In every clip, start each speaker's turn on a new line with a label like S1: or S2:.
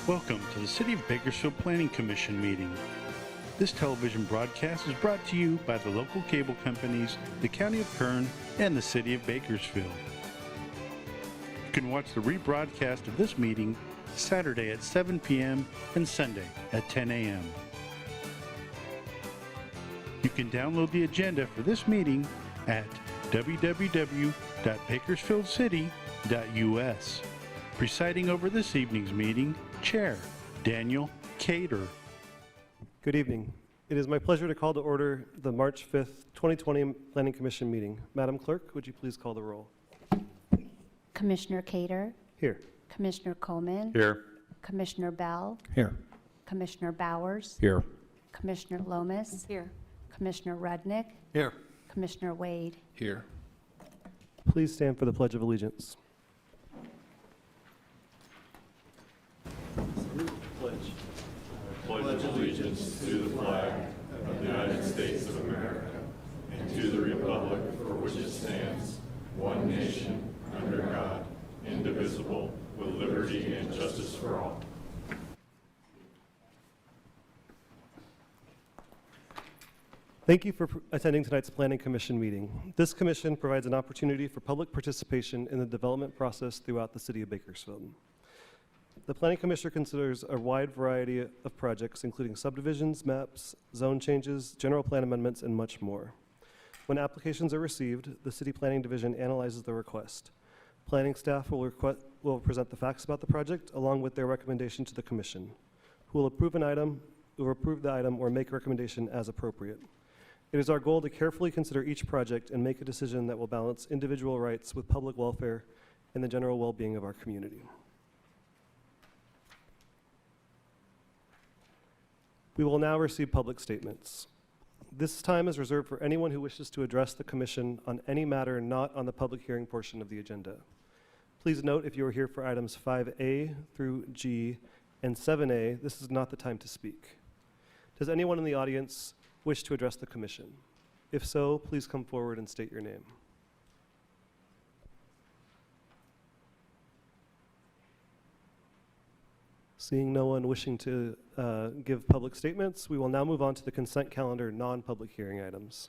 S1: Welcome to the City of Bakersfield Planning Commission meeting. This television broadcast is brought to you by the local cable companies, the County of Kern, and the City of Bakersfield. You can watch the rebroadcast of this meeting Saturday at 7 p.m. and Sunday at 10 a.m. You can download the agenda for this meeting at www.bakersfieldcity.us. Presiding over this evening's meeting, Chair Daniel Cater.
S2: Good evening. It is my pleasure to call to order the March 5th, 2020 Planning Commission meeting. Madam Clerk, would you please call the roll?
S3: Commissioner Cater.
S2: Here.
S3: Commissioner Coleman.
S4: Here.
S3: Commissioner Bell.
S4: Here.
S3: Commissioner Bowers.
S4: Here.
S3: Commissioner Lomas.
S5: Here.
S3: Commissioner Rudnick.
S4: Here.
S3: Commissioner Wade.
S4: Here.
S2: Please stand for the Pledge of Allegiance.
S6: Pledge allegiance to the flag of the United States of America and to the republic for which it stands, one nation, under God, indivisible, with liberty and justice for all.
S2: Thank you for attending tonight's Planning Commission meeting. This commission provides an opportunity for public participation in the development process throughout the City of Bakersfield. The Planning Commission considers a wide variety of projects, including subdivisions, maps, zone changes, general plan amendments, and much more. When applications are received, the City Planning Division analyzes the request. Planning staff will present the facts about the project along with their recommendation to the Commission, who will approve the item or make a recommendation as appropriate. It is our goal to carefully consider each project and make a decision that will balance individual rights with public welfare and the general well-being of our community. We will now receive public statements. This time is reserved for anyone who wishes to address the Commission on any matter not on the public hearing portion of the agenda. Please note, if you are here for items 5A through G and 7A, this is not the time to speak. Does anyone in the audience wish to address the Commission? If so, please come forward and state your name. Seeing no one wishing to give public statements, we will now move on to the consent calendar non-public hearing items.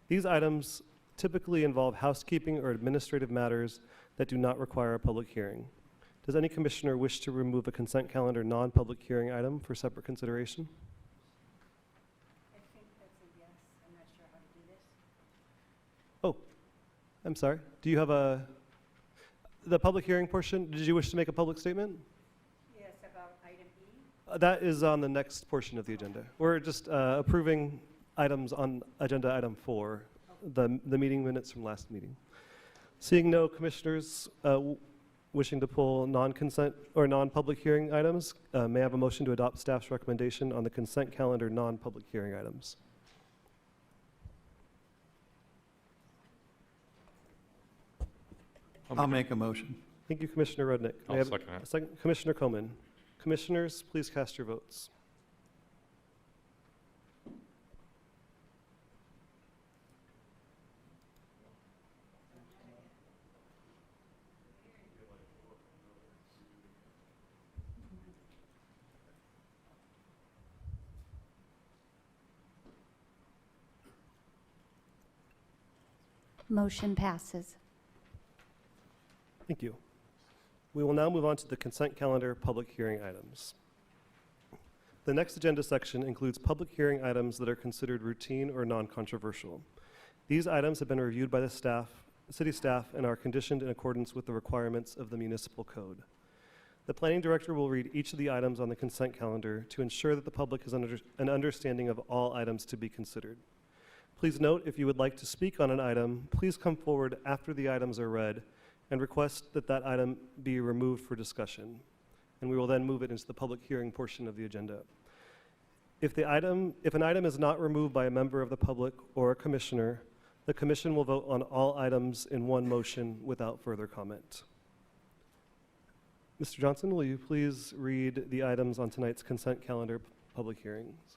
S2: These items typically involve housekeeping or administrative matters that do not require a public hearing. Does any commissioner wish to remove a consent calendar non-public hearing item for separate consideration?
S5: I think that's a yes. I'm not sure how to do this.
S2: Oh, I'm sorry. Do you have the public hearing portion? Did you wish to make a public statement?
S5: Yes, about item E.
S2: That is on the next portion of the agenda. We're just approving items on agenda item 4, the meeting minutes from last meeting. Seeing no commissioners wishing to pull non-consent or non-public hearing items, may I have a motion to adopt staff's recommendation on the consent calendar non-public hearing items?
S4: I'll make a motion.
S2: Thank you, Commissioner Rudnick. May I
S4: I'll
S2: have
S4: second that.
S2: a second, Commissioner Coleman. Commissioners, please cast your votes.
S3: Motion passes.
S2: Thank you. We will now move on to the consent calendar public hearing items. The next agenda section includes public hearing items that are considered routine or non-controversial. These items have been reviewed by the city staff and are conditioned in accordance with the requirements of the municipal code. The planning director will read each of the items on the consent calendar to ensure that the public has an understanding of all items to be considered. Please note, if you would like to speak on an item, please come forward after the items are read and request that that item be removed for discussion. And we will then move it into the public hearing portion of the agenda. If an item is not removed by a member of the public or a commissioner, the commission will vote on all items in one motion without further comment. Mr. Johnson, will you please read the items on tonight's consent calendar public hearings?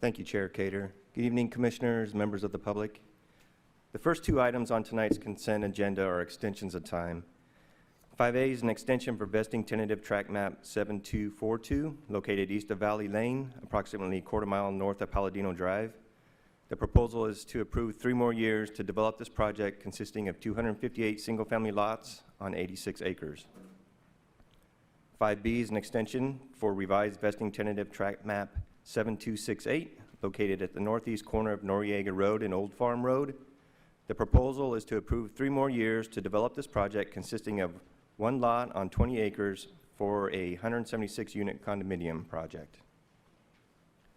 S7: Thank you, Chair Cater. Good evening, commissioners, members of the public. The first two items on tonight's consent agenda are extensions of time. 5A is an extension for vesting tentative track map 7242, located east of Valley Lane, approximately a quarter mile north of Palladino Drive. The proposal is to approve 3 more years to develop this project consisting of 258 single-family lots on 86 acres. 5B is an extension for revised vesting tentative tract map 7268, located at the northeast corner of Noriega Road and Old Farm Road. The proposal is to approve 3 more years to develop this project consisting of 1 lot on 20 acres for a 176-unit condominium project.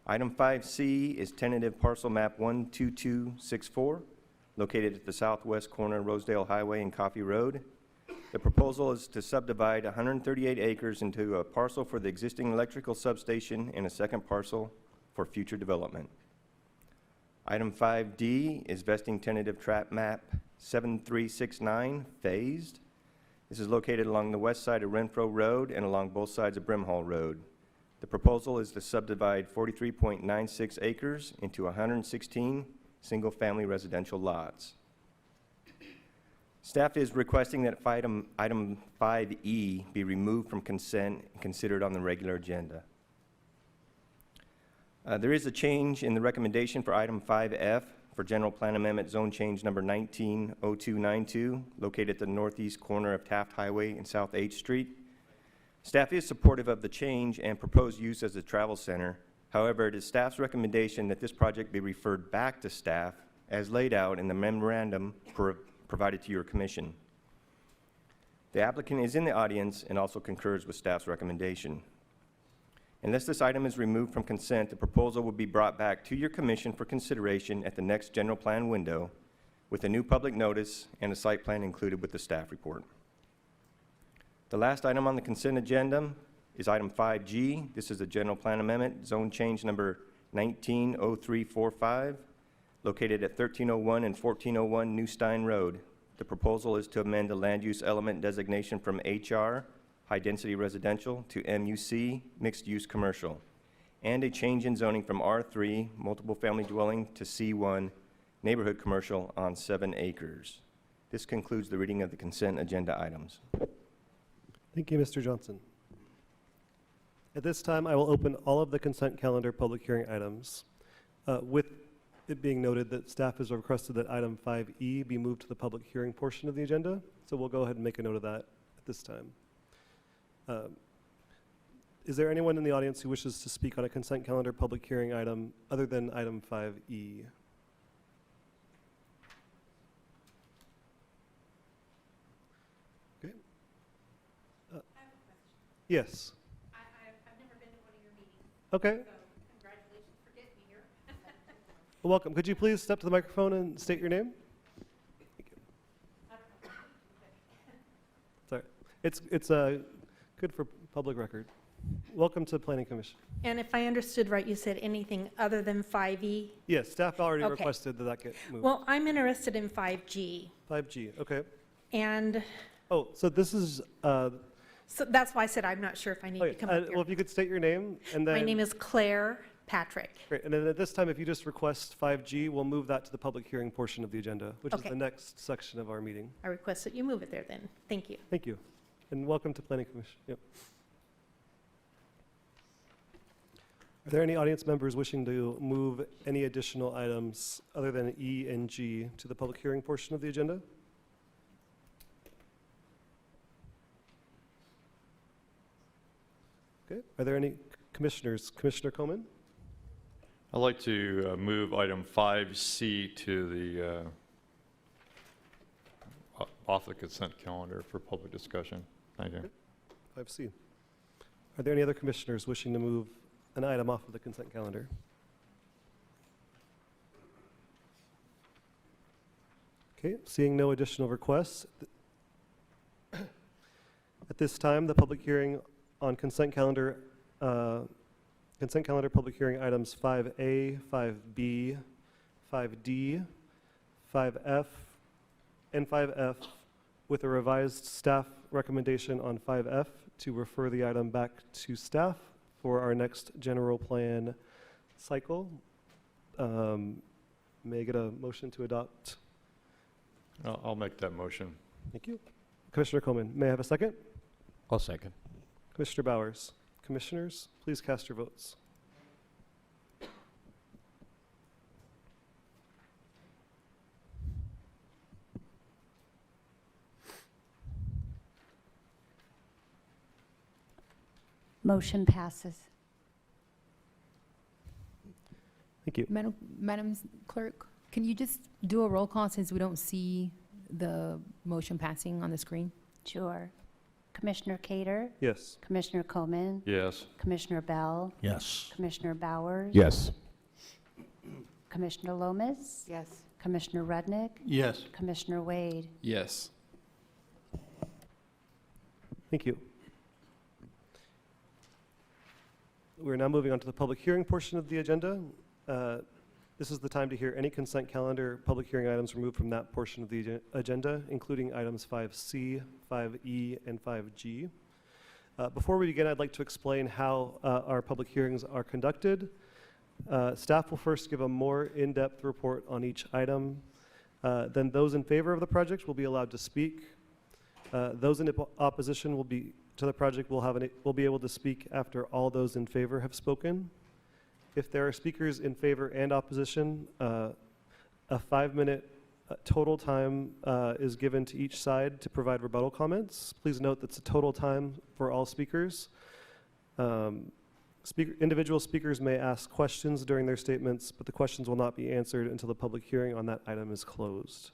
S7: Item 5C is tentative parcel map 12264, located at the southwest corner of Rosedale Highway and Coffee Road. The proposal is to subdivide 138 acres into a parcel for the existing electrical substation and a second parcel for future development. Item 5D is vesting tentative tract map 7369, phased. This is located along the west side of Renfro Road and along both sides of Brimhall Road. The proposal is to subdivide 43.96 acres into 116 single-family residential lots. Staff is requesting that item 5E be removed from consent and considered on the regular agenda. There is a change in the recommendation for item 5F for General Plan Amendment Zone Change number 190292, located at the northeast corner of Taft Highway and South H Street. Staff is supportive of the change and proposed use as a travel center. However, it is staff's recommendation that this project be referred back to staff as laid out in the memorandum provided to your commission. The applicant is in the audience and also concurs with staff's recommendation. Unless this item is removed from consent, the proposal will be brought back to your commission for consideration at the next general plan window with a new public notice and a site plan included with the staff report. The last item on the consent agenda is item 5G. This is a general plan amendment, zone change number 190345, located at 1301 and 1401 New Stein Road. The proposal is to amend the land use element designation from HR, high density residential, to MUC, mixed use commercial, and a change in zoning from R3, multiple family dwelling, to C1, neighborhood commercial on 7 acres. This concludes the reading of the consent agenda items.
S2: Thank you, Mr. Johnson. At this time, I will open all of the consent calendar public hearing items. With it being noted that staff has requested that item 5E be moved to the public hearing portion of the agenda, so we'll go ahead and make a note of that at this time. Is there anyone in the audience who wishes to speak on a consent calendar public hearing item other than item 5E? Okay. Yes.
S5: I've never been to one of your meetings,
S2: Okay.
S5: so congratulations for getting me here.
S2: Well, welcome. Could you please step to the microphone and state your name? Sorry. It's good for public record. Welcome to Planning Commission.
S5: And if I understood right, you said anything other than 5E?
S2: Yes, staff already
S5: Okay.
S2: requested that get moved.
S5: Well, I'm interested in 5G.
S2: 5G, okay.
S5: And
S2: Oh, so this is,
S5: so that's why I said I'm not sure if I need to come up
S2: well,
S5: here.
S2: if you could state your name and then.
S5: My name is Claire Patrick.
S2: Great, and then at this time, if you just request 5G, we'll move that to the public hearing portion of the agenda, which is
S5: Okay.
S2: the next section of our meeting.
S5: I request that you move it there then. Thank you.
S2: Thank you. And welcome to Planning Commission. Yep. Are there any audience members wishing to move any additional items other than E and G to the public hearing portion of the agenda? Okay. Are there any commissioners? Commissioner Coleman?
S6: I'd like to move item 5C to the, off the consent calendar for public discussion. Thank you.
S2: 5C. Are there any other commissioners wishing to move an item off of the consent calendar? Okay, seeing no additional requests. At this time, the public hearing on consent calendar public hearing items 5A, 5B, 5D, 5F, and 5F with a revised staff recommendation on 5F to refer the item back to staff for our next general plan cycle. May I get a motion to adopt?
S6: I'll make that motion.
S2: Thank you. Commissioner Coleman, may I have a second?
S4: I'll second.
S2: Commissioner Bowers. Commissioners, please cast your votes.
S3: Motion passes.
S2: Thank you.
S8: Madam Clerk, can you just do a roll call since we don't see the motion passing on the screen?
S3: Sure. Commissioner Cater,
S2: Yes.
S3: Commissioner Coleman,
S6: Yes.
S3: Commissioner Bell,
S4: Yes.
S3: Commissioner Bowers.
S4: Yes.
S3: Commissioner Lomas,
S5: Yes.
S3: Commissioner Rudnick,
S1: Yes.
S3: Commissioner Wade.
S4: Yes.
S2: Thank you. We're now moving on to the public hearing portion of the agenda. This is the time to hear any consent calendar public hearing items removed from that portion of the agenda, including items 5C, 5E, and 5G. Before we begin, I'd like to explain how our public hearings are conducted. Staff will first give a more in-depth report on each item. Then those in favor of the project will be allowed to speak. Those in opposition to the project will be able to speak after all those in favor have spoken. If there are speakers in favor and opposition, a 5-minute total time is given to each side to provide rebuttal comments. Please note that's a total time for all speakers. Individual speakers may ask questions during their statements, but the questions will not be answered until the public hearing on that item is closed.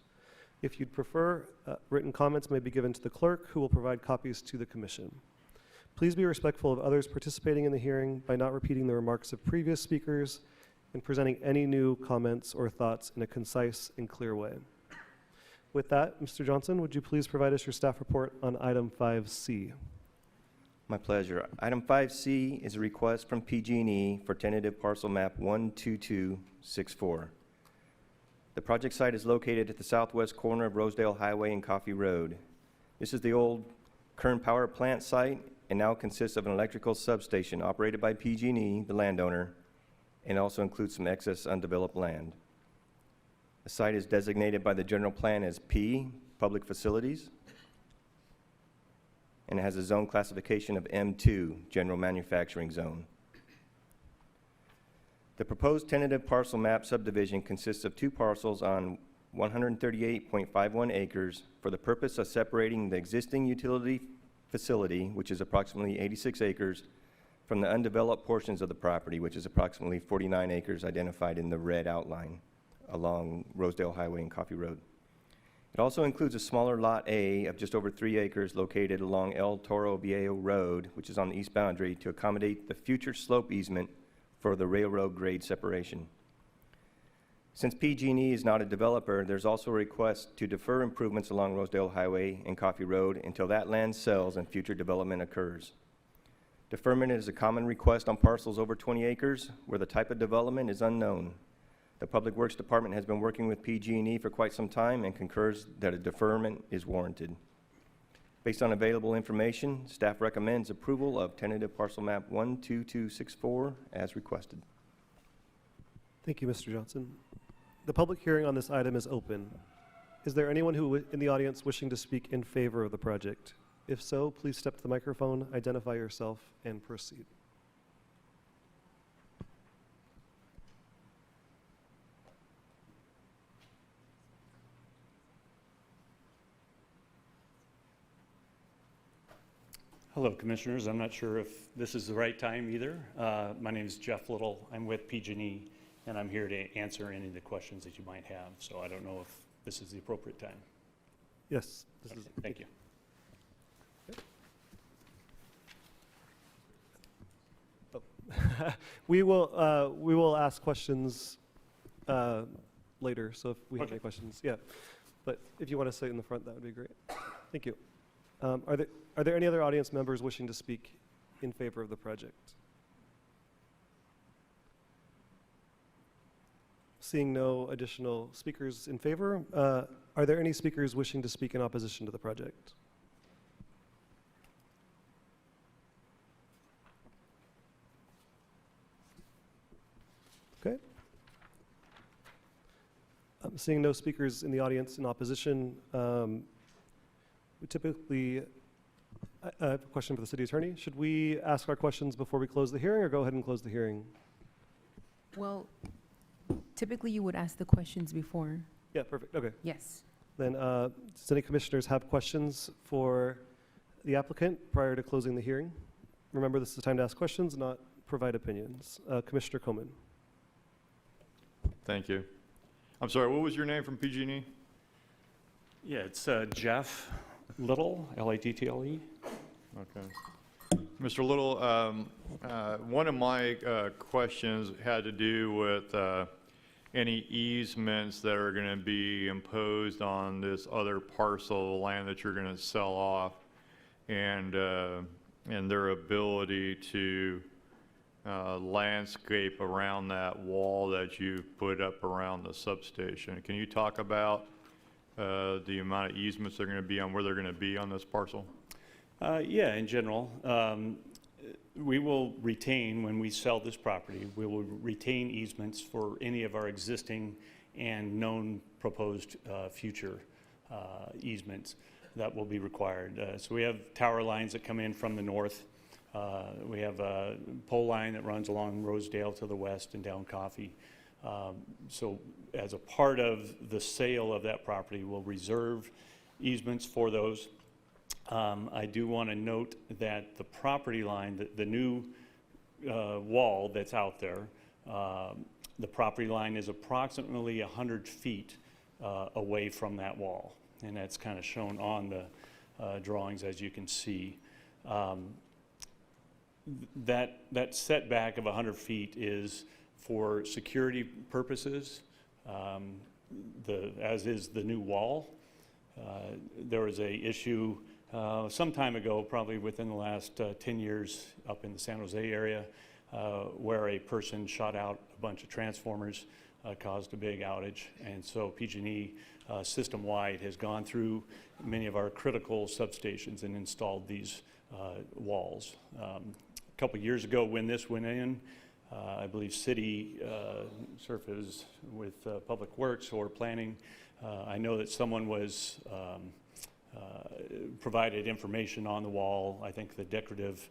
S2: If you'd prefer, written comments may be given to the clerk, who will provide copies to the commission. Please be respectful of others participating in the hearing by not repeating the remarks of previous speakers and presenting any new comments or thoughts in a concise and clear way. With that, Mr. Johnson, would you please provide us your staff report on item 5C?
S7: My pleasure. Item 5C is a request from PG&E for tentative parcel map 12264. The project site is located at the southwest corner of Rosedale Highway and Coffee Road. This is the old Kern Power Plant site and now consists of an electrical substation operated by PG&E, the landowner, and also includes some excess undeveloped land. The site is designated by the general plan as P, Public Facilities, and it has a zone classification of M2, General Manufacturing Zone. The proposed tentative parcel map subdivision consists of 2 parcels on 138.51 acres for the purpose of separating the existing utility facility, which is approximately 86 acres, from the undeveloped portions of the property, which is approximately 49 acres identified in the red outline along Rosedale Highway and Coffee Road. It also includes a smaller Lot A of just over 3 acres located along El Toro Viejo Road, which is on the east boundary, to accommodate the future slope easement for the railroad grade separation. Since PG&E is not a developer, there's also a request to defer improvements along Rosedale Highway and Coffee Road until that land sells and future development occurs. Deferment is a common request on parcels over 20 acres where the type of development is unknown. The Public Works Department has been working with PG&E for quite some time and concurs that a deferment is warranted. Based on available information, staff recommends approval of tentative parcel map 12264 as requested.
S2: Thank you, Mr. Johnson. The public hearing on this item is open. Is there anyone in the audience wishing to speak in favor of the project? If so, please step to the microphone, identify yourself, and proceed.
S9: Hello, Commissioners. I'm not sure if this is the right time either. My name is Jeff Little. I'm with PG&E, and I'm here to answer any of the questions that you might have. So I don't know if this is the appropriate time.
S2: Yes.
S9: Okay, thank you.
S2: We will ask questions later, so if we have
S9: Okay.
S2: any questions, yeah. But if you want to sit in the front, that would be great. Thank you. Are there any other audience members wishing to speak in favor of the project? Seeing no additional speakers in favor, are there any speakers wishing to speak in opposition to the project? Okay. Seeing no speakers in the audience in opposition, We typically, I have a question for the city attorney. Should we ask our questions before we close the hearing or go ahead and close the hearing?
S8: Well, typically you would ask the questions before.
S2: Yeah, perfect. Okay.
S8: Yes.
S2: Then, does any commissioners have questions for the applicant prior to closing the hearing? Remember, this is the time to ask questions, not provide opinions. Commissioner Coleman.
S6: Thank you. I'm sorry, what was your name from PG&E?
S9: Yeah, it's Jeff Little, L-A-T-T-L-E.
S6: Okay. Mr. Little, one of my questions had to do with any easements that are going to be imposed on this other parcel of land that you're going to sell off, and their ability to landscape around that wall that you put up around the substation. Can you talk about the amount of easements they're going to be on, where they're going to be on this parcel?
S9: Yeah, in general, we will retain, when we sell this property, we will retain easements for any of our existing and known proposed future easements that will be required. So we have tower lines that come in from the north. We have a pole line that runs along Rosedale to the west and down Coffee. So as a part of the sale of that property, we'll reserve easements for those. I do want to note that the property line, the new wall that's out there, the property line is approximately 100 feet away from that wall. And that's kind of shown on the drawings, as you can see. That setback of 100 feet is for security purposes, as is the new wall. There was a issue some time ago, probably within the last 10 years up in the San Jose area, where a person shot out a bunch of transformers, caused a big outage. And so PG&E system-wide has gone through many of our critical substations and installed these walls. A couple years ago when this went in, I believe city surface with Public Works or planning, I know that someone was provided information on the wall. I think the decorative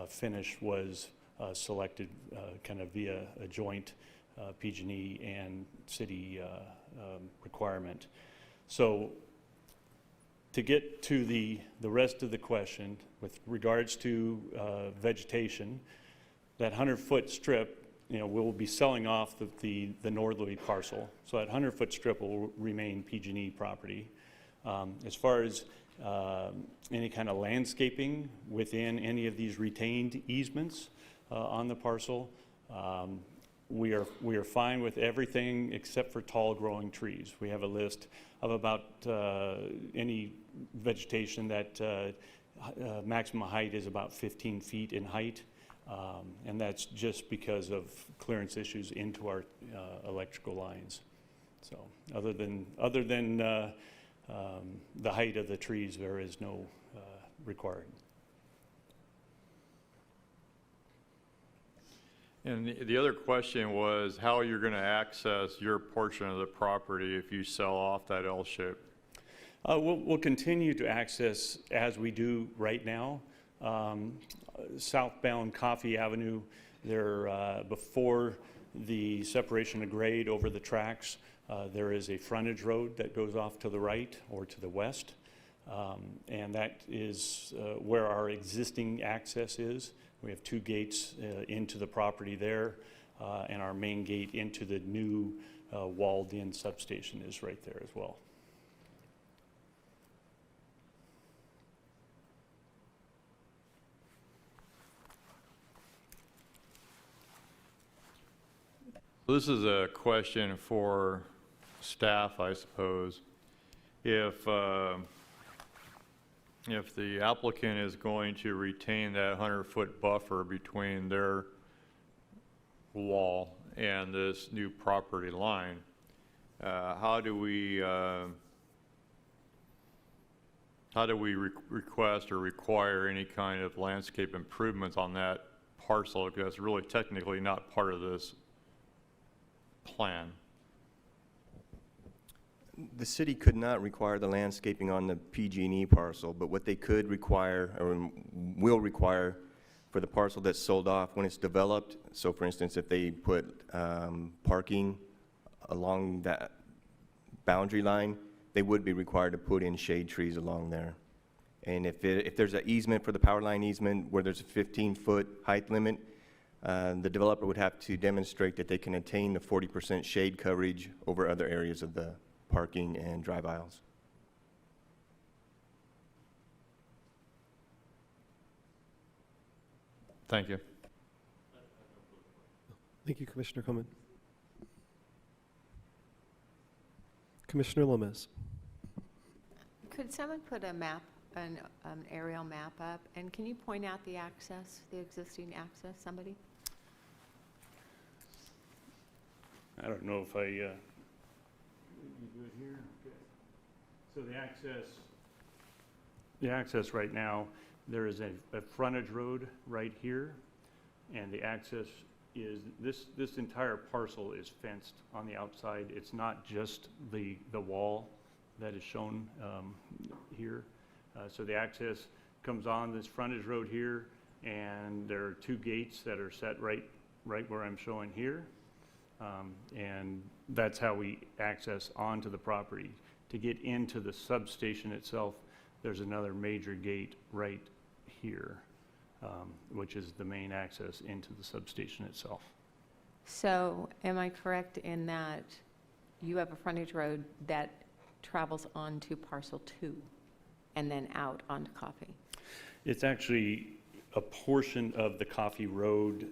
S9: finish was selected kind of via a joint PG&E and city requirement. So to get to the rest of the question with regards to vegetation, that 100-foot strip, we'll be selling off the northerly parcel. So that 100-foot strip will remain PG&E property. As far as any kind of landscaping within any of these retained easements on the parcel, we are fine with everything except for tall growing trees. We have a list of about any vegetation that maximum height is about 15 feet in height, and that's just because of clearance issues into our electrical lines. So other than the height of the trees, there is no required.
S6: And the other question was how you're going to access your portion of the property if you sell off that L shape.
S9: We'll continue to access as we do right now. Southbound Coffee Avenue, there before the separation of grade over the tracks, there is a frontage road that goes off to the right or to the west, and that is where our existing access is. We have two gates into the property there, and our main gate into the new walled-in substation is right there as well.
S6: This is a question for staff, I suppose. If the applicant is going to retain that 100-foot buffer between their wall and this new property line, how do we request or require any kind of landscape improvements on that parcel? Because it's really technically not part of this plan.
S7: The city could not require the landscaping on the PG&E parcel, but what they could require, or will require, for the parcel that's sold off when it's developed, so for instance, if they put parking along that boundary line, they would be required to put in shade trees along there. And if there's an easement for the power line easement where there's a 15-foot height limit, the developer would have to demonstrate that they can attain the 40% shade coverage over other areas of the parking and drive aisles.
S6: Thank you.
S2: Thank you, Commissioner Coleman. Commissioner Lomas.
S4: Could someone put a map, an aerial map up, and can you point out the access, the existing access, somebody?
S9: I don't know if you do it here? Okay. So the access right now, there is a frontage road right here, and the access is, this entire parcel is fenced on the outside. It's not just the wall that is shown here. So the access comes on this frontage road here, and there are two gates that are set right where I'm showing here. And that's how we access onto the property. To get into the substation itself, there's another major gate right here, which is the main access into the substation itself.
S4: So am I correct in that you have a frontage road that travels onto parcel 2 and then out onto Coffee?
S9: It's actually a portion of the Coffee Road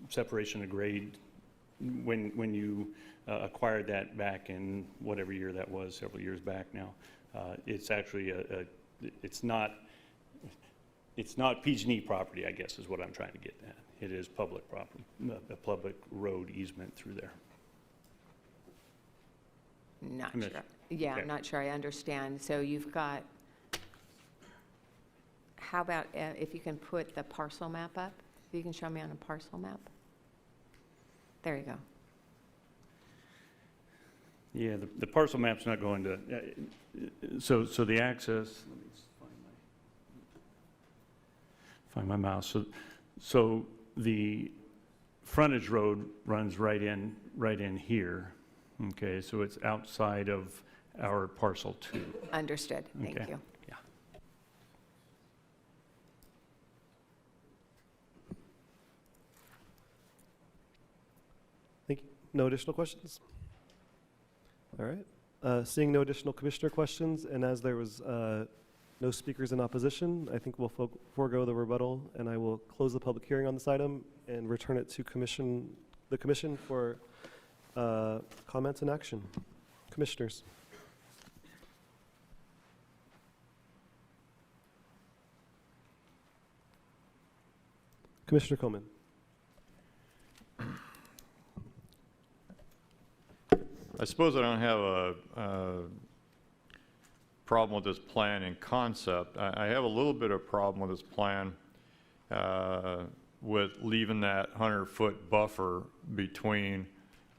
S9: separation of grade. When you acquired that back in whatever year that was, several years back now, it's actually it's not PG&E property, I guess, is what I'm trying to get at. It is public property, a public road easement through there.
S4: Not
S9: Commission.
S4: sure. Yeah,
S9: Okay.
S4: I'm not sure I understand. So you've got, how about if you can put the parcel map up? If you can show me on a parcel map? There you go.
S9: Yeah, the parcel map's not going to, so the access, let me just find my mouse. So the frontage road runs right in here. Okay, so it's outside of our parcel 2.
S4: Understood. Thank
S9: Okay.
S4: you.
S9: Yeah.
S2: Thank you. No additional questions? All right. Seeing no additional commissioner questions, and as there was no speakers in opposition, I think we'll forego the rebuttal, and I will close the public hearing on this item and return it to the commission for comments and action. Commissioners. Commissioner Coleman.
S6: I suppose I don't have a problem with this plan in concept. I have a little bit of problem with this plan with leaving that 100-foot buffer between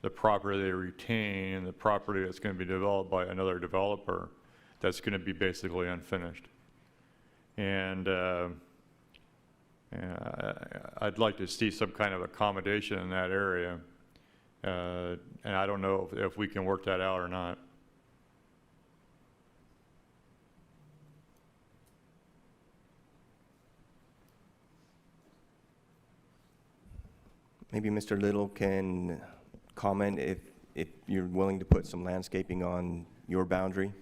S6: the property they retain and the property that's going to be developed by another developer that's going to be basically unfinished. And I'd like to see some kind of accommodation in that area. And I don't know if we can work that out or not.
S7: Maybe Mr. Little can comment if you're willing to put some landscaping on your boundary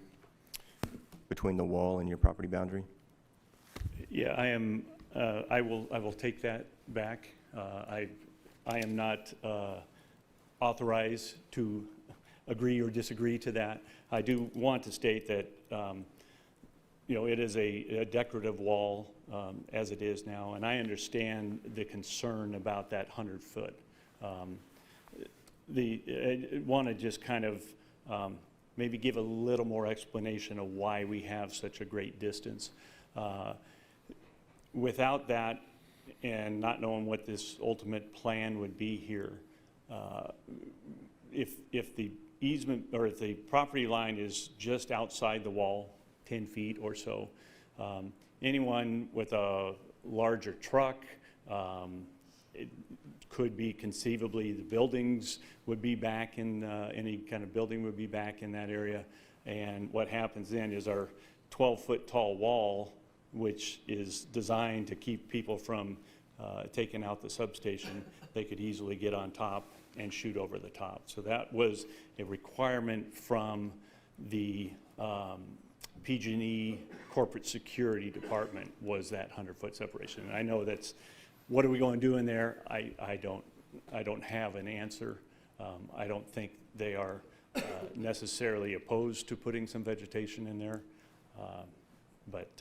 S7: between the wall and your property boundary.
S9: Yeah, I am. I will take that back. I am not authorized to agree or disagree to that. I do want to state that it is a decorative wall as it is now, and I understand the concern about that 100-foot. I want to just kind of maybe give a little more explanation of why we have such a great distance. Without that, and not knowing what this ultimate plan would be here, if the easement, or if the property line is just outside the wall, 10 feet or so, anyone with a larger truck, it could be conceivably the buildings would be back in, any kind of building would be back in that area. And what happens then is our 12-foot tall wall, which is designed to keep people from taking out the substation, they could easily get on top and shoot over the top. So that was a requirement from the PG&E Corporate Security Department, was that 100-foot separation. And I know that's, what are we going to do in there? I don't have an answer. I don't think they are necessarily opposed to putting some vegetation in there, but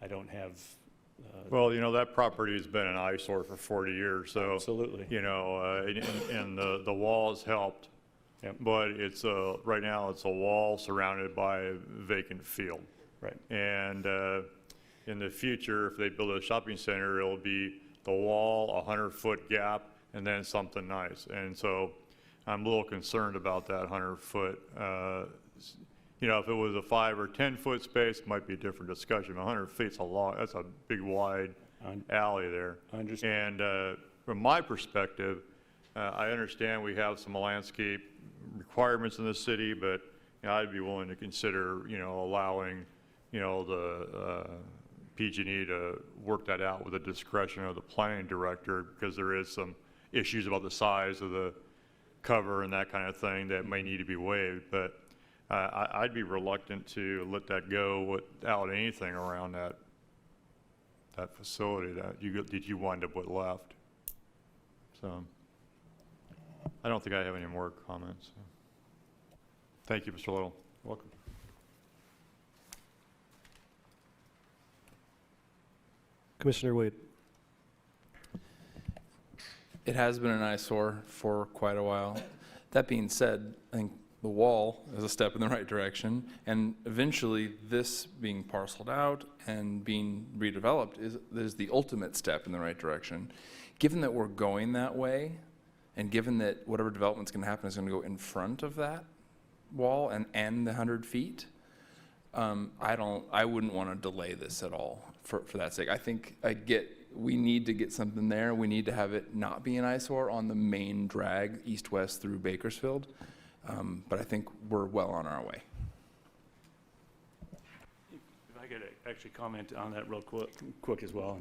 S9: I don't have.
S6: Well, you know, that property has been an eyesore for 40 years, so.
S9: Absolutely.
S6: You know, and the wall has helped.
S9: Yep.
S6: But it's right now it's a wall surrounded by a vacant field.
S9: Right.
S6: And in the future, if they build a shopping center, it'll be the wall, 100-foot gap, and then something nice. And so I'm a little concerned about that 100-foot. You know, if it was a 5 or 10-foot space, it might be a different discussion. 100 feet's a lot. That's a big, wide alley there.
S9: I understand.
S6: And from my perspective, I understand we have some landscape requirements in the city, but you know, I'd be willing to consider, you know, allowing, you know, the PG&E to work that out with the discretion of the planning director, because there is some issues about the size of the cover and that kind of thing that may need to be waived. But I'd be reluctant to let that go without anything around that facility that you wind up with left. So I don't think I have any more comments. Thank you, Mr. Little.
S9: Welcome.
S2: Commissioner Wade.
S10: It has been an eyesore for quite a while. That being said, I think the wall is a step in the right direction, and eventually this being parceled out and being redeveloped is the ultimate step in the right direction. Given that we're going that way, and given that whatever development's going to happen is going to go in front of that wall and end the 100 feet, I wouldn't want to delay this at all for that sake. I think we need to get something there. We need to have it not be an eyesore on the main drag east-west through Bakersfield. But I think we're well on our way.
S9: If I could actually comment on that real quick as well,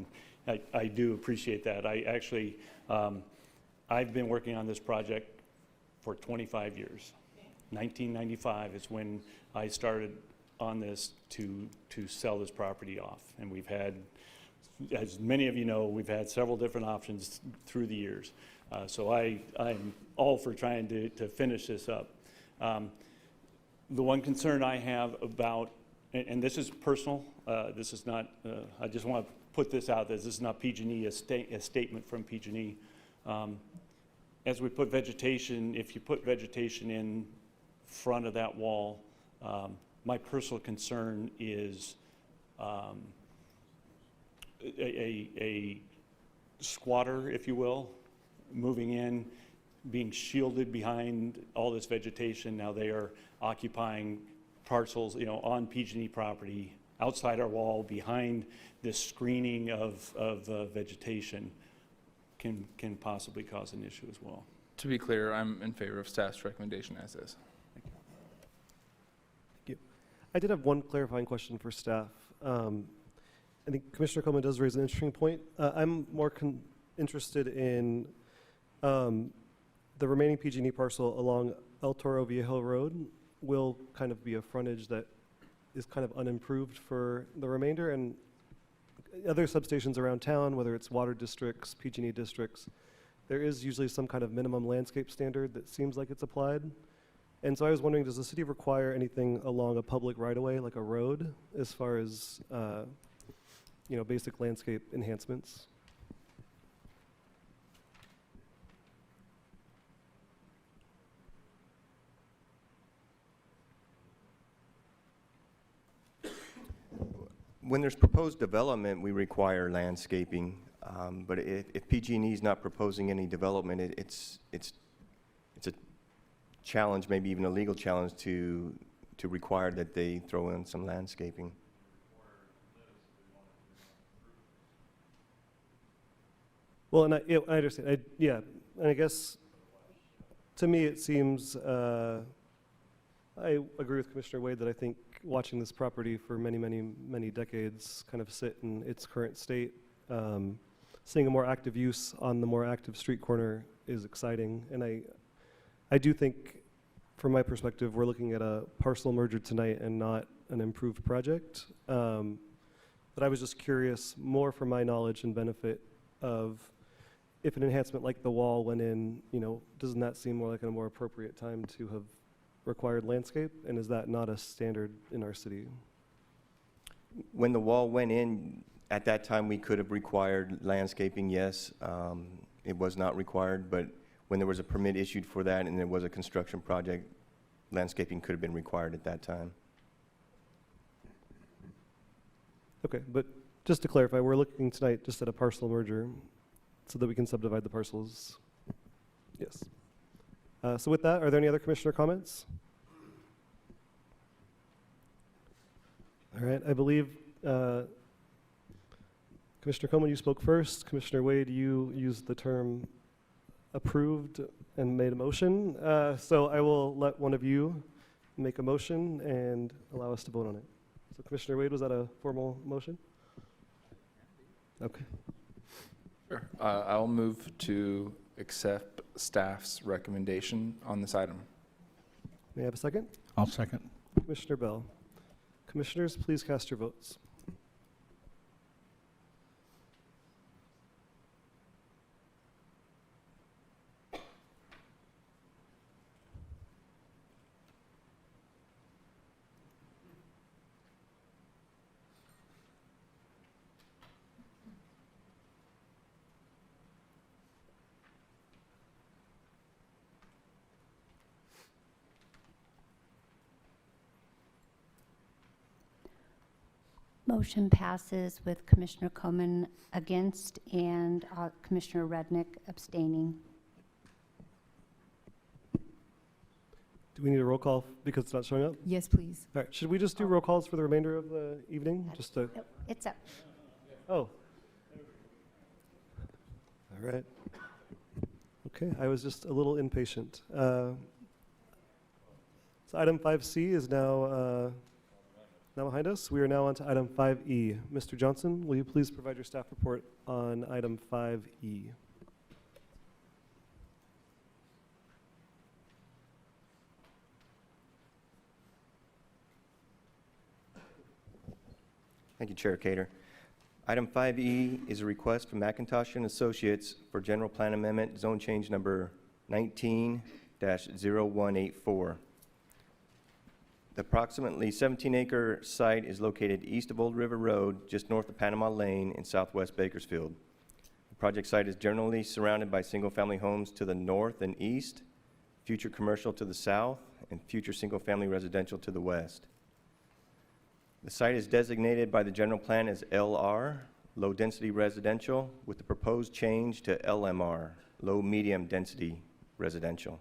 S9: and I do appreciate that. I actually, I've been working on this project for 25 years. 1995 is when I started on this to sell this property off. And we've had, as many of you know, we've had several different options through the years. So I'm all for trying to finish this up. The one concern I have about, and this is personal, this is not, I just want to put this out there, this is not PG&E, a statement from PG&E. As we put vegetation, if you put vegetation in front of that wall, my personal concern is a squatter, if you will, moving in, being shielded behind all this vegetation. Now they are occupying parcels, you know, on PG&E property, outside our wall, behind this screening of vegetation, can possibly cause an issue as well.
S10: To be clear, I'm in favor of staff's recommendation as is.
S2: Thank you. I did have one clarifying question for staff. I think Commissioner Coleman does raise an interesting point. I'm more interested in the remaining PG&E parcel along El Toro Viejo Road will kind of be a frontage that is kind of unimproved for the remainder, and other substations around town, whether it's water districts, PG&E districts, there is usually some kind of minimum landscape standard that seems like it's applied. And so I was wondering, does the city require anything along a public right-of-way, like a road, as far as you know, basic landscape enhancements?
S7: When there's proposed development, we require landscaping, but if PG&E is not proposing any development, it's a challenge, maybe even a legal challenge to require that they throw in some landscaping.
S2: Well, and I understand, yeah, and I guess, to me, it seems, I agree with Commissioner Wade that I think watching this property for many, many, many decades kind of sit in its current state, seeing a more active use on the more active street corner is exciting, and I do think, from my perspective, we're looking at a parcel merger tonight and not an improved project. But I was just curious, more for my knowledge and benefit of if an enhancement like the wall went in, doesn't that seem more like a more appropriate time to have required landscape? And is that not a standard in our city?
S7: When the wall went in, at that time, we could have required landscaping, yes. It was not required, but when there was a permit issued for that and there was a construction project, landscaping could have been required at that time.
S2: Okay, but just to clarify, we're looking tonight just at a parcel merger so that we can subdivide the parcels. Yes. So with that, are there any other commissioner comments? All right, I believe Commissioner Coleman, you spoke first. Commissioner Wade, you used the term approved and made a motion. So I will let one of you make a motion and allow us to vote on it. So Commissioner Wade, was that a formal motion? Okay.
S10: Sure. I'll move to accept staff's recommendation on this item.
S2: May I have a second?
S1: I'll second.
S2: Commissioner Bell. Commissioners, please cast your votes.
S3: Motion passes with Commissioner Coleman against and Commissioner Rednick abstaining.
S2: Do we need a roll call because it's not showing up?
S8: Yes, please.
S2: All right, should we just do roll calls for the remainder of the evening? Just to,
S3: It's up.
S2: oh. All right. Okay, I was just a little impatient. So item 5C is now behind us. We are now on to item 5E. Mr. Johnson, will you please provide your staff report on item 5E?
S7: Thank you, Chair Cater. Item 5E is a request from McIntosh and Associates for general plan amendment, zone change number 19-0184. The approximately 17-acre site is located east of Old River Road, just north of Panama Lane in southwest Bakersfield. The project site is generally surrounded by single-family homes to the north and east, future commercial to the south, and future single-family residential to the west. The site is designated by the general plan as LR, low-density residential, with the proposed change to LMR, low-medium density residential.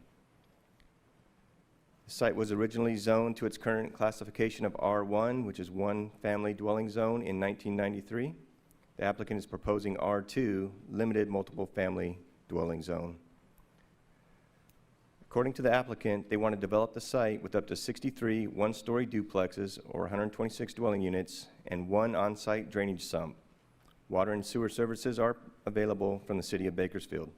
S7: The site was originally zoned to its current classification of R1, which is one family dwelling zone, in 1993. The applicant is proposing R2, limited multiple family dwelling zone. According to the applicant, they want to develop the site with up to 63 one-story duplexes or 126 dwelling units and one on-site drainage sump. Water and sewer services are available from the city of Bakersfield.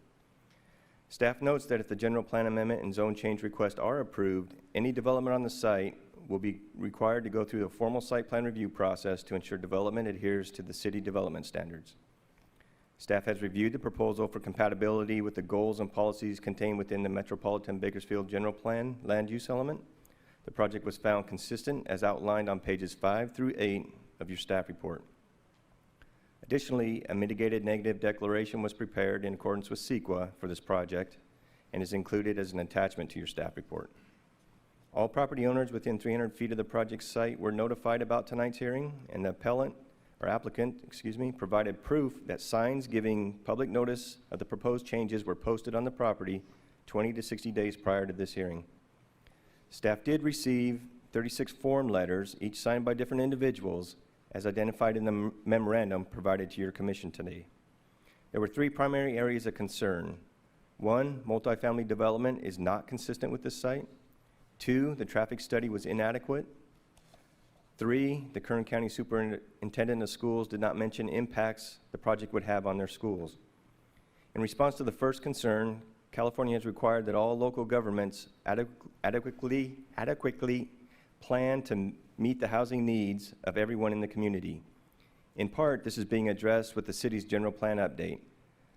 S7: Staff notes that if the general plan amendment and zone change request are approved, any development on the site will be required to go through the formal site plan review process to ensure development adheres to the city development standards. Staff has reviewed the proposal for compatibility with the goals and policies contained within the Metropolitan Bakersfield General Plan land use element. The project was found consistent as outlined on pages 5 through 8 of your staff report. Additionally, a mitigated negative declaration was prepared in accordance with CEQA for this project and is included as an attachment to your staff report. All property owners within 300 feet of the project site were notified about tonight's hearing, and the applicant provided proof that signs giving public notice of the proposed changes were posted on the property 20 to 60 days prior to this hearing. Staff did receive 36 form letters, each signed by different individuals, as identified in the memorandum provided to your commission today. There were 3 primary areas of concern. 1, multifamily development is not consistent with this site. 2, the traffic study was inadequate. 3, the Kern County Superintendent of Schools did not mention impacts the project would have on their schools. In response to the first concern, California has required that all local governments adequately plan to meet the housing needs of everyone in the community. In part, this is being addressed with the city's general plan update.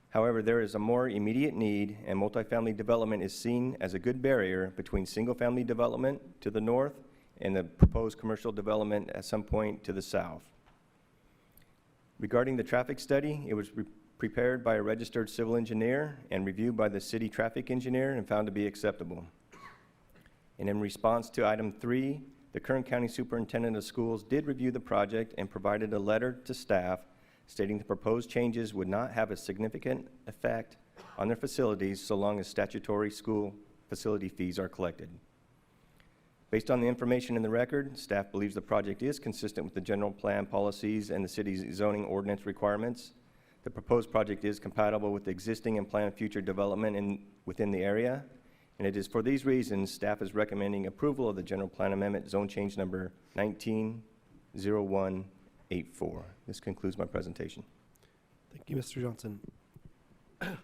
S7: However, there is a more immediate need, and multifamily development is seen as a good barrier between single-family development to the north and the proposed commercial development at some point to the south. Regarding the traffic study, it was prepared by a registered civil engineer and reviewed by the city traffic engineer and found to be acceptable. And in response to item 3, the Kern County Superintendent of Schools did review the project and provided a letter to staff stating the proposed changes would not have a significant effect on their facilities so long as statutory school facility fees are collected. Based on the information in the record, staff believes the project is consistent with the general plan policies and the city's zoning ordinance requirements. The proposed project is compatible with the existing and planned future development within the area, and it is for these reasons staff is recommending approval of the general plan amendment zone change number 190184. This concludes my presentation.
S2: Thank you, Mr. Johnson. The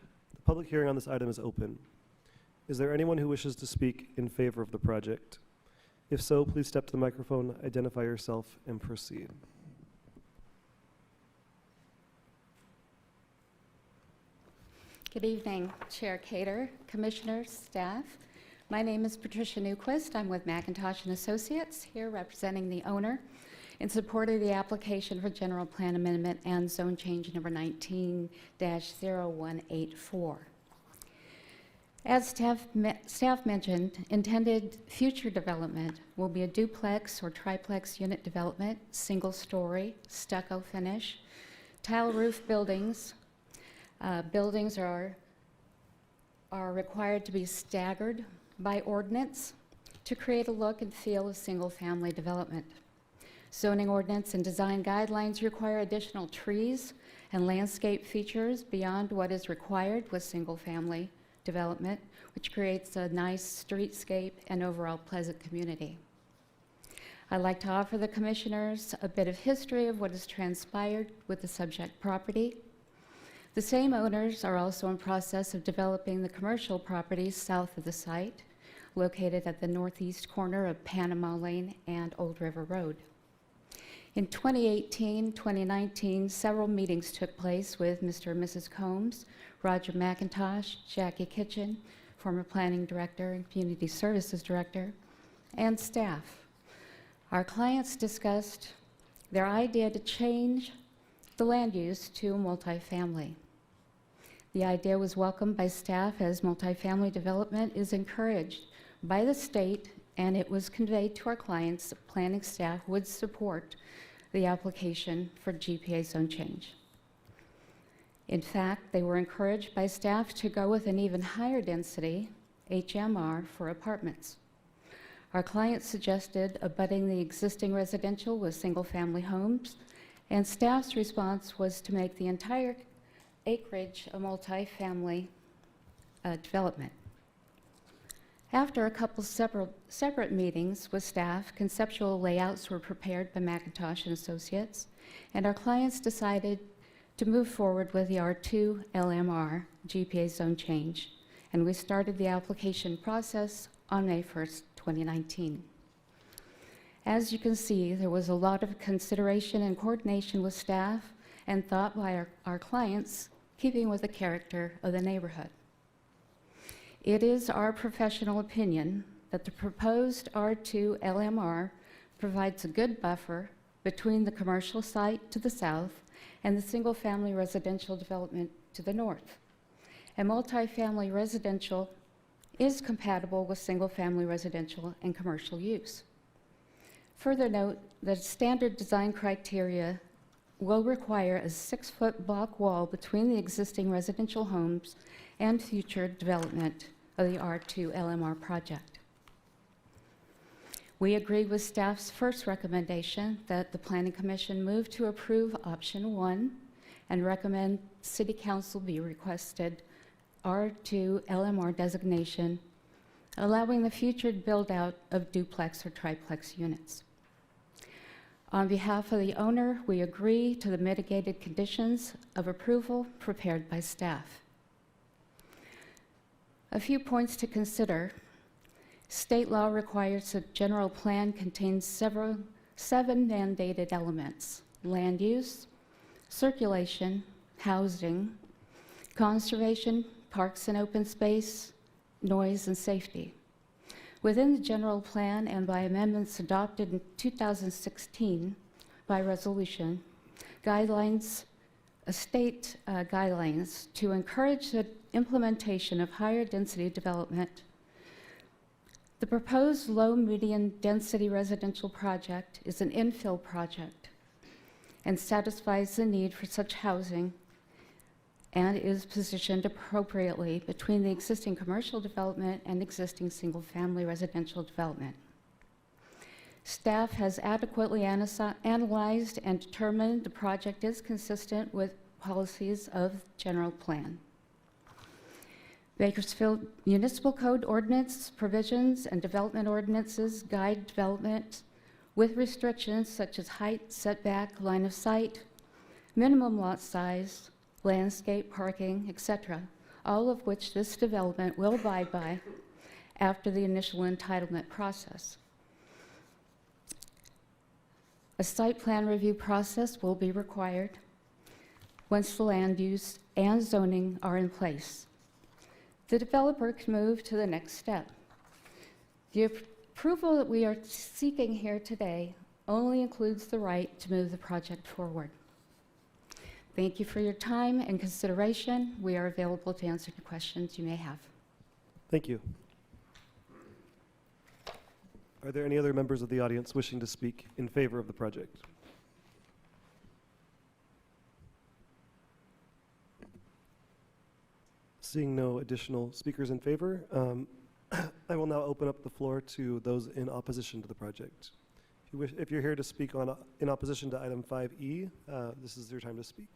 S2: public hearing on this item is open. Is there anyone who wishes to speak in favor of the project? If so, please step to the microphone, identify yourself, and proceed.
S11: Good evening, Chair Cater, Commissioners, staff. My name is Patricia Newquist. I'm with McIntosh & Associates, here representing the owner in support of the application for general plan amendment and zone change number 19-0184. As staff mentioned, intended future development will be a duplex or triplex unit development, single story, stucco finish, tile roof buildings. Buildings are required to be staggered by ordinance to create a look and feel of single-family development. Zoning ordinance and design guidelines require additional trees and landscape features beyond what is required with single-family development, which creates a nice streetscape and overall pleasant community. I'd like to offer the commissioners a bit of history of what has transpired with the subject property. The same owners are also in process of developing the commercial properties south of the site, located at the northeast corner of Panama Lane and Old River Road. In 2018-2019, several meetings took place with Mr. and Mrs. Combs, Roger McIntosh, Jackie Kitchen, former planning director and community services director, and staff. Our clients discussed their idea to change the land use to multifamily. The idea was welcomed by staff as multifamily development is encouraged by the state, and it was conveyed to our clients that planning staff would support the application for GPA zone change. In fact, they were encouraged by staff to go with an even higher density, HMR, for apartments. Our clients suggested abutting the existing residential with single-family homes, and staff's response was to make the entire acreage a multifamily development. After a couple separate meetings with staff, conceptual layouts were prepared by McIntosh & Associates, and our clients decided to move forward with the R2 LMR GPA zone change, and we started the application process on May 1st, 2019. As you can see, there was a lot of consideration and coordination with staff and thought by our clients, keeping with the character of the neighborhood. It is our professional opinion that the proposed R2 LMR provides a good buffer between the commercial site to the south and the single-family residential development to the north. And multifamily residential is compatible with single-family residential and commercial use. Further note that standard design criteria will require a 6-foot block wall between the existing residential homes and future development of the R2 LMR project. We agree with staff's first recommendation that the Planning Commission move to approve option 1 and recommend City Council be requested R2 LMR designation, allowing the future build-out of duplex or triplex units. On behalf of the owner, we agree to the mitigated conditions of approval prepared by staff. A few points to consider. State law requires the general plan contains 7 mandated elements: land use, circulation, housing, conservation, parks and open space, noise, and safety. Within the general plan and by amendments adopted in 2016 by resolution, state guidelines to encourage the implementation of higher density development. The proposed low-median density residential project is an infill project and satisfies the need for such housing and is positioned appropriately between the existing commercial development and existing single-family residential development. Staff has adequately analyzed and determined the project is consistent with policies of general plan. Bakersfield Municipal Code ordinance provisions and development ordinances guide development with restrictions such as height, setback, line of sight, minimum lot size, landscape, parking, etc., all of which this development will abide by after the initial entitlement process. A site plan review process will be required once the land use and zoning are in place. The developer can move to the next step. The approval that we are seeking here today only includes the right to move the project forward. Thank you for your time and consideration. We are available to answer any questions you may have.
S2: Thank you. Are there any other members of the audience wishing to speak in favor of the project? Seeing no additional speakers in favor, I will now open up the floor to those in opposition to the project. If you're here to speak in opposition to item 5E, this is your time to speak.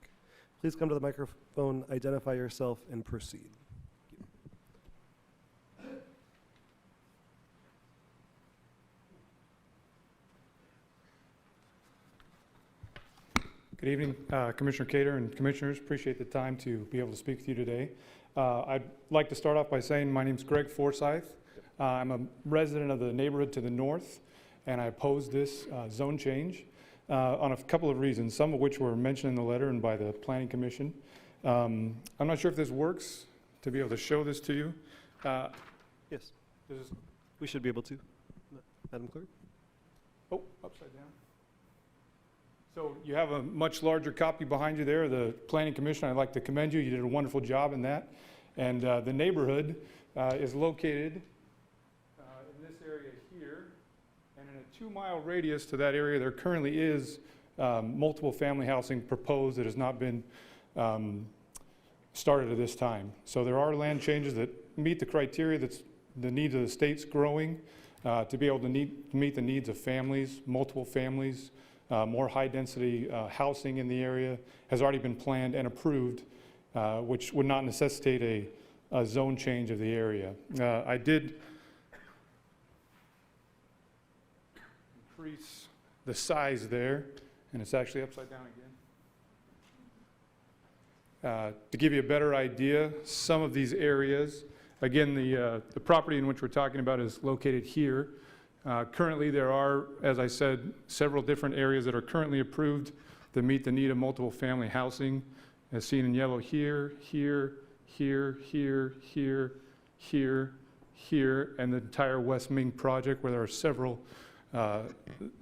S2: Please come to the microphone, identify yourself, and proceed.
S12: Good evening, Commissioner Cater and Commissioners. Appreciate the time to be able to speak with you today. I'd like to start off by saying my name's Greg Forsyth. I'm a resident of the neighborhood to the north, and I oppose this zone change on a couple of reasons, some of which were mentioned in the letter and by the Planning Commission. I'm not sure if this works to be able to show this to you.
S2: Yes, we should be able to. Madam Clerk?
S12: Oh, upside down. So you have a much larger copy behind you there. The Planning Commission, I'd like to commend you. You did a wonderful job in that. And the neighborhood is located in this area here. And in a 2-mile radius to that area, there currently is multiple family housing proposed that has not been started at this time. So there are land changes that meet the criteria that's the needs of the state's growing to be able to meet the needs of families, multiple families. More high-density housing in the area has already been planned and approved, which would not necessitate a zone change of the area. I did increase the size there, and it's actually upside down again. To give you a better idea, some of these areas, again, the property in which we're talking about is located here. Currently, there are, as I said, several different areas that are currently approved that meet the need of multiple family housing, as seen in yellow here, here, here, here, here, here, here, and the entire West Ming project, where there are several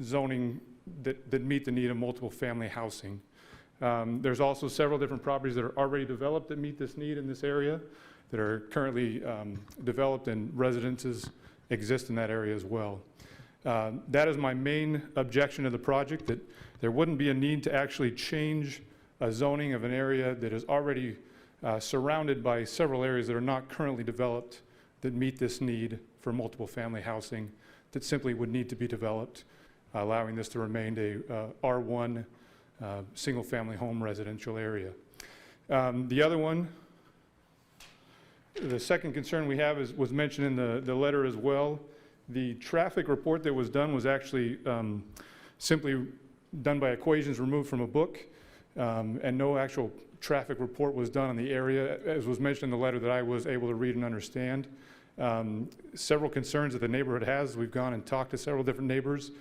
S12: zoning that meet the need of multiple family housing. There's also several different properties that are already developed that meet this need in this area that are currently developed, and residences exist in that area as well. That is my main objection to the project, that there wouldn't be a need to actually change a zoning of an area that is already surrounded by several areas that are not currently developed that meet this need for multiple family housing that simply would need to be developed, allowing this to remain a R1 single-family home residential area. The other one, the second concern we have was mentioned in the letter as well. The traffic report that was done was actually simply done by equations removed from a book, and no actual traffic report was done on the area, as was mentioned in the letter that I was able to read and understand. Several concerns that the neighborhood has. We've gone and talked to several different neighbors.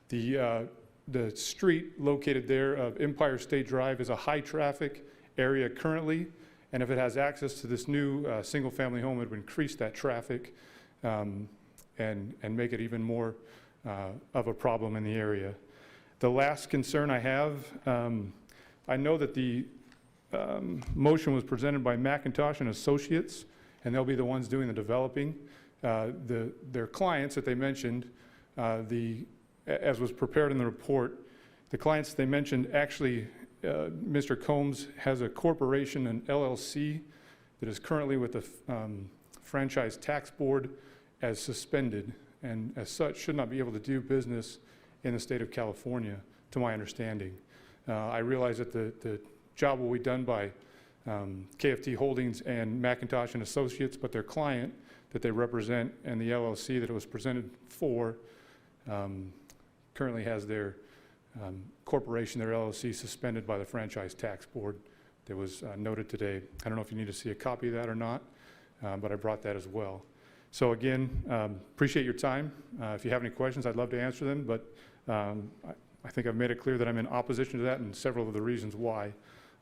S12: The street located there of Empire State Drive is a high-traffic area currently, and if it has access to this new single-family home, it would increase that traffic and make it even more of a problem in the area. The last concern I have, I know that the motion was presented by McIntosh and Associates, and they'll be the ones doing the developing. Their clients that they mentioned, as was prepared in the report, the clients they mentioned actually, Mr. Combs has a corporation, an LLC, that is currently with the Franchise Tax Board as suspended, and as such should not be able to do business in the state of California, to my understanding. I realize that the job will be done by KFT Holdings and McIntosh and Associates, but their client that they represent and the LLC that it was presented for currently has their corporation, their LLC, suspended by the Franchise Tax Board. That was noted today. I don't know if you need to see a copy of that or not, but I brought that as well. So again, appreciate your time. If you have any questions, I'd love to answer them, but I think I've made it clear that I'm in opposition to that and several of the reasons why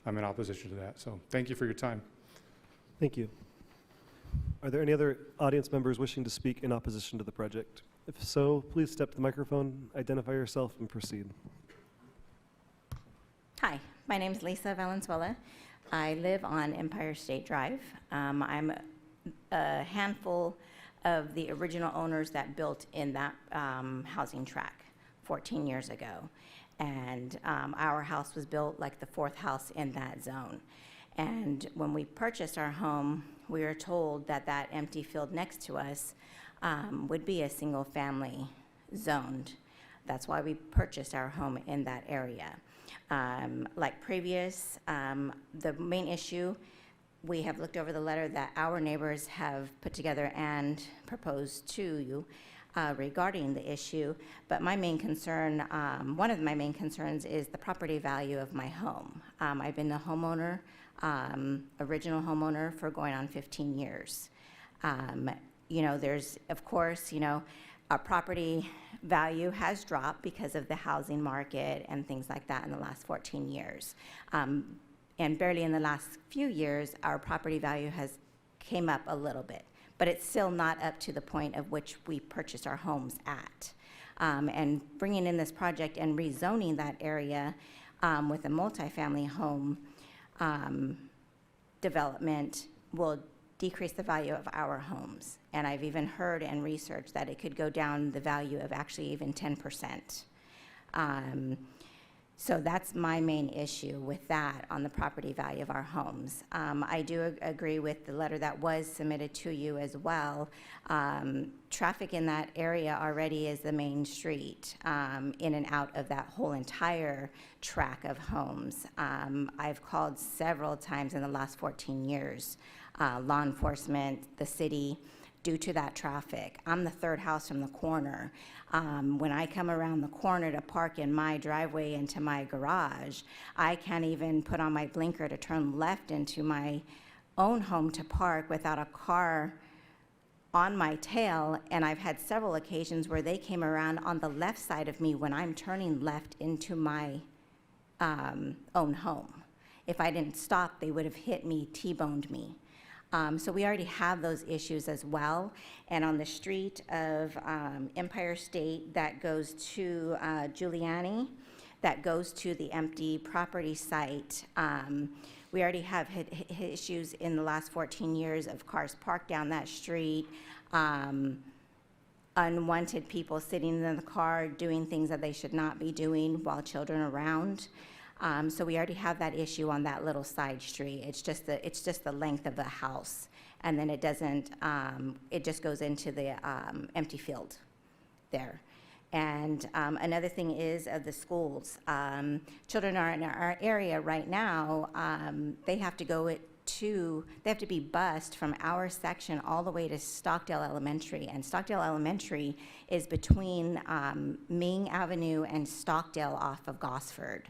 S12: I'm in opposition to that. So thank you for your time.
S2: Thank you. Are there any other audience members wishing to speak in opposition to the project? If so, please step to the microphone, identify yourself, and proceed.
S13: Hi, my name is Lisa Valenzuela. I live on Empire State Drive. I'm a handful of the original owners that built in that housing tract 14 years ago. And our house was built like the fourth house in that zone. And when we purchased our home, we were told that that empty field next to us would be a single family zoned. That's why we purchased our home in that area. Like previous, the main issue, we have looked over the letter that our neighbors have put together and proposed to you regarding the issue, but my main concern, one of my main concerns is the property value of my home. I've been the homeowner, original homeowner for going on 15 years. You know, there's, of course, you know, our property value has dropped because of the housing market and things like that in the last 14 years. And barely in the last few years, our property value has came up a little bit, but it's still not up to the point of which we purchased our homes at. And bringing in this project and rezoning that area with a multifamily home development will decrease the value of our homes. And I've even heard and researched that it could go down the value of actually even 10%. So that's my main issue with that on the property value of our homes. I do agree with the letter that was submitted to you as well. Traffic in that area already is the main street in and out of that whole entire tract of homes. I've called several times in the last 14 years, law enforcement, the city, due to that traffic. I'm the third house from the corner. When I come around the corner to park in my driveway into my garage, I can't even put on my blinker to turn left into my own home to park without a car on my tail. And I've had several occasions where they came around on the left side of me when I'm turning left into my own home. If I didn't stop, they would have hit me, T-boned me. So we already have those issues as well. And on the street of Empire State that goes to Giuliani, that goes to the empty property site, we already have issues in the last 14 years of cars parked down that street, unwanted people sitting in the car doing things that they should not be doing while children are around. So we already have that issue on that little side street. It's just the length of the house, and then it doesn't. It just goes into the empty field, there. And another thing is of the schools. Children are in our area right now, they have to go they have to be bused from our section all the way to Stockdale Elementary. And Stockdale Elementary is between Ming Avenue and Stockdale off of Gosford.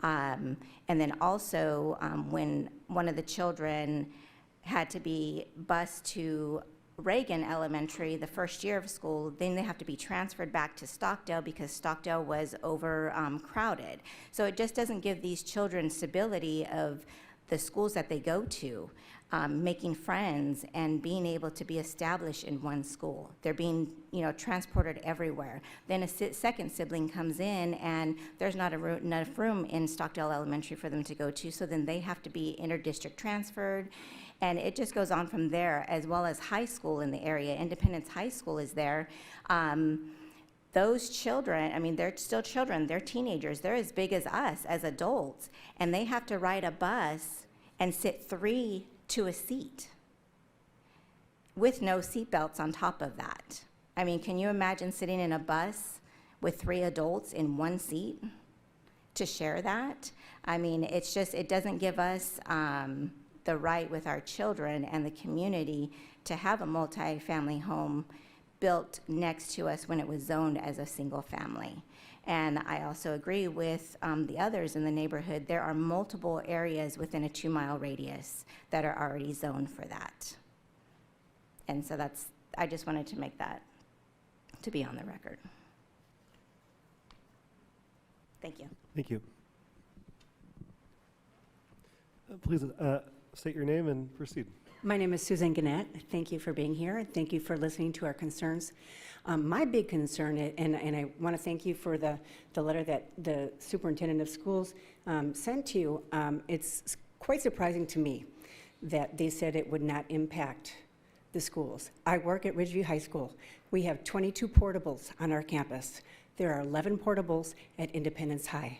S13: And then also, when one of the children had to be bused to Reagan Elementary the first year of school, then they have to be transferred back to Stockdale because Stockdale was overcrowded. So it just doesn't give these children stability of the schools that they go to, making friends and being able to be established in one school. They're being, transported everywhere. Then a second sibling comes in and there's not enough room in Stockdale Elementary for them to go to, so then they have to be inter-district transferred. And it just goes on from there, as well as high school in the area. Independence High School is there. Those children, they're still children, they're teenagers, they're as big as us, as adults, and they have to ride a bus and sit 3 to a seat with no seatbelts on top of that. Can you imagine sitting in a bus with 3 adults in one seat to share that? It's just, it doesn't give us the right with our children and the community to have a multi-family home built next to us when it was zoned as a single family. And I also agree with the others in the neighborhood. There are multiple areas within a 2-mile radius that are already zoned for that. And so I just wanted to make that to be on the record. Thank you.
S2: Thank you. Please state your name and proceed.
S5: My name is Susan Gannett. Thank you for being here. Thank you for listening to our concerns. My big concern, and I want to thank you for the letter that the superintendent of schools sent to you. It's quite surprising to me that they said it would not impact the schools. I work at Ridgeview High School. We have 22 portables on our campus. There are 11 portables at Independence High.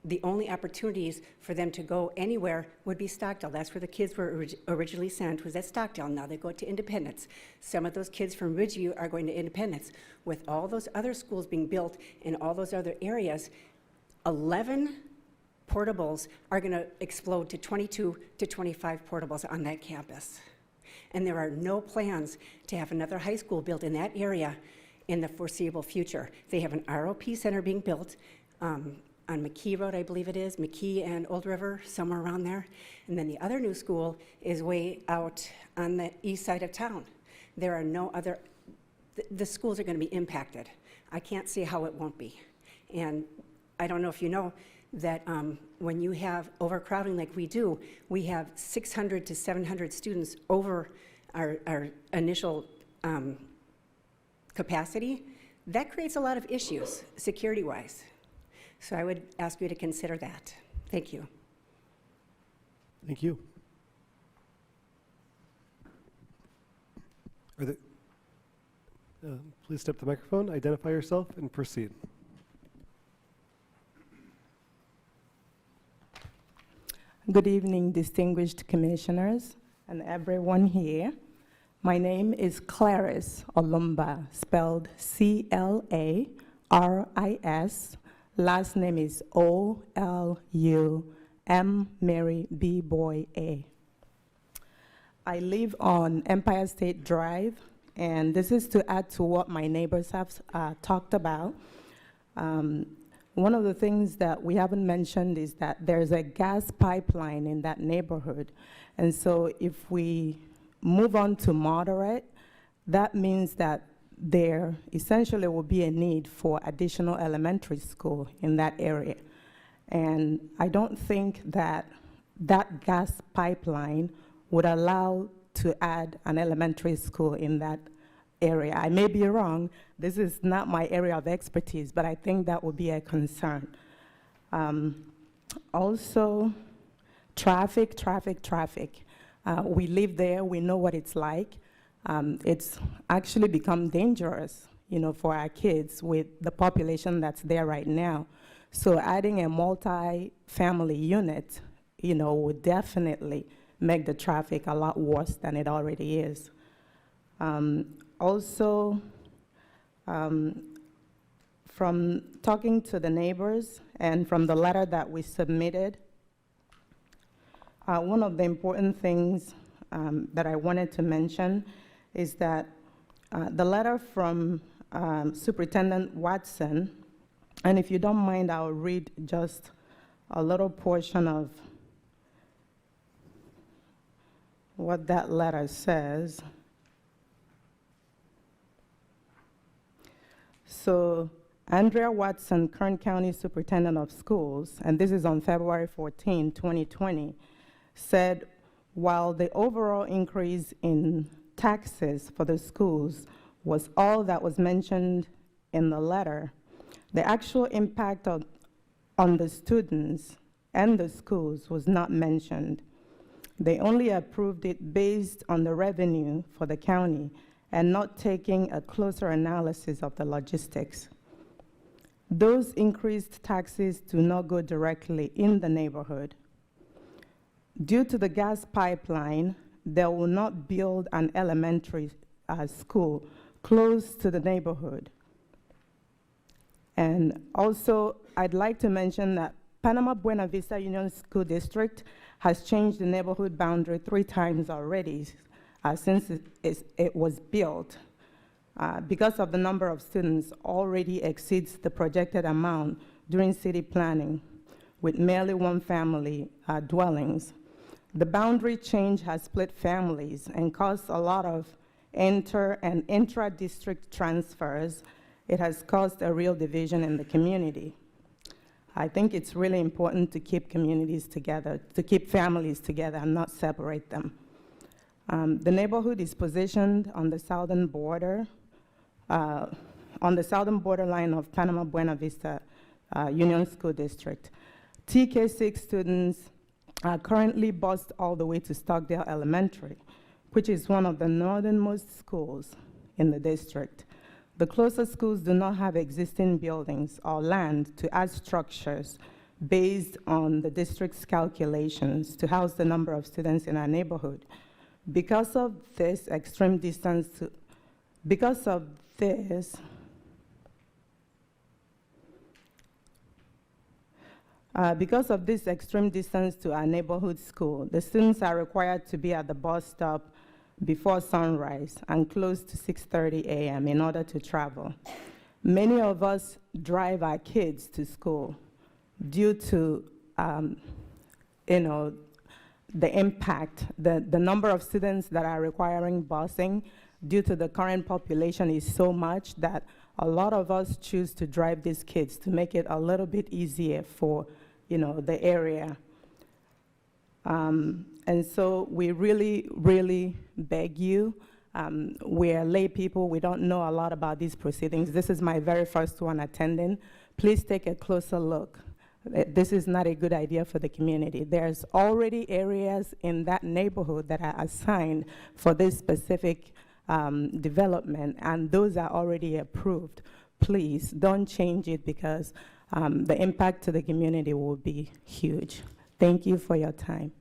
S5: The only opportunities for them to go anywhere would be Stockdale. That's where the kids were originally sent, was at Stockdale. Now they go to Independence. Some of those kids from Ridgeview are going to Independence. With all those other schools being built in all those other areas, 11 portables are going to explode to 22 to 25 portables on that campus. And there are no plans to have another high school built in that area in the foreseeable future. They have an ROP center being built on McKee Road, I believe it is, McKee and Old River, somewhere around there. And then the other new school is way out on the east side of town. There are no other, the schools are going to be impacted. I can't see how it won't be. And I don't know if you know that when you have overcrowding like we do, we have 600 to 700 students over our initial capacity. That creates a lot of issues, security-wise. So I would ask you to consider that. Thank you.
S2: Thank you. Please step to the microphone, identify yourself, and proceed.
S14: Good evening, distinguished commissioners and everyone here. My name is Clarice Olumba, spelled C-L-A-R-I-S. Last name is O-L-U-M, Mary B. Boy A. I live on Empire State Drive, and this is to add to what my neighbors have talked about. One of the things that we haven't mentioned is that there's a gas pipeline in that neighborhood. And so if we move on to moderate, that means that there essentially will be a need for additional elementary school in that area. And I don't think that that gas pipeline would allow to add an elementary school in that area. I may be wrong. This is not my area of expertise, but I think that would be a concern. Also, traffic. We live there. We know what it's like. It's actually become dangerous, for our kids with the population that's there right now. So adding a multi-family unit, would definitely make the traffic a lot worse than it already is. Also, From talking to the neighbors and from the letter that we submitted, one of the important things that I wanted to mention is that the letter from Superintendent Watson, and if you don't mind, I'll read just a little portion of what that letter says. So, Andrea Watson, Kern County Superintendent of Schools, and this is on February 14, 2020, said, while the overall increase in taxes for the schools was all that was mentioned in the letter, the actual impact on the students and the schools was not mentioned. They only approved it based on the revenue for the county and not taking a closer analysis of the logistics. Those increased taxes do not go directly in the neighborhood. Due to the gas pipeline, they will not build an elementary school close to the neighborhood. And also, I'd like to mention that Panama Buena Vista Union School District has changed the neighborhood boundary 3 times already since it was built. Because of the number of students already exceeds the projected amount during city planning with merely 1 family dwellings. The boundary change has split families and caused a lot of inter and intra-district transfers. It has caused a real division in the community. I think it's really important to keep communities together, to keep families together and not separate them. The neighborhood is positioned on the southern border, borderline of Panama Buena Vista Union School District. TK6 students are currently bused all the way to Stockdale Elementary, which is one of the northernmost schools in the district. The closest schools do not have existing buildings or land to add structures based on the district's calculations to house the number of students in our neighborhood. Because of this extreme distance to our neighborhood school, the students are required to be at the bus stop before sunrise and close to 6:30 a.m. in order to travel. Many of us drive our kids to school due to, the impact, the number of students that are requiring busing due to the current population is so much that a lot of us choose to drive these kids to make it a little bit easier for, the area. And so we really, really beg you. We're lay people. We don't know a lot about these proceedings. This is my very first one attending. Please take a closer look. This is not a good idea for the community. There's already areas in that neighborhood that are assigned for this specific development, and those are already approved. Please don't change it because the impact to the community will be huge. Thank you for your time.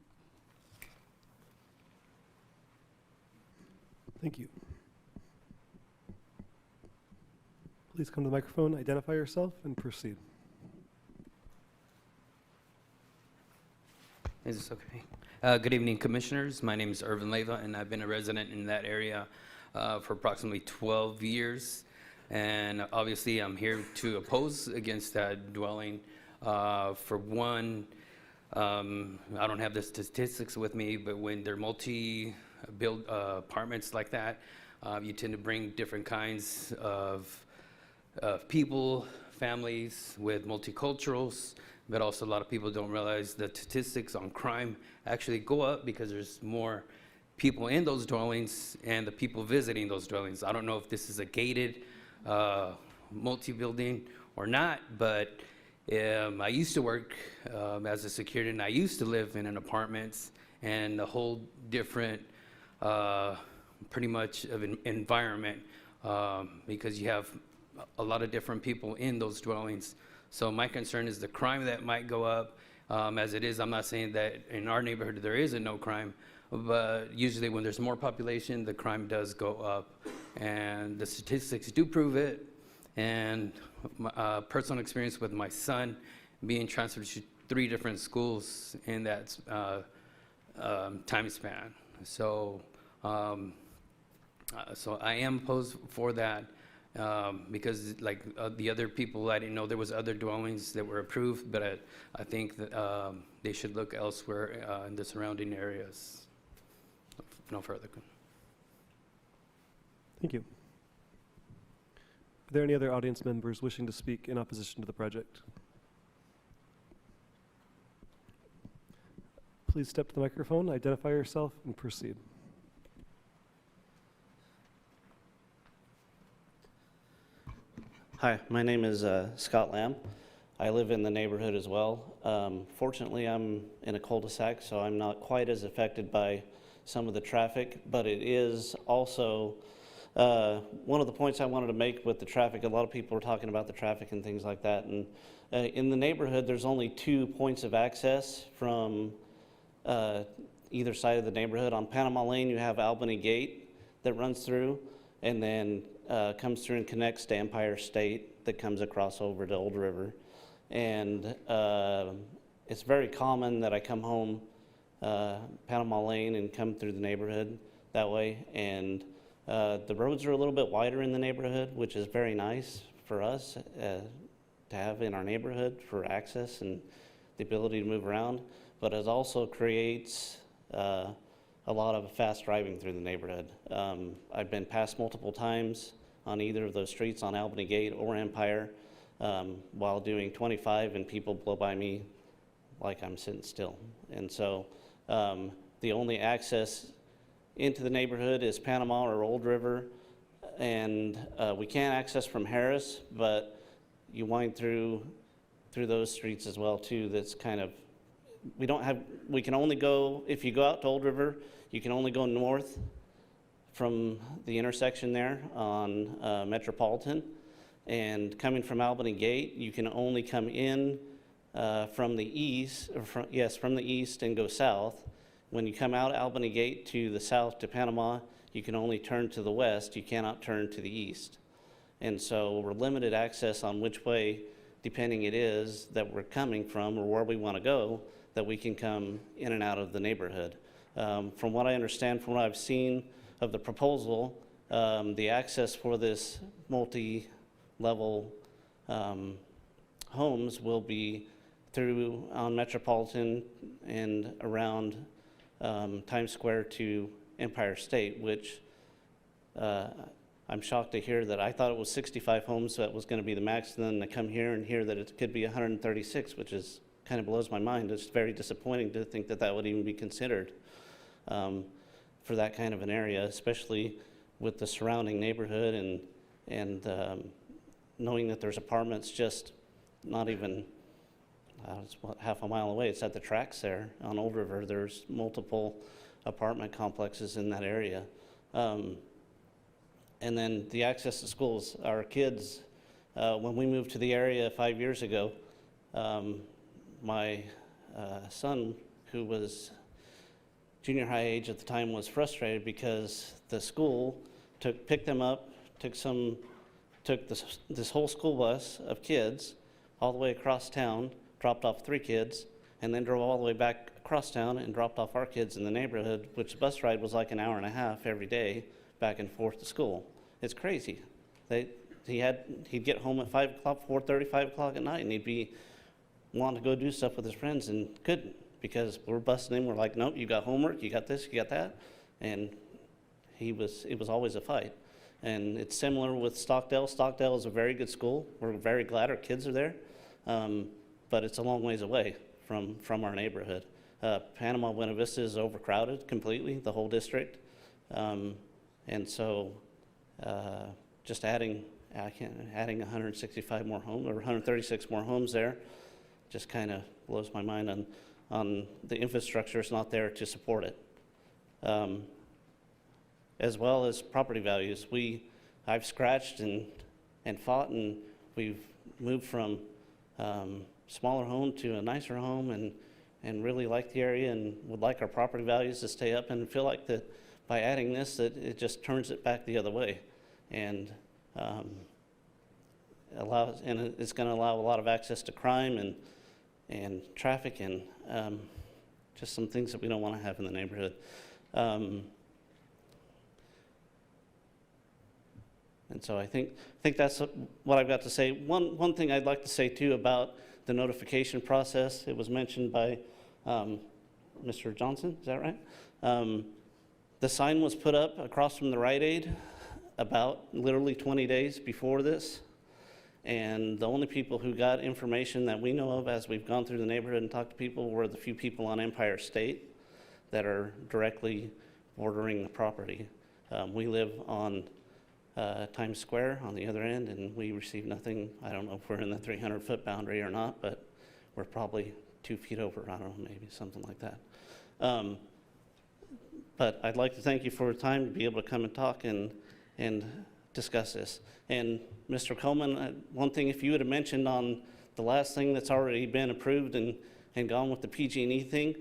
S2: Thank you. Please come to the microphone, identify yourself, and proceed.
S15: Is this okay? Good evening, Commissioners. My name is Irvin Leyva, and I've been a resident in that area for approximately 12 years. And obviously, I'm here to oppose against that dwelling. For one, I don't have the statistics with me, but when they're multi-build apartments like that, you tend to bring different kinds of people, families with multiculturals, but also a lot of people don't realize the statistics on crime actually go up because there's more people in those dwellings and the people visiting those dwellings. I don't know if this is a gated multi-building or not, but I used to work as a security, and I used to live in an apartments and a whole different pretty much of an environment because you have a lot of different people in those dwellings. So my concern is the crime that might go up. As it is, I'm not saying that in our neighborhood there isn't no crime, but usually when there's more population, the crime does go up. And the statistics do prove it. and my personal experience with my son being transferred to 3 different schools in that time span. So, so I am opposed for that because, like the other people, I didn't know there was other dwellings that were approved, but I think that they should look elsewhere in the surrounding areas. No further.
S2: Thank you. Are there any other audience members wishing to speak in opposition to the project? Please step to the microphone, identify yourself, and proceed.
S16: Hi, my name is Scott Lamb. I live in the neighborhood as well. Fortunately, I'm in a cul-de-sac, so I'm not quite as affected by some of the traffic, but it is also one of the points I wanted to make with the traffic. A lot of people are talking about the traffic and things like that, and in the neighborhood, there's only 2 points of access from either side of the neighborhood. On Panama Lane, you have Albany Gate that runs through, and then comes through and connects to Empire State that comes across over to Old River. And it's very common that I come home Panama Lane and come through the neighborhood that way. And the roads are a little bit wider in the neighborhood, which is very nice for us to have in our neighborhood for access and the ability to move around. But it also creates a lot of fast driving through the neighborhood. I've been passed multiple times on either of those streets, on Albany Gate or Empire, while doing 25, and people blow by me like I'm sitting still. And so the only access into the neighborhood is Panama or Old River, and we can't access from Harris, but you wind through those streets as well too. That's kind of, we can only go, if you go out to Old River, you can only go north from the intersection there on Metropolitan. And coming from Albany Gate, you can only come in from the east, from the east and go south. When you come out Albany Gate to the south to Panama, you can only turn to the west, you cannot turn to the east. And so we're limited access on which way, depending it is, that we're coming from or where we want to go, that we can come in and out of the neighborhood. From what I understand, from what I've seen of the proposal, the access for this multi-level homes will be through on Metropolitan and around Times Square to Empire State, which I'm shocked to hear that I thought it was 65 homes that was going to be the max, and then I come here and hear that it could be 136, which is kind of blows my mind. It's very disappointing to think that that would even be considered for that kind of an area, especially with the surrounding neighborhood and knowing that there's apartments just not even it's what, half a mile away. It's at the tracks there on Old River. There's multiple apartment complexes in that area. And then the access to schools. Our kids, when we moved to the area 5 years ago, my son, who was junior high age at the time, was frustrated because the school picked them up, took this whole school bus of kids all the way across town, dropped off 3 kids, and then drove all the way back across town and dropped off our kids in the neighborhood, which the bus ride was like an hour and a half every day back and forth to school. It's crazy. He'd get home at 5 o'clock, 4:30, 5 o'clock at night, and he'd be wanting to go do stuff with his friends and couldn't because we're busting him. We're like, nope, you got homework, you got this, you got that. And it was always a fight. And it's similar with Stockdale. Stockdale is a very good school. We're very glad our kids are there. But it's a long ways away from our neighborhood. Panama Buena Vista is overcrowded completely, the whole district. And so just adding 165 more homes or 136 more homes there just kind of blows my mind on the infrastructure is not there to support it. As well as property values. I've scratched and fought, and we've moved from smaller home to a nicer home and really like the area and would like our property values to stay up, and feel like that by adding this that it just turns it back the other way. And it's going to allow a lot of access to crime and traffic and just some things that we don't want to have in the neighborhood. And so I think that's what I've got to say. One thing I'd like to say too about the notification process, it was mentioned by Mr. Johnson, is that right? The sign was put up across from the Rite Aid about literally 20 days before this. And the only people who got information that we know of as we've gone through the neighborhood and talked to people were the few people on Empire State that are directly bordering the property. We live on Times Square on the other end, and we receive nothing. I don't know if we're in the 300-foot boundary or not, but we're probably 2 feet over. I don't know, maybe something like that. But I'd like to thank you for your time to be able to come and talk and discuss this. And Mr. Coleman, one thing, if you would have mentioned on the last thing that's already been approved and gone with the PG&E thing,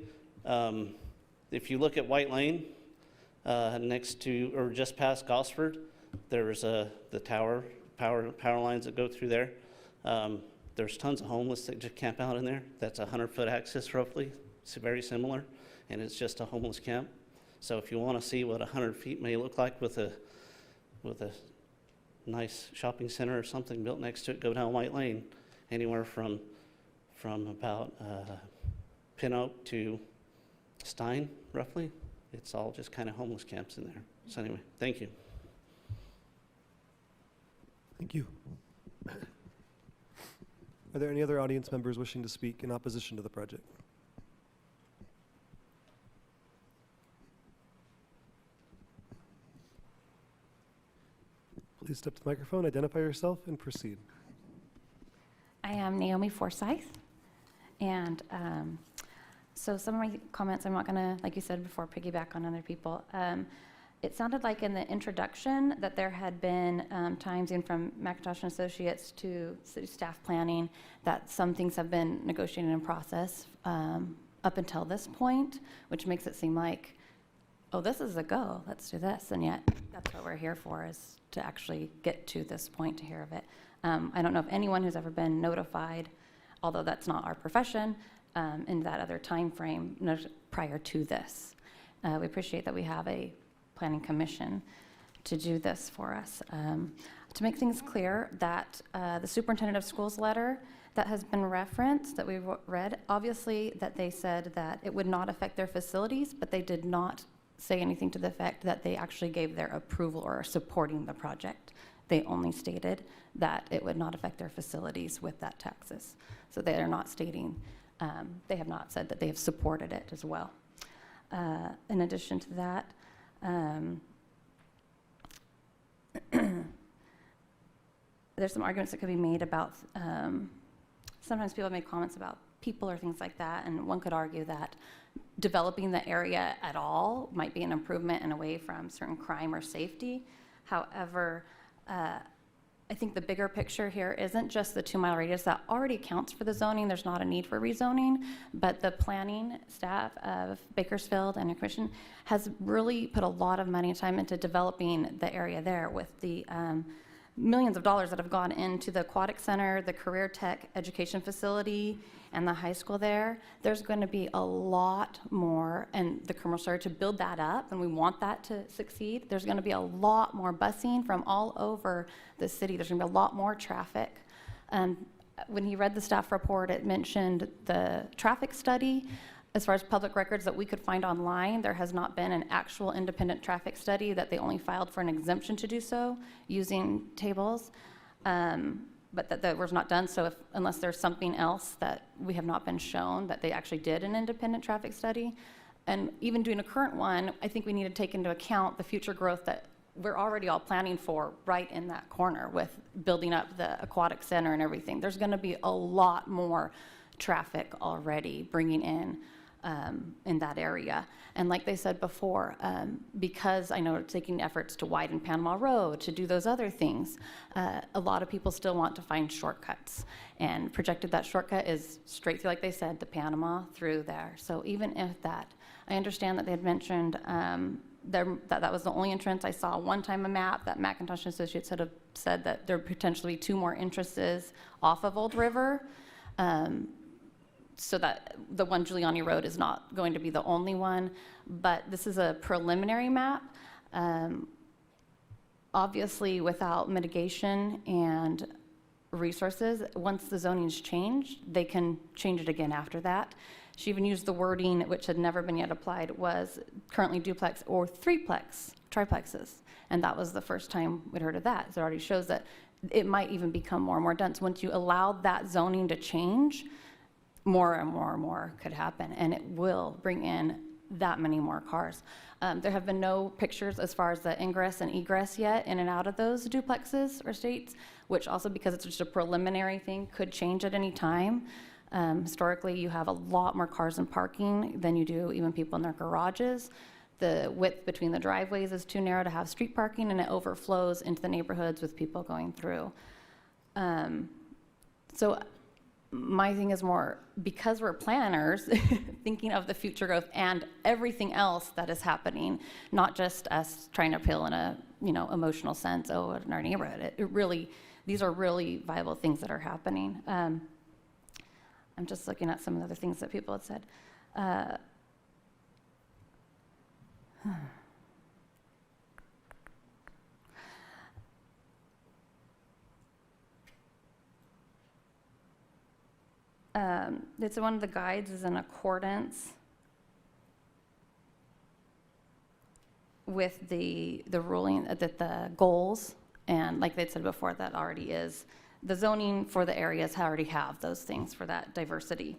S16: if you look at White Lane, next to, or just past Gosford, there's the power lines that go through there. There's tons of homeless that just camp out in there. That's a 100-foot access roughly. It's very similar, and it's just a homeless camp. So if you want to see what 100 feet may look like with a nice shopping center or something built next to it, go down White Lane, anywhere from about Pin Oak to Stein, roughly. It's all just kind of homeless camps in there. So anyway, thank you.
S2: Thank you. Are there any other audience members wishing to speak in opposition to the project? Please step to the microphone, identify yourself, and proceed.
S17: I am Naomi Forsyth, and so some of my comments, I'm not going to, like you said before, piggyback on other people. It sounded like in the introduction that there had been times in from McIntosh and Associates to city staff planning that some things have been negotiated in process up until this point, which makes it seem like, oh, this is a go, let's do this, and yet that's what we're here for, is to actually get to this point to hear of it. I don't know if anyone who's ever been notified, although that's not our profession, in that other time frame prior to this. We appreciate that we have a planning commission to do this for us. To make things clear, that the superintendent of schools letter that has been referenced, that we read, obviously that they said that it would not affect their facilities, but they did not say anything to the effect that they actually gave their approval or are supporting the project. They only stated that it would not affect their facilities with that taxes. So they are not stating, they have not said that they have supported it as well. In addition to that, there's some arguments that could be made about, sometimes people make comments about people or things like that, and one could argue that developing the area at all might be an improvement and away from certain crime or safety. However, I think the bigger picture here isn't just the 2-mile radius that already counts for the zoning. There's not a need for rezoning, but the planning staff of Bakersfield and the commission has really put a lot of money and time into developing the area there with the millions of dollars that have gone into the aquatic center, the career tech education facility, and the high school there. There's going to be a lot more, and the commercial area to build that up, and we want that to succeed. There's going to be a lot more busing from all over the city. There's going to be a lot more traffic. When he read the staff report, it mentioned the traffic study. As far as public records that we could find online, there has not been an actual independent traffic study, that they only filed for an exemption to do so using tables. But that was not done, so unless there's something else that we have not been shown that they actually did an independent traffic study. And even doing a current one, I think we need to take into account the future growth that we're already all planning for right in that corner with building up the aquatic center and everything. There's gonna be a lot more traffic already bringing in that area. And like they said before, because I know it's taking efforts to widen Panama Road, to do those other things, a lot of people still want to find shortcuts. And projected that shortcut is straight through, like they said, the Panama through there. So even if that, I understand that they had mentioned that was the only entrance. I saw one time a map that McIntosh and Associates had said that there potentially be 2 more entrances off of Old River. So that the one Giuliani Road is not going to be the only one, but this is a preliminary map. Obviously, without mitigation and resources, once the zoning's changed, they can change it again after that. She even used the wording, which had never been yet applied, was currently duplex or triplexes. And that was the first time we'd heard of that. So it already shows that it might even become more and more dense. Once you allow that zoning to change, more and more and more could happen, and it will bring in that many more cars. There have been no pictures as far as the ingress and egress yet in and out of those duplexes or estates, which also, because it's just a preliminary thing, could change at any time. Historically, you have a lot more cars in parking than you do even people in their garages. The width between the driveways is too narrow to have street parking, and it overflows into the neighborhoods with people going through. So my thing is more, because we're planners, thinking of the future growth and everything else that is happening, not just us trying to appeal in a emotional sense, oh, in our neighborhood. It really, these are really viable things that are happening. I'm just looking at some of the other things that people had said. It's one of the guides is in accordance with the ruling, that the goals, and like they said before, that already is. The zoning for the areas already have those things for that diversity.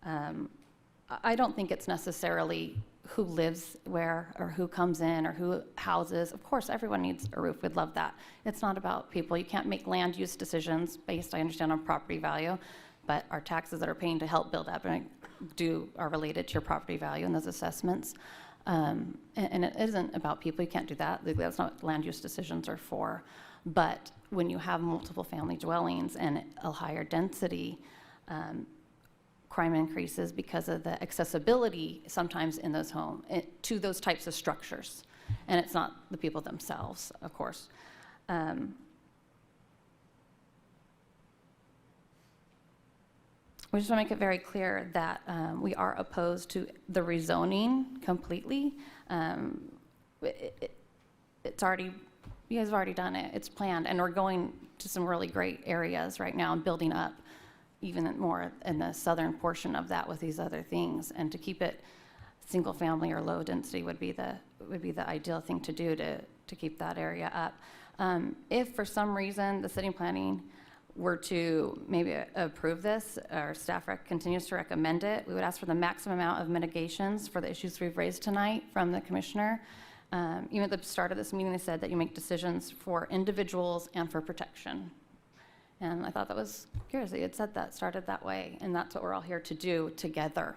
S17: I don't think it's necessarily who lives where or who comes in or who houses. Of course, everyone needs a roof. We'd love that. It's not about people. You can't make land use decisions based, I understand, on property value, but our taxes that are paying to help build up are related to your property value and those assessments. And it isn't about people. You can't do that. That's not what land use decisions are for. But when you have multiple family dwellings and a higher density, crime increases because of the accessibility sometimes in those homes to those types of structures. And it's not the people themselves, of course. We just want to make it very clear that we are opposed to the rezoning completely. It's already, you guys have already done it. It's planned, and we're going to some really great areas right now and building up even more in the southern portion of that with these other things. And to keep it single family or low density would be the ideal thing to do to keep that area up. If for some reason the city planning were to maybe approve this, our staff continues to recommend it, we would ask for the maximum amount of mitigations for the issues we've raised tonight from the commissioner. Even at the start of this meeting, they said that you make decisions for individuals and for protection. And I thought that was curious that you had said that, started that way, and that's what we're all here to do together,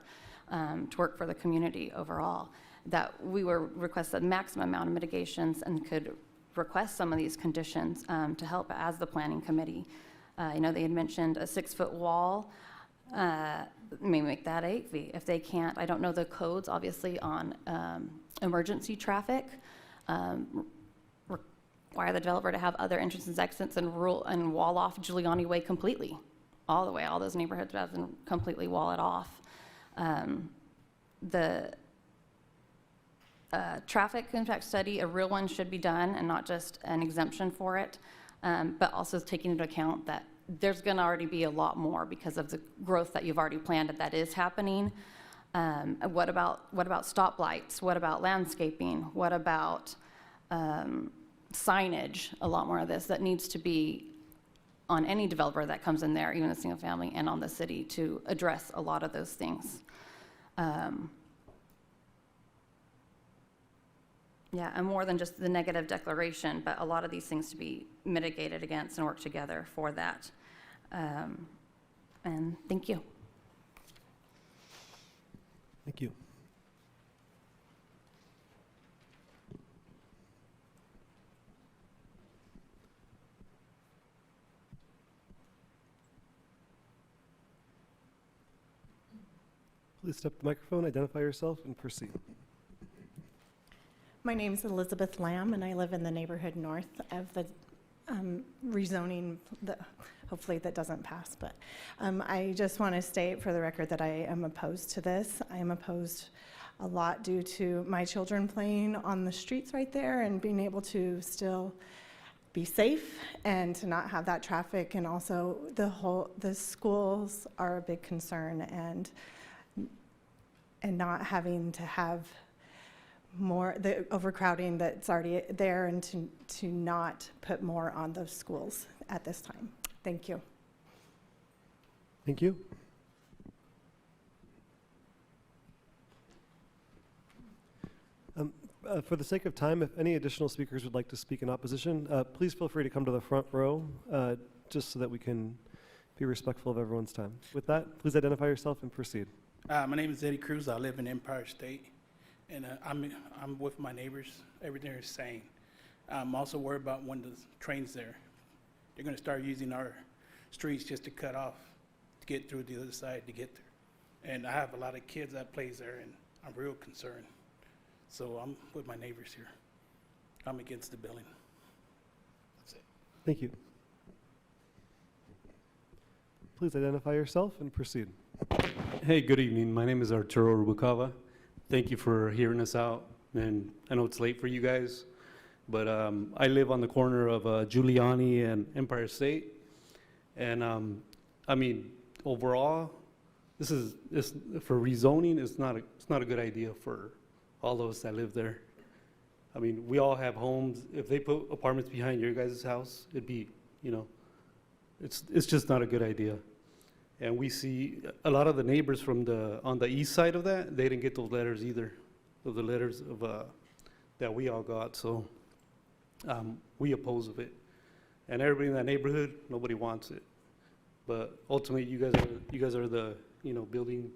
S17: to work for the community overall. That we were request the maximum amount of mitigations and could request some of these conditions to help as the planning committee. They had mentioned a 6-foot wall, maybe make that 8 feet. If they can't, I don't know the codes, obviously, on emergency traffic, require the developer to have other entrances, exits, and wall off Giuliani Way completely, all the way. All those neighborhoods have to completely wall it off. The traffic impact study, a real one, should be done, and not just an exemption for it, but also taking into account that there's going to already be a lot more because of the growth that you've already planned that is happening. What about stoplights? What about landscaping? What about signage? A lot more of this that needs to be on any developer that comes in there, even a single family, and on the city to address a lot of those things. Yeah, and more than just the negative declaration, but a lot of these things to be mitigated against and work together for that. And thank you.
S2: Thank you. Please step to the microphone, identify yourself, and proceed.
S18: My name's Elizabeth Lamb, and I live in the neighborhood north of the rezoning. Hopefully that doesn't pass, but I just want to state for the record that I am opposed to this. I am opposed a lot due to my children playing on the streets right there and being able to still be safe and to not have that traffic, and also the schools are a big concern, and not having to have more, the overcrowding that's already there, and to not put more on those schools at this time. Thank you.
S2: Thank you. For the sake of time, if any additional speakers would like to speak in opposition, please feel free to come to the front row, just so that we can be respectful of everyone's time. With that, please identify yourself and proceed.
S19: My name is Eddie Cruz. I live in Empire State, and I'm with my neighbors. Everything is sane. I'm also worried about when the train's there. They're going to start using our streets just to cut off to get through the other side to get there. And I have a lot of kids that plays there, and I'm real concerned. So I'm with my neighbors here. I'm against the building. That's it.
S2: Thank you. Please identify yourself and proceed.
S20: Hey, good evening. My name is Arturo Rubalcava. Thank you for hearing us out. And I know it's late for you guys, but I live on the corner of Giuliani and Empire State. And I mean, overall, this for rezoning. It's not a good idea for all of us that live there. I mean, we all have homes. If they put apartments behind your guys' house, it'd be, it's just not a good idea. And we see a lot of the neighbors on the east side of that, they didn't get those letters either, of the letters of that we all got. So we oppose of it. And everybody in that neighborhood, nobody wants it. But ultimately, you guys are the building.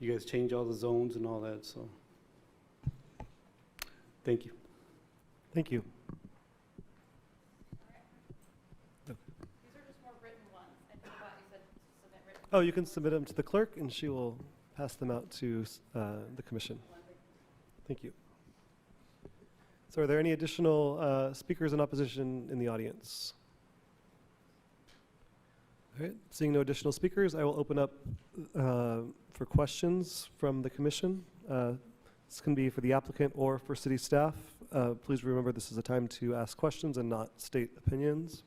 S20: You guys change all the zones and all that. So thank you.
S2: Thank you. Oh, you can submit them to the clerk, and she will pass them out to the commission. Thank you. So are there any additional speakers in opposition in the audience? All right, seeing no additional speakers, I will open up for questions from the commission. This can be for the applicant or for city staff. Please remember this is a time to ask questions and not state opinions.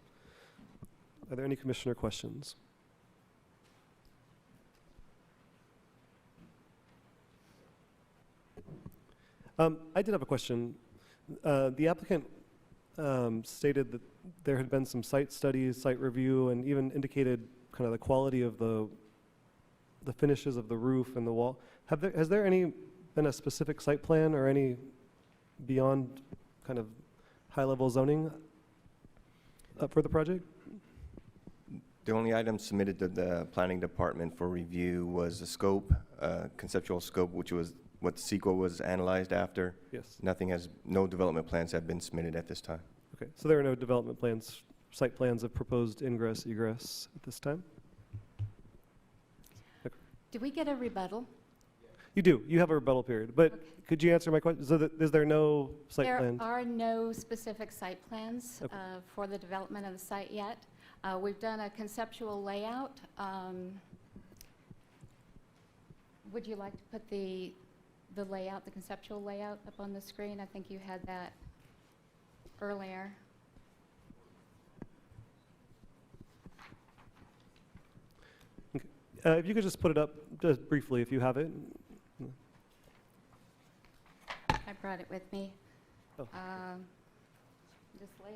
S2: Are there any commissioner questions? I did have a question. The applicant stated that there had been some site studies, site review, and even indicated kind of the quality of the finishes of the roof and the wall. Has there been a specific site plan or any beyond kind of high-level zoning for the project?
S7: The only item submitted to the planning department for review was the scope, conceptual scope, which was what the CEQA was analyzed after.
S2: Yes.
S7: No development plans have been submitted at this time.
S2: Okay, so there are no development plans, site plans of proposed ingress, egress at this time? Okay.
S11: Do we get a rebuttal?
S2: You do. You have a rebuttal period. But
S11: Okay.
S2: could you answer my question? So is there no site plan?
S11: There are no specific site plans
S2: Okay.
S11: for the development of the site yet. We've done a conceptual layout. Would you like to put the layout, the conceptual layout up on the screen? I think you had that earlier.
S2: Okay. If you could just put it up just briefly, if you have it.
S11: I brought it with me.
S2: Oh.
S11: Just lay it here.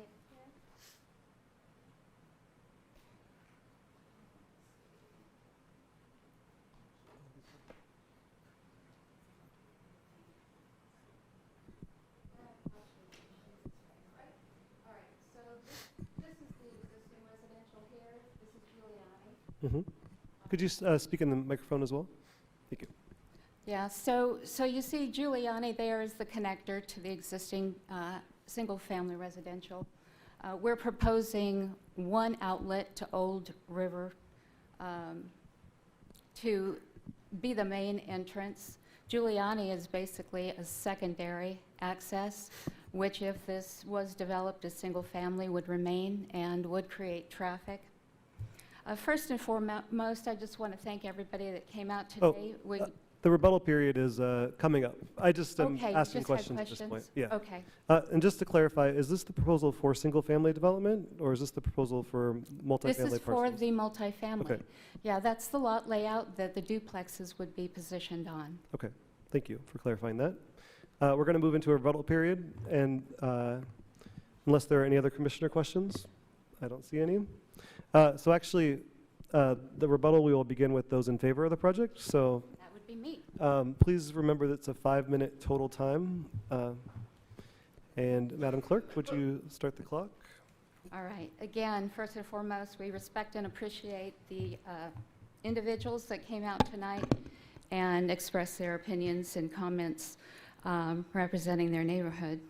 S2: Could you speak in the microphone as well? Thank you.
S11: Yeah, so you see Giuliani there is the connector to the existing single-family residential. We're proposing one outlet to Old River to be the main entrance. Giuliani is basically a secondary access, which if this was developed as single-family would remain and would create traffic. First and foremost, I just want to thank everybody that came out today.
S2: The rebuttal period is coming up. I just am
S11: Okay, you
S2: asking
S11: just had
S2: questions at this point.
S11: questions?
S2: Yeah.
S11: Okay.
S2: And just to clarify, is this the proposal for single-family development, or is this the proposal for multifamily
S11: This is for
S2: parcels?
S11: the multifamily.
S2: Okay.
S11: Yeah, that's the lot layout that the duplexes would be positioned on.
S2: Okay, thank you for clarifying that. We're going to move into a rebuttal period, and unless there are any other commissioner questions, I don't see any. So actually, the rebuttal, we will begin with those in favor of the project. So
S11: That would be me.
S2: please remember that it's a 5-minute total time. And Madam Clerk, would you start the clock?
S11: All right. Again, first and foremost, we respect and appreciate the individuals that came out tonight and expressed their opinions and comments representing their neighborhood.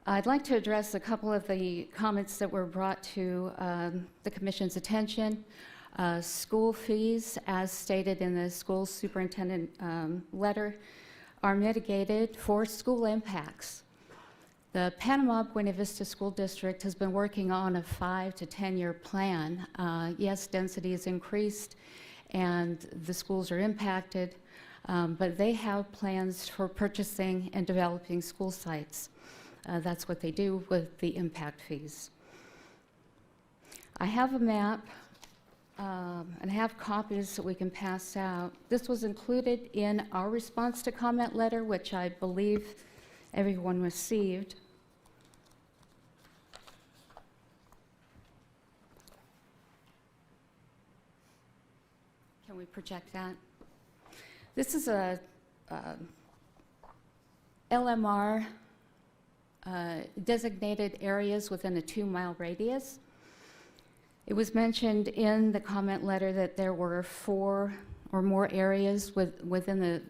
S11: I'd like to address a couple of the comments that were brought to the Commission's attention. School fees, as stated in the school superintendent letter, are mitigated for school impacts. The Panama Buena Vista School District has been working on a 5 to 10-year plan. Yes, density is increased and the schools are impacted, but they have plans for purchasing and developing school sites. That's what they do with the impact fees. I have a map and have copies that we can pass out. This was included in our response to comment letter, which I believe everyone received. Can we project that? This is a LMR designated areas within a 2-mile radius. It was mentioned in the comment letter that there were 4 or more areas within the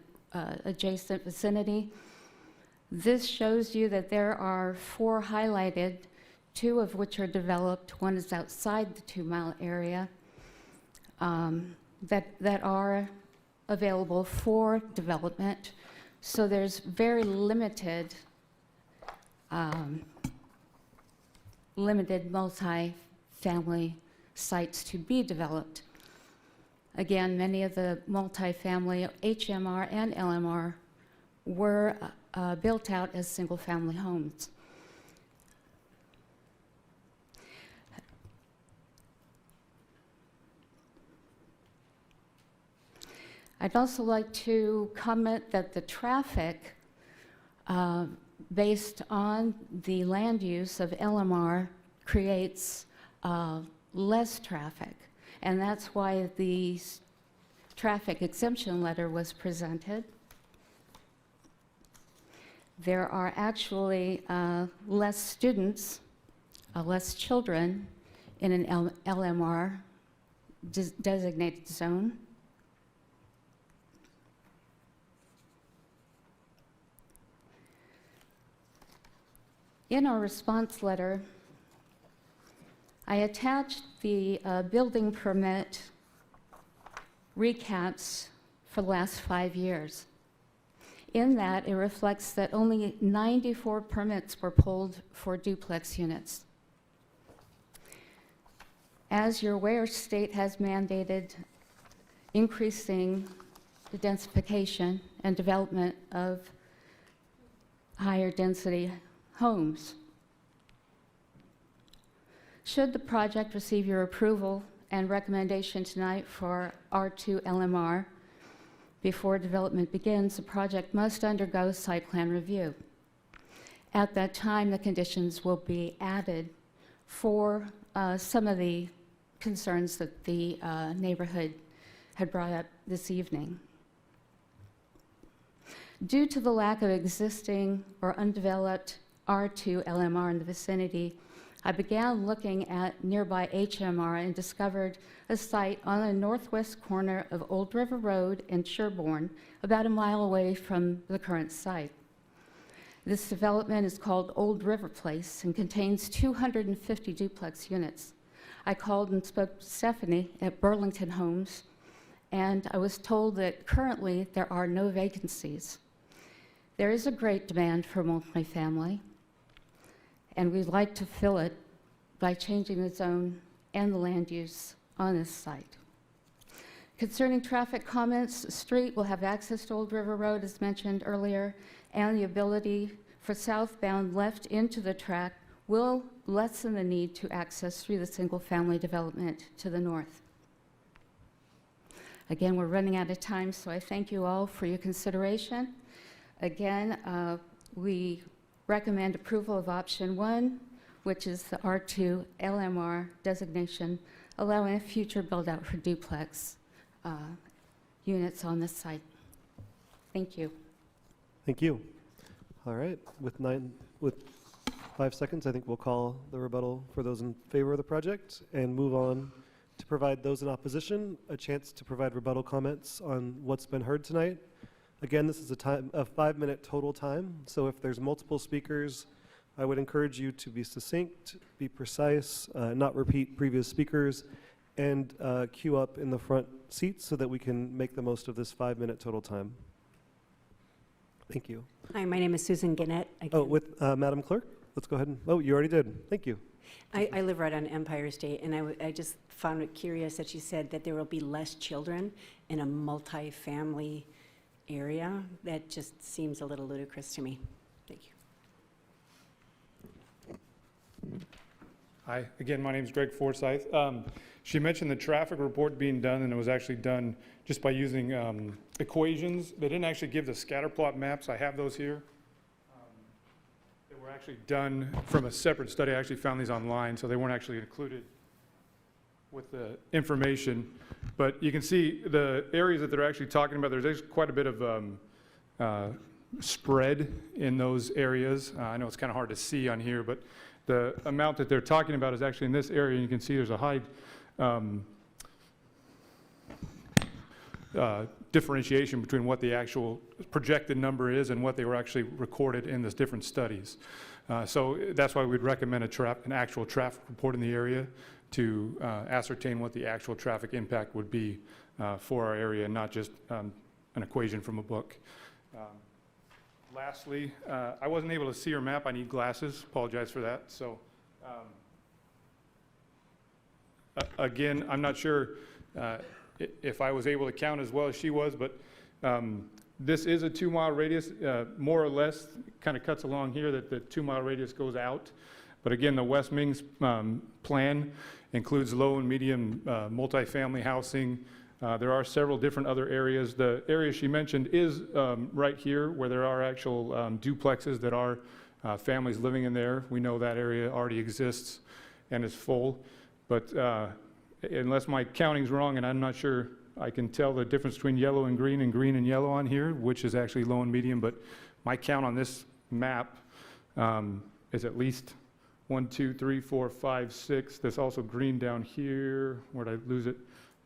S11: adjacent vicinity. This shows you that there are 4 highlighted, 2 of which are developed. 1 is outside the 2-mile area that are available for development. So there's very limited multi-family sites to be developed. Again, many of the multi-family HMR and LMR were built out as single-family homes. I'd also like to comment that the traffic based on the land use of LMR creates less traffic. And that's why the traffic exemption letter was presented. There are actually less students, less children in an LMR designated zone. In our response letter, I attached the building permit recaps for the last 5 years. In that, it reflects that only 94 permits were pulled for duplex units. As you're aware, state has mandated increasing the densification and development of higher density homes. Should the project receive your approval and recommendation tonight for R2 LMR, before development begins, the project must undergo site plan review. At that time, the conditions will be added for some of the concerns that the neighborhood had brought up this evening. Due to the lack of existing or undeveloped R2 LMR in the vicinity, I began looking at nearby HMR and discovered a site on the northwest corner of Old River Road and Sherborne, about a mile away from the current site. This development is called Old River Place and contains 250 duplex units. I called and spoke to Stephanie at Burlington Homes and I was told that currently there are no vacancies. There is a great demand for multifamily, and we'd like to fill it by changing the zone and the land use on this site. Concerning traffic comments, the street will have access to Old River Road, as mentioned earlier, and the ability for southbound left into the track will lessen the need to access through the single-family development to the north. Again, we're running out of time, so I thank you all for your consideration. Again, we recommend approval of option 1, which is the R2 LMR designation, allowing a future build-out for duplex units on this site. Thank you.
S2: Thank you. All right, with 5 seconds, I think we'll call the rebuttal for those in favor of the project and move on to provide those in opposition a chance to provide rebuttal comments on what's been heard tonight. Again, this is a 5-minute total time, so if there's multiple speakers, I would encourage you to be succinct, be precise, not repeat previous speakers, and queue up in the front seats so that we can make the most of this 5-minute total time. Thank you.
S5: Hi, my name is Susan Gannett.
S2: Oh, with Madam Clerk, let's go ahead and, oh, you already did. Thank you.
S5: I live right on Empire State, and I just found it curious that you said that there will be less children in a multi-family area. That just seems a little ludicrous to me. Thank you.
S12: Hi, again, my name is Greg Forsyth. She mentioned the traffic report being done, and it was actually done just by using equations. They didn't actually give the scatter plot maps. I have those here. They were actually done from a separate study. I actually found these online, so they weren't actually included with the information. But you can see the areas that they're actually talking about. There's actually quite a bit of spread in those areas. I know it's kind of hard to see on here, but the amount that they're talking about is actually in this area. You can see there's a high differentiation between what the actual projected number is and what they were actually recorded in the different studies. So that's why we'd recommend an actual traffic report in the area to ascertain what the actual traffic impact would be for our area, and not just an equation from a book. Lastly, I wasn't able to see her map. I need glasses. Apologize for that. So again, I'm not sure if I was able to count as well as she was, but this is a 2-mile radius, more or less, kind of cuts along here that the 2-mile radius goes out. But again, the West Mings plan includes low and medium multifamily housing. There are several different other areas. The area she mentioned is right here where there are actual duplexes that are families living in there. We know that area already exists and is full. But unless my counting's wrong, and I'm not sure I can tell the difference between yellow and green and yellow on here, which is actually low and medium, but my count on this map is at least 1, 2, 3, 4, 5, 6. There's also green down here. Where'd I lose it?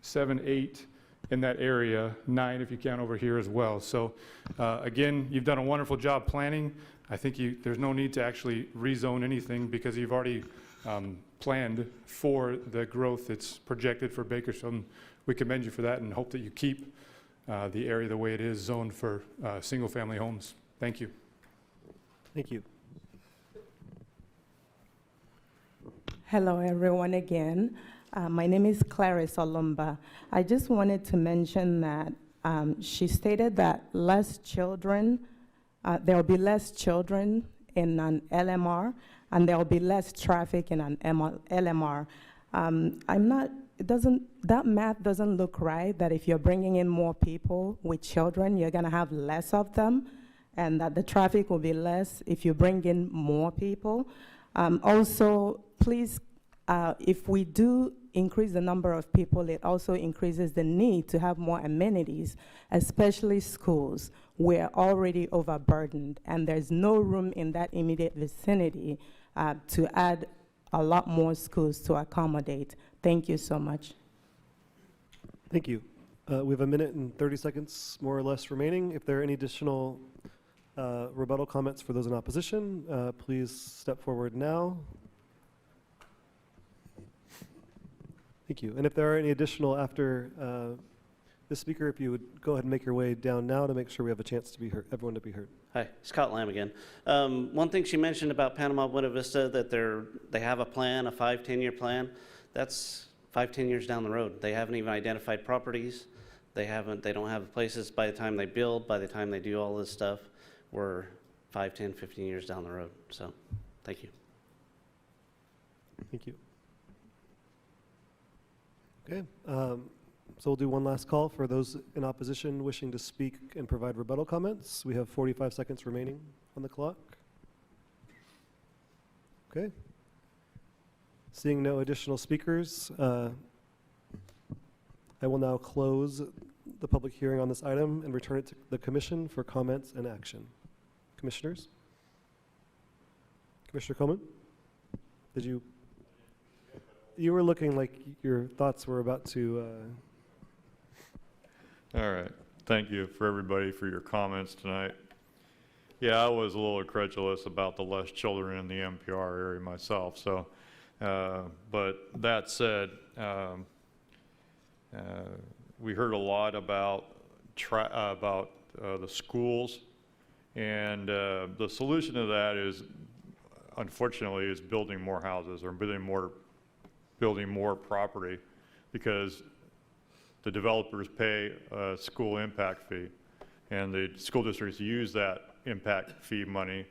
S12: 7, 8 in that area, 9 if you count over here as well. So again, you've done a wonderful job planning. I think there's no need to actually rezone anything because you've already planned for the growth that's projected for Bakersfield. We commend you for that and hope that you keep the area the way it is zoned for single-family homes. Thank you.
S2: Thank you.
S14: Hello, everyone, again. My name is Clarice Olumba. I just wanted to mention that she stated that less children, there will be less children in an LMR, and there will be less traffic in an LMR. That math doesn't look right, that if you're bringing in more people with children, you're gonna have less of them, and that the traffic will be less if you bring in more people. Also, please, if we do increase the number of people, it also increases the need to have more amenities, especially schools. We're already overburdened, and there's no room in that immediate vicinity to add a lot more schools to accommodate. Thank you so much.
S2: Thank you. We have 1 minute and 30 seconds, more or less, remaining. If there are any additional rebuttal comments for those in opposition, please step forward now. Thank you. And if there are any additional after The speaker, if you would go ahead and make your way down now to make sure we have a chance to be heard, everyone to be heard.
S16: Hi, Scott Lamb again. One thing she mentioned about Panama Buena Vista, that they have a plan, a 5-10-year plan. That's 5-10 years down the road. They haven't even identified properties. They don't have places by the time they build, by the time they do all this stuff. We're 5, 10, 15 years down the road. So, thank you.
S2: Thank you. Okay, so we'll do one last call for those in opposition wishing to speak and provide rebuttal comments. We have 45 seconds remaining on the clock. Okay. Seeing no additional speakers, I will now close the public hearing on this item and return it to the commission for comments and action. Commissioners? Commissioner Coleman? Did you? You were looking like your thoughts were about to...
S6: All right. Thank you for everybody for your comments tonight. Yeah, I was a little incredulous about the less children in the MPR area myself. So, but that said, we heard a lot about the schools, and the solution to that is, unfortunately, is building more houses or building more property, because the developers pay a school impact fee, and the school districts use that impact fee money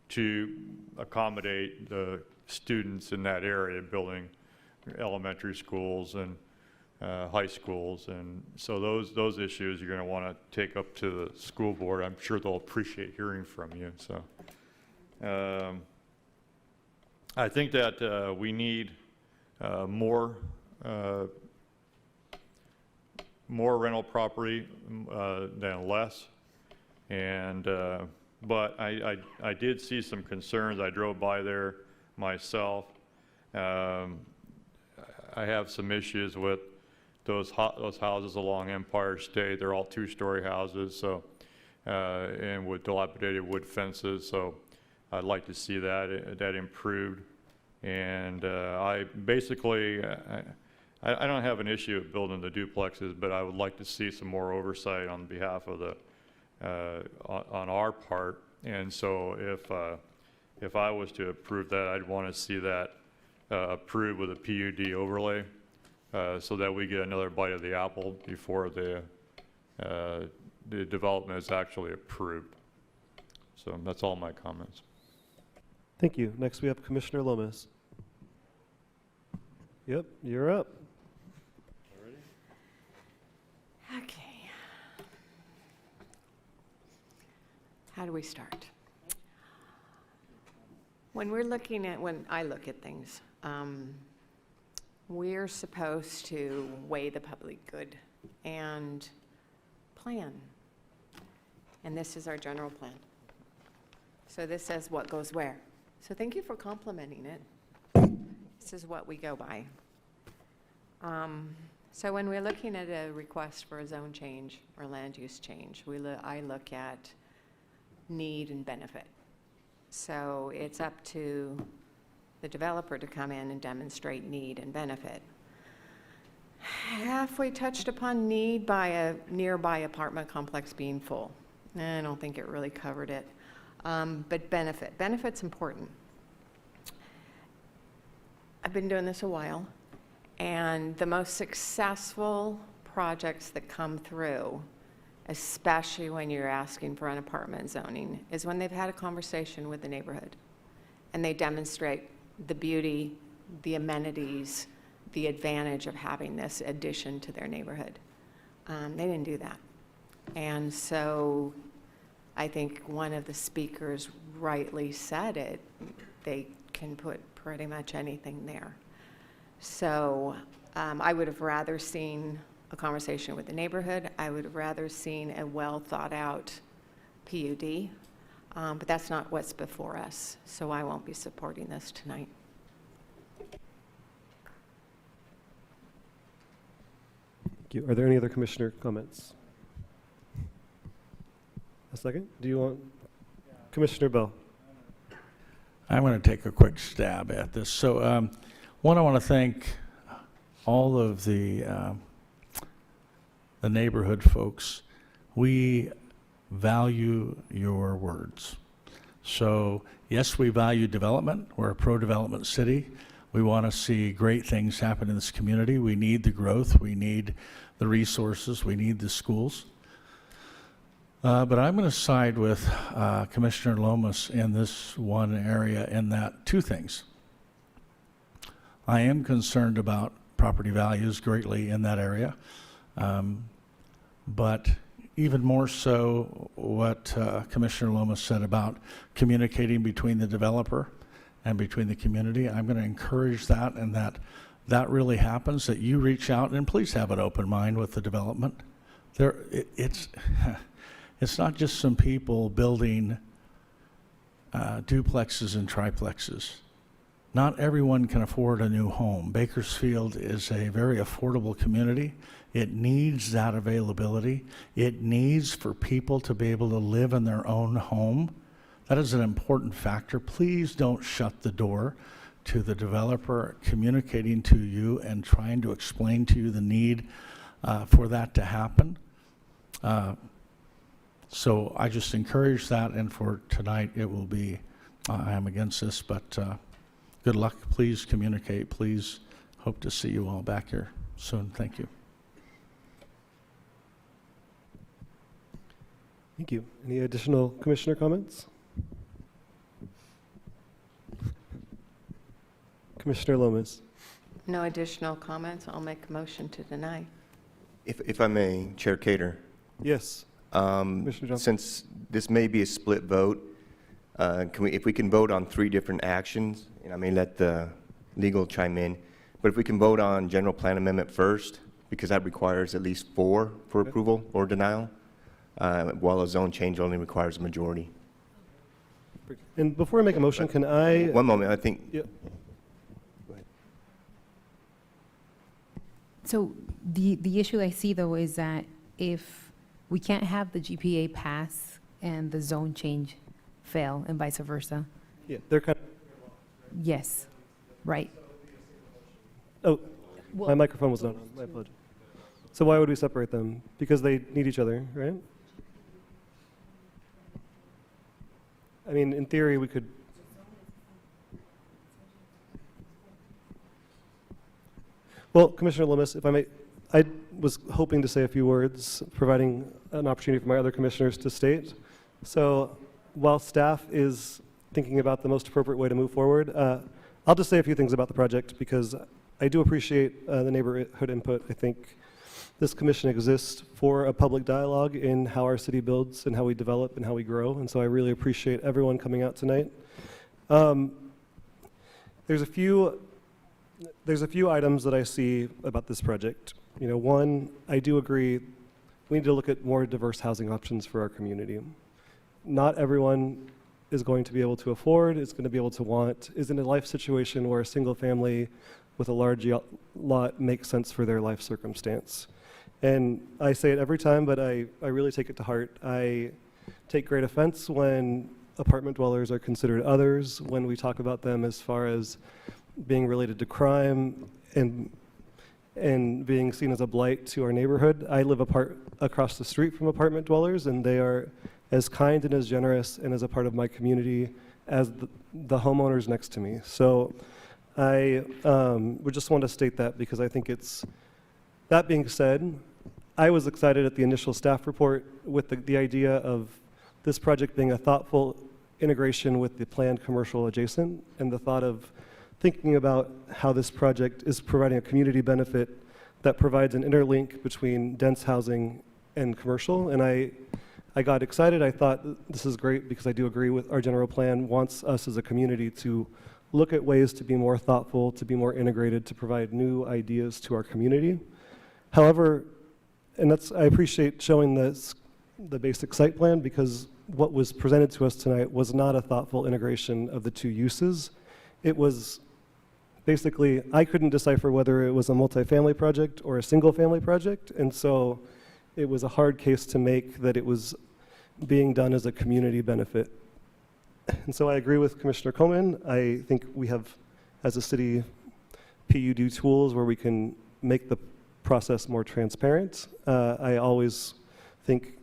S6: to accommodate the students in that area, building elementary schools and high schools. And so those issues you're going to want to take up to the school board. I'm sure they'll appreciate hearing from you. So I think that we need more rental property than less. And but I did see some concerns. I drove by there myself. I have some issues with those houses along Empire State. They're all 2-story houses, so and with dilapidated wood fences. So I'd like to see that improved. And I basically, I don't have an issue with building the duplexes, but I would like to see some more oversight on behalf of the, on our part. And so if I was to approve that, I'd want to see that approved with a PUD overlay, so that we get another bite of the apple before the development is actually approved. So that's all my comments.
S2: Thank you. Next we have Commissioner Lomas. Yep, you're up.
S4: Okay. How do we start? When I look at things, we're supposed to weigh the public good and plan. And this is our general plan. So this says what goes where. So thank you for complimenting it. This is what we go by. So when we're looking at a request for a zone change or land use change, I look at need and benefit. So it's up to the developer to come in and demonstrate need and benefit. Halfway touched upon need by a nearby apartment complex being full. I don't think it really covered it. But benefit's important. I've been doing this a while, and the most successful projects that come through, especially when you're asking for an apartment zoning, is when they've had a conversation with the neighborhood and they demonstrate the beauty, the amenities, the advantage of having this addition to their neighborhood. They didn't do that. And so I think one of the speakers rightly said it, they can put pretty much anything there. So I would have rather seen a conversation with the neighborhood. I would have rather seen a well thought out PUD, but that's not what's before us. So I won't be supporting this tonight.
S2: Thank you. Are there any other commissioner comments? A second? Do you want Commissioner Bell?
S21: I'm going to take a quick stab at this. So, one, I want to thank all of the the neighborhood folks, we value your words. So yes, we value development. We're a pro-development city. We want to see great things happen in this community. We need the growth. We need the resources. We need the schools. But I'm going to side with Commissioner Lomas in this one area in that two things. I am concerned about property values greatly in that area. But even more so what Commissioner Lomas said about communicating between the developer and between the community. I'm going to encourage that, and that really happens, that you reach out, and please have an open mind with the development. It's not just some people building duplexes and triplexes. Not everyone can afford a new home. Bakersfield is a very affordable community. It needs that availability. It needs for people to be able to live in their own home. That is an important factor. Please don't shut the door to the developer communicating to you and trying to explain to you the need for that to happen. So I just encourage that, and for tonight it will be, I am against this, but good luck. Please communicate. Please hope to see you all back here soon. Thank you.
S2: Thank you. Any additional commissioner comments? Commissioner Lomas.
S4: No additional comments. I'll make a motion to deny.
S7: If I may, Chair Cater.
S2: Yes. Commissioner Johnson.
S7: Since this may be a split vote, if we can vote on 3 different actions, and I may let the legal chime in, but if we can vote on general plan amendment first, because that requires at least 4 for approval or denial, while a zone change only requires a majority.
S2: And before I make a motion, can I?
S7: One moment, I think.
S2: Yeah.
S8: So the issue I see, though, is that if we can't have the GPA pass and the zone change fail and vice versa.
S2: Yeah, they're kind of.
S8: Yes, right.
S2: Oh,
S8: Well-
S2: my microphone was not on. My apologies. So why would we separate them? Because they need each other, right? I mean, in theory, we could. Well, Commissioner Lomas, if I may, I was hoping to say a few words, providing an opportunity for my other commissioners to state. So while staff is thinking about the most appropriate way to move forward, I'll just say a few things about the project because I do appreciate the neighborhood input. I think this commission exists for a public dialogue in how our city builds and how we develop and how we grow, and so I really appreciate everyone coming out tonight. There's a few items that I see about this project. You know, one, I do agree we need to look at more diverse housing options for our community. Not everyone is going to be able to afford, is going to be able to want, is in a life situation where a single family with a large lot makes sense for their life circumstance. And I say it every time, but I really take it to heart. I take great offense when apartment dwellers are considered others, when we talk about them as far as being related to crime and being seen as a blight to our neighborhood. I live across the street from apartment dwellers, and they are as kind and as generous and as a part of my community as the homeowners next to me. So I would just want to state that because I think it's, that being said, I was excited at the initial staff report with the idea of this project being a thoughtful integration with the planned commercial adjacent and the thought of thinking about how this project is providing a community benefit that provides an interlink between dense housing and commercial. And I got excited. I thought this is great because I do agree with our general plan wants us as a community to look at ways to be more thoughtful, to be more integrated, to provide new ideas to our community. However, and I appreciate showing the basic site plan because what was presented to us tonight was not a thoughtful integration of the two uses. It was basically, I couldn't decipher whether it was a multifamily project or a single family project, and so it was a hard case to make that it was being done as a community benefit. And so I agree with Commissioner Coleman. I think we have, as a city, PUD tools where we can make the process more transparent. I always think,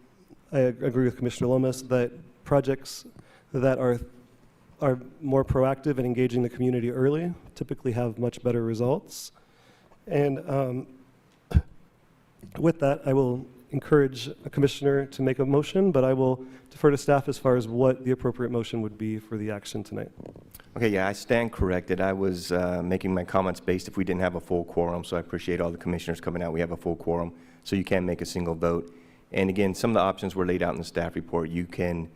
S2: I agree with Commissioner Lomas, that projects that are more proactive and engaging the community early typically have much better results. And with that, I will encourage a commissioner to make a motion, but I will defer to staff as far as what the appropriate motion would be for the action tonight.
S7: Okay, yeah, I stand corrected. I was making my comments based if we didn't have a full quorum, so I appreciate all the commissioners coming out. We have a full quorum, so you can make a single vote. And again, some of the options were laid out in the staff report. You can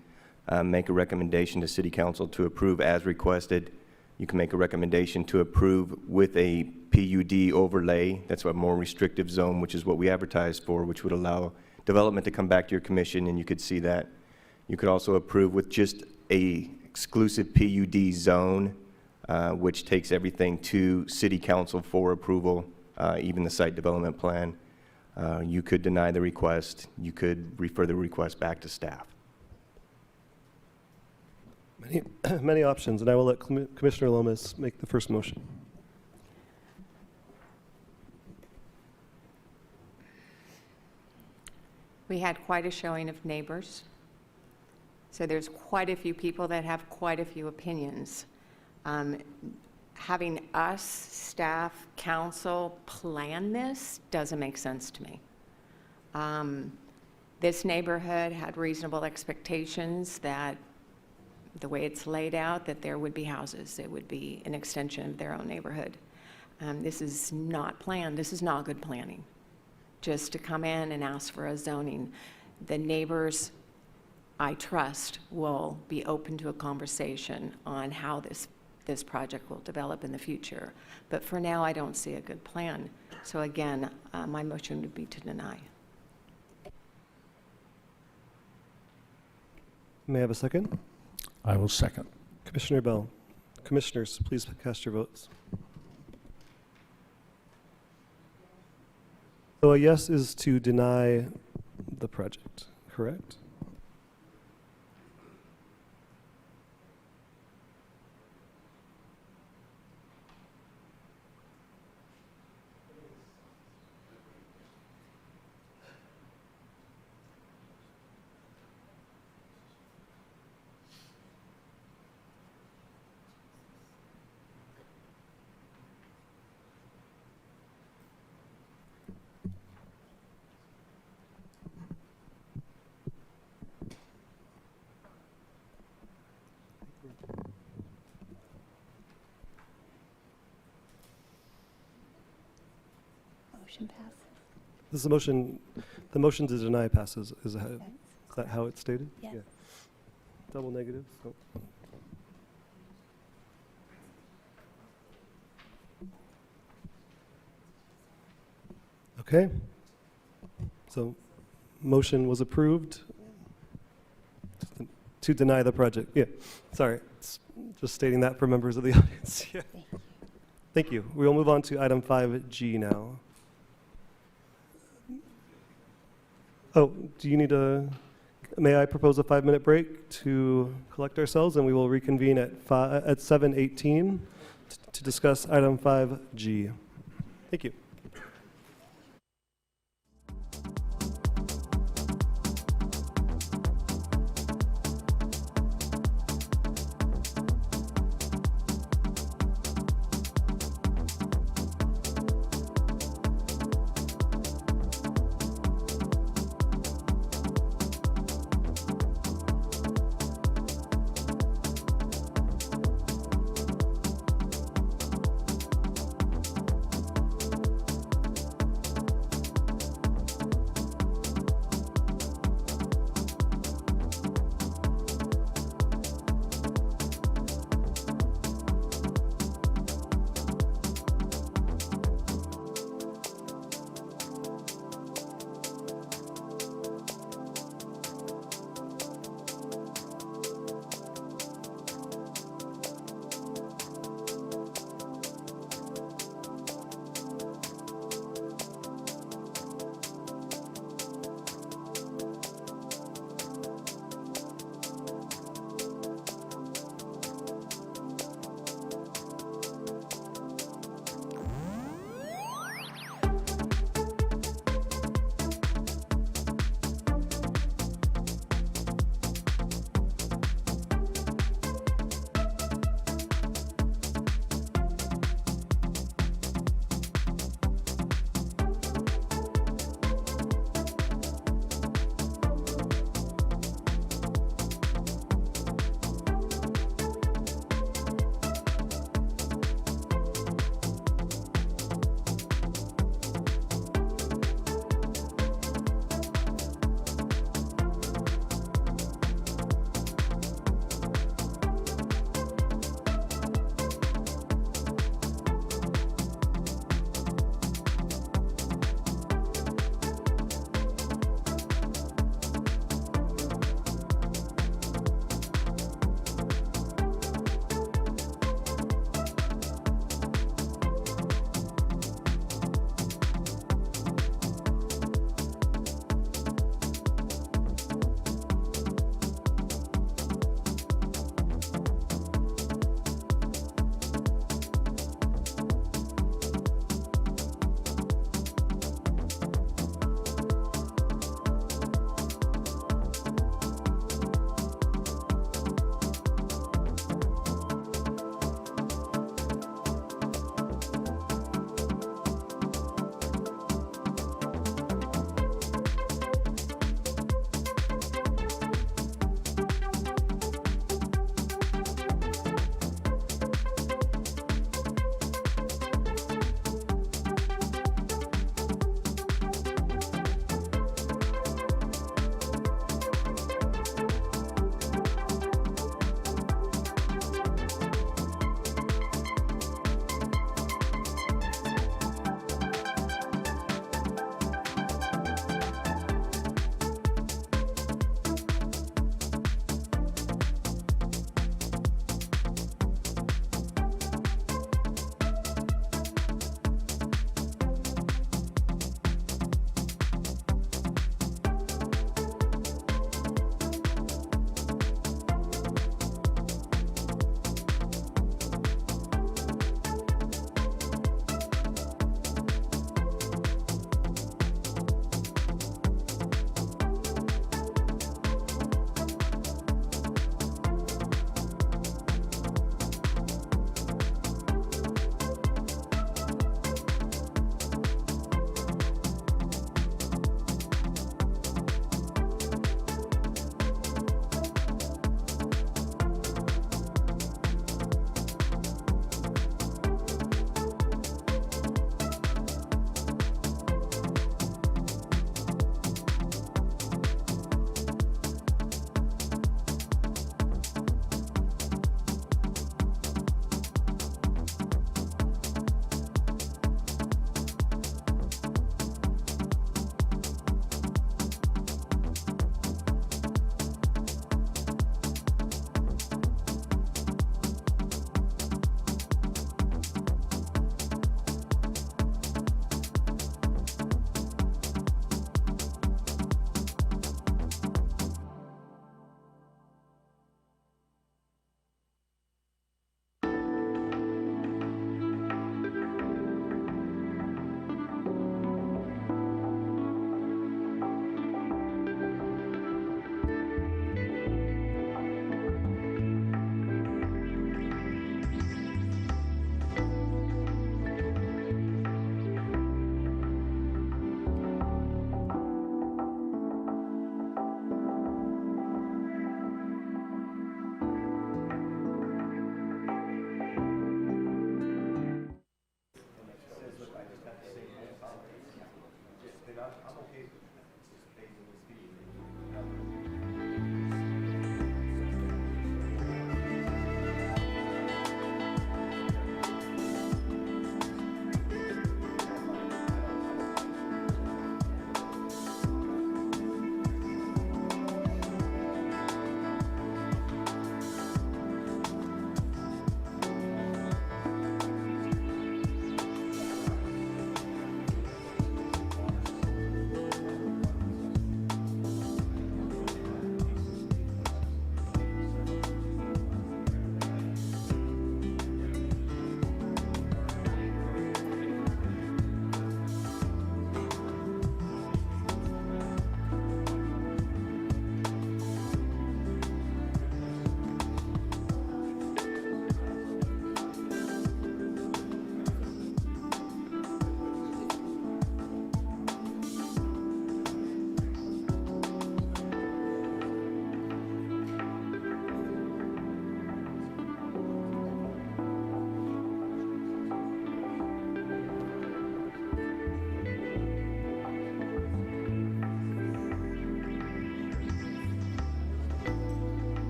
S7: make a recommendation to City Council to approve as requested. You can make a recommendation to approve with a PUD overlay. That's a more restrictive zone, which is what we advertised for, which would allow development to come back to your commission, and you could see that. You could also approve with just a exclusive PUD zone, which takes everything to City Council for approval, even the site development plan. You could deny the request. You could refer the request back to staff.
S2: Many options, and I will let Commissioner Lomas make the first motion.
S4: We had quite a showing of neighbors. So there's quite a few people that have quite a few opinions. Having us, staff, council, plan this doesn't make sense to me. This neighborhood had reasonable expectations that the way it's laid out, that there would be houses. It would be an extension of their own neighborhood. This is not planned. This is not good planning. Just to come in and ask for a zoning. The neighbors, I trust, will be open to a conversation on how this project will develop in the future. But for now, I don't see a good plan. So again, my motion would be to deny.
S2: May I have a second?
S21: I will second.
S2: Commissioner Bell. Commissioners, please cast your votes. So a yes is to deny the project, correct?
S3: Motion passes.
S2: This is a motion, the motion to deny passes. Is that how it's stated?
S3: Yes.
S2: Yeah. Double negative. So. Okay. So motion was approved to deny the project. Yeah, sorry. It's just stating that for members of the audience. Yeah. Thank you. We will move on to item 5G now. Oh, do you need may I propose a 5-minute break to collect ourselves, and we will reconvene at 7:18 to discuss item 5G. Thank you.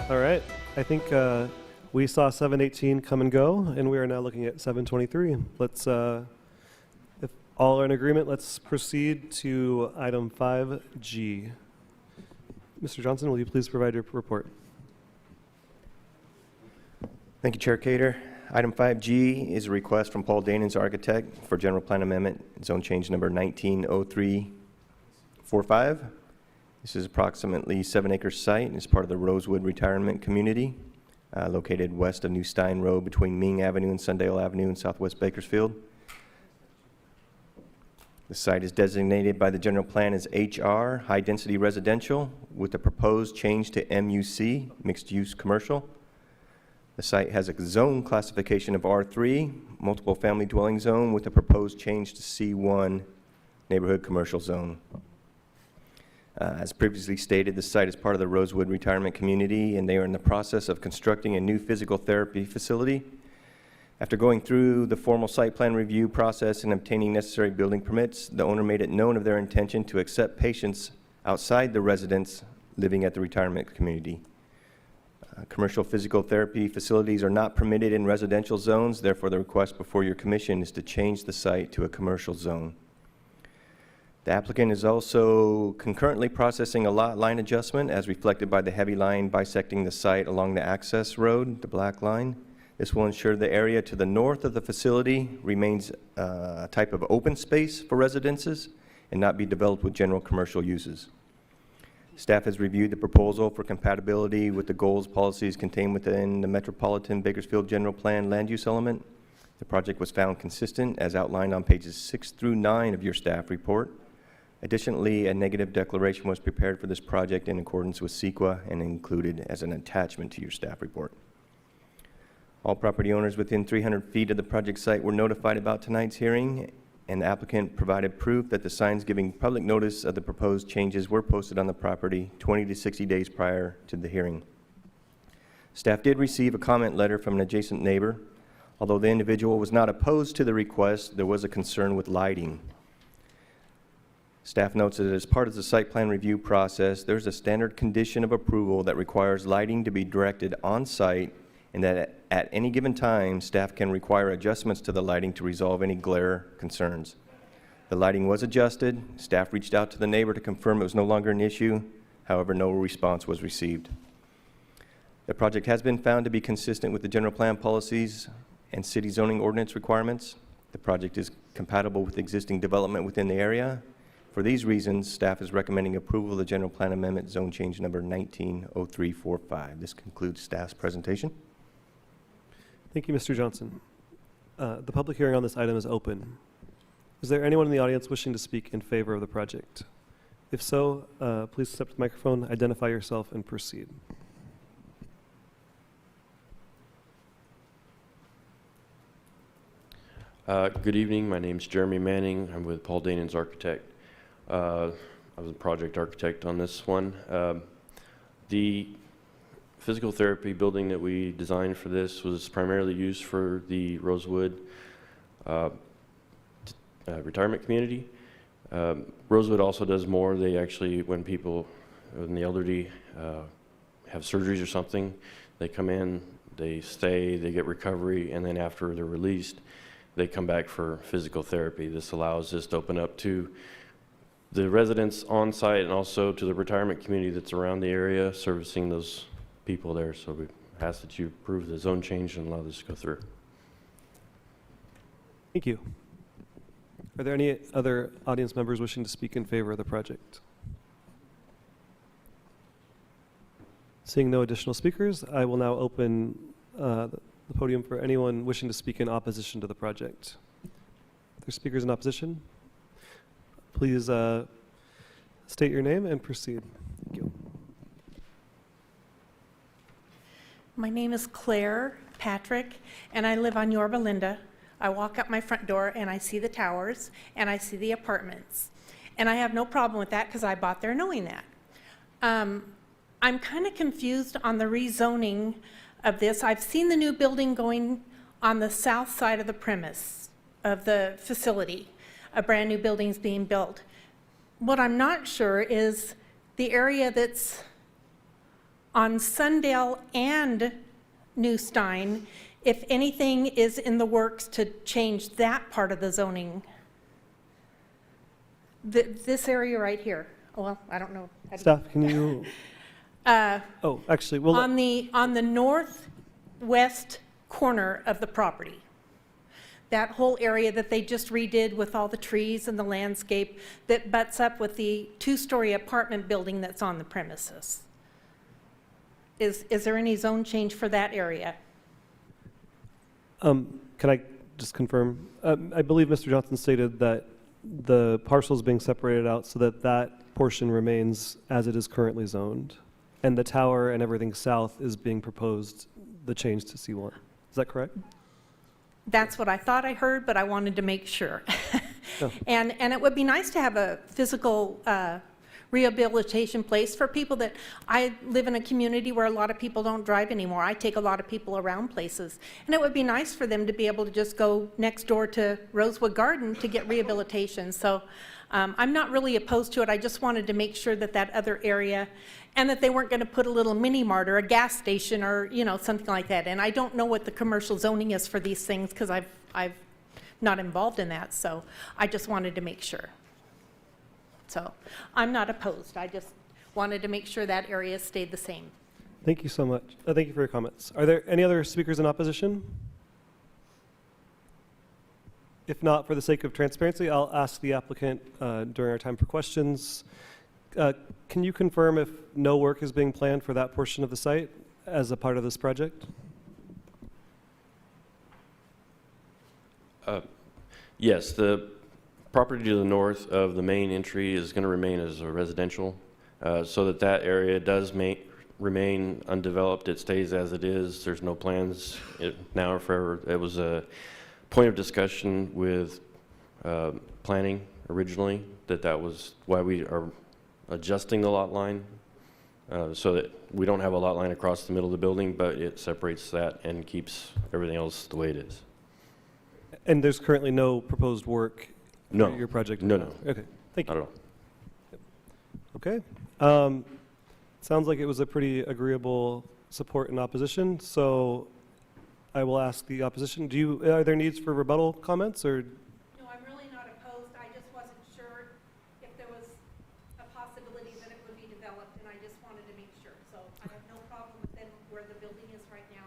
S2: All right. I think we saw 7:18 come and go, and we are now looking at 7:23. Let's, if all are in agreement, let's proceed to item 5G. Mr. Johnson, will you please provide your report?
S7: Thank you, Chair Cater. Item 5G is a request from Paul Danens, architect, for general plan amendment, zone change number 190345. This is approximately 7-acre site and is part of the Rosewood Retirement Community, located west of New Stein Road between Ming Avenue and Sundale Avenue in southwest Bakersfield. The site is designated by the general plan as HR, high-density residential, with the proposed change to MUC, mixed-use commercial. The site has a zone classification of R3, multiple family dwelling zone, with the proposed change to C1, neighborhood commercial zone. As previously stated, the site is part of the Rosewood Retirement Community, and they are in the process of constructing a new physical therapy facility. After going through the formal site plan review process and obtaining necessary building permits, the owner made it known of their intention to accept patients outside the residents living at the retirement community. Commercial physical therapy facilities are not permitted in residential zones, therefore the request before your commission is to change the site to a commercial zone. The applicant is also concurrently processing a lot line adjustment as reflected by the heavy line bisecting the site along the access road, the black line. This will ensure the area to the north of the facility remains a type of open space for residences and not be developed with general commercial uses. Staff has reviewed the proposal for compatibility with the goals policies contained within the Metropolitan Bakersfield General Plan land use element. The project was found consistent as outlined on pages 6 through 9 of your staff report. Additionally, a negative declaration was prepared for this project in accordance with CEQA and included as an attachment to your staff report. All property owners within 300 feet of the project site were notified about tonight's hearing, and the applicant provided proof that the signs giving public notice of the proposed changes were posted on the property 20 to 60 days prior to the hearing. Staff did receive a comment letter from an adjacent neighbor. Although the individual was not opposed to the request, there was a concern with lighting. Staff notes that as part of the site plan review process, there's a standard condition of approval that requires lighting to be directed on site, and that at any given time, staff can require adjustments to the lighting to resolve any glare concerns. The lighting was adjusted. Staff reached out to the neighbor to confirm it was no longer an issue. However, no response was received. The project has been found to be consistent with the general plan policies and city zoning ordinance requirements. The project is compatible with existing development within the area. For these reasons, staff is recommending approval of the general plan amendment zone change number 190345. This concludes staff's presentation.
S2: Thank you, Mr. Johnson. The public hearing on this item is open. Is there anyone in the audience wishing to speak in favor of the project? If so, please step to the microphone, identify yourself, and proceed.
S9: Good evening. My name's Jeremy Manning. I'm with Paul Danens Architect. I was a project architect on this one. The physical therapy building that we designed for this was primarily used for the Rosewood retirement community. Rosewood also does more. They actually, when people in the elderly have surgeries or something, they come in, they stay, they get recovery, and then after they're released, they come back for physical therapy. This allows us to open up to the residents on site and also to the retirement community that's around the area, servicing those people there. So we ask that you approve the zone change and allow this to go through.
S2: Thank you. Are there any other audience members wishing to speak in favor of the project? Seeing no additional speakers, I will now open the podium for anyone wishing to speak in opposition to the project. If there's speakers in opposition, please state your name and proceed. Thank you.
S22: My name is Claire Patrick, and I live on Yorba Linda. I walk up my front door and I see the towers and I see the apartments. And I have no problem with that because I bought there knowing that. I'm kind of confused on the rezoning of this. I've seen the new building going on the south side of the premise of the facility. A brand new building's being built. What I'm not sure is the area that's on Sundale and New Stein, if anything is in the works to change that part of the zoning. This area right here, well, I don't know.
S2: Staff, can you? Oh, actually, we'll.
S22: On the northwest corner of the property, that whole area that they just redid with all the trees and the landscape that butts up with the two-story apartment building that's on the premises. Is there any zone change for that area?
S2: Can I just confirm? I believe Mr. Johnson stated that the parcel is being separated out so that that portion remains as it is currently zoned, and the tower and everything south is being proposed, the change to C1. Is that correct?
S22: That's what I thought I heard, but I wanted to make sure.
S2: Oh.
S22: And it would be nice to have a physical rehabilitation place for people that, I live in a community where a lot of people don't drive anymore. I take a lot of people around places. And it would be nice for them to be able to just go next door to Rosewood Garden to get rehabilitation. So I'm not really opposed to it. I just wanted to make sure that that other area, and that they weren't going to put a little mini mart or a gas station or, you know, something like that. And I don't know what the commercial zoning is for these things because I've not involved in that. So I just wanted to make sure. So I'm not opposed. I just wanted to make sure that area stayed the same.
S2: Thank you so much. Thank you for your comments. Are there any other speakers in opposition? If not, for the sake of transparency, I'll ask the applicant during our time for questions. Can you confirm if no work is being planned for that portion of the site as a part of this project?
S9: Yes, the property to the north of the main entry is going to remain as a residential, so that area does remain undeveloped. It stays as it is. There's no plans now or forever. It was a point of discussion with planning originally, that was why we are adjusting the lot line, so that we don't have a lot line across the middle of the building, but it separates that and keeps everything else the way it is.
S2: And there's currently no proposed work
S9: No.
S2: for your project?
S9: No, no.
S2: Okay, thank you.
S9: Not at
S2: Okay.
S9: all.
S2: Sounds like it was a pretty agreeable support and opposition, so I will ask the opposition. Are there needs for rebuttal comments, or?
S22: No, I'm really not opposed. I just wasn't sure if there was a possibility that it would be developed, and I just wanted to make sure. So I have no problem with them where the building is right now.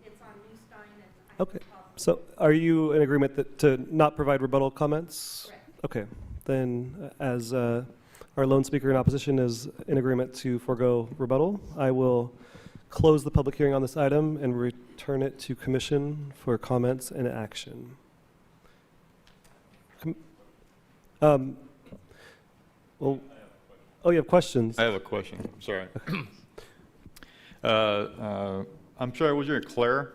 S22: It's on New Stein, and I have no
S2: Okay,
S22: problem.
S2: so are you in agreement to not provide rebuttal comments?
S22: Correct.
S2: Okay, then as our lone speaker in opposition is in agreement to forego rebuttal, I will close the public hearing on this item and return it to commission for comments and action. Well, oh, you have questions?
S6: I have a question, sorry. I'm sorry, was your Claire?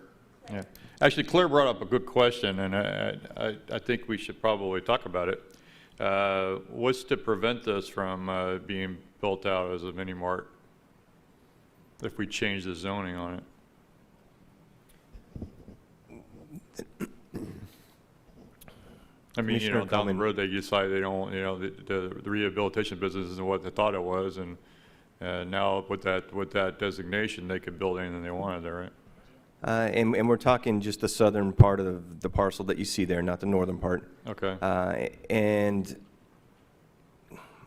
S6: Yeah. Actually, Claire brought up a good question, and I think we should probably talk about it. What's to prevent this from being built out as a mini mart if we change the zoning on it? I mean, you know, down the road, they decide they don't, you know, the rehabilitation business isn't what they thought it was, and now with that designation, they could build anything they wanted there, right?
S7: And we're talking just the southern part of the parcel that you see there, not the northern part.
S6: Okay.
S7: And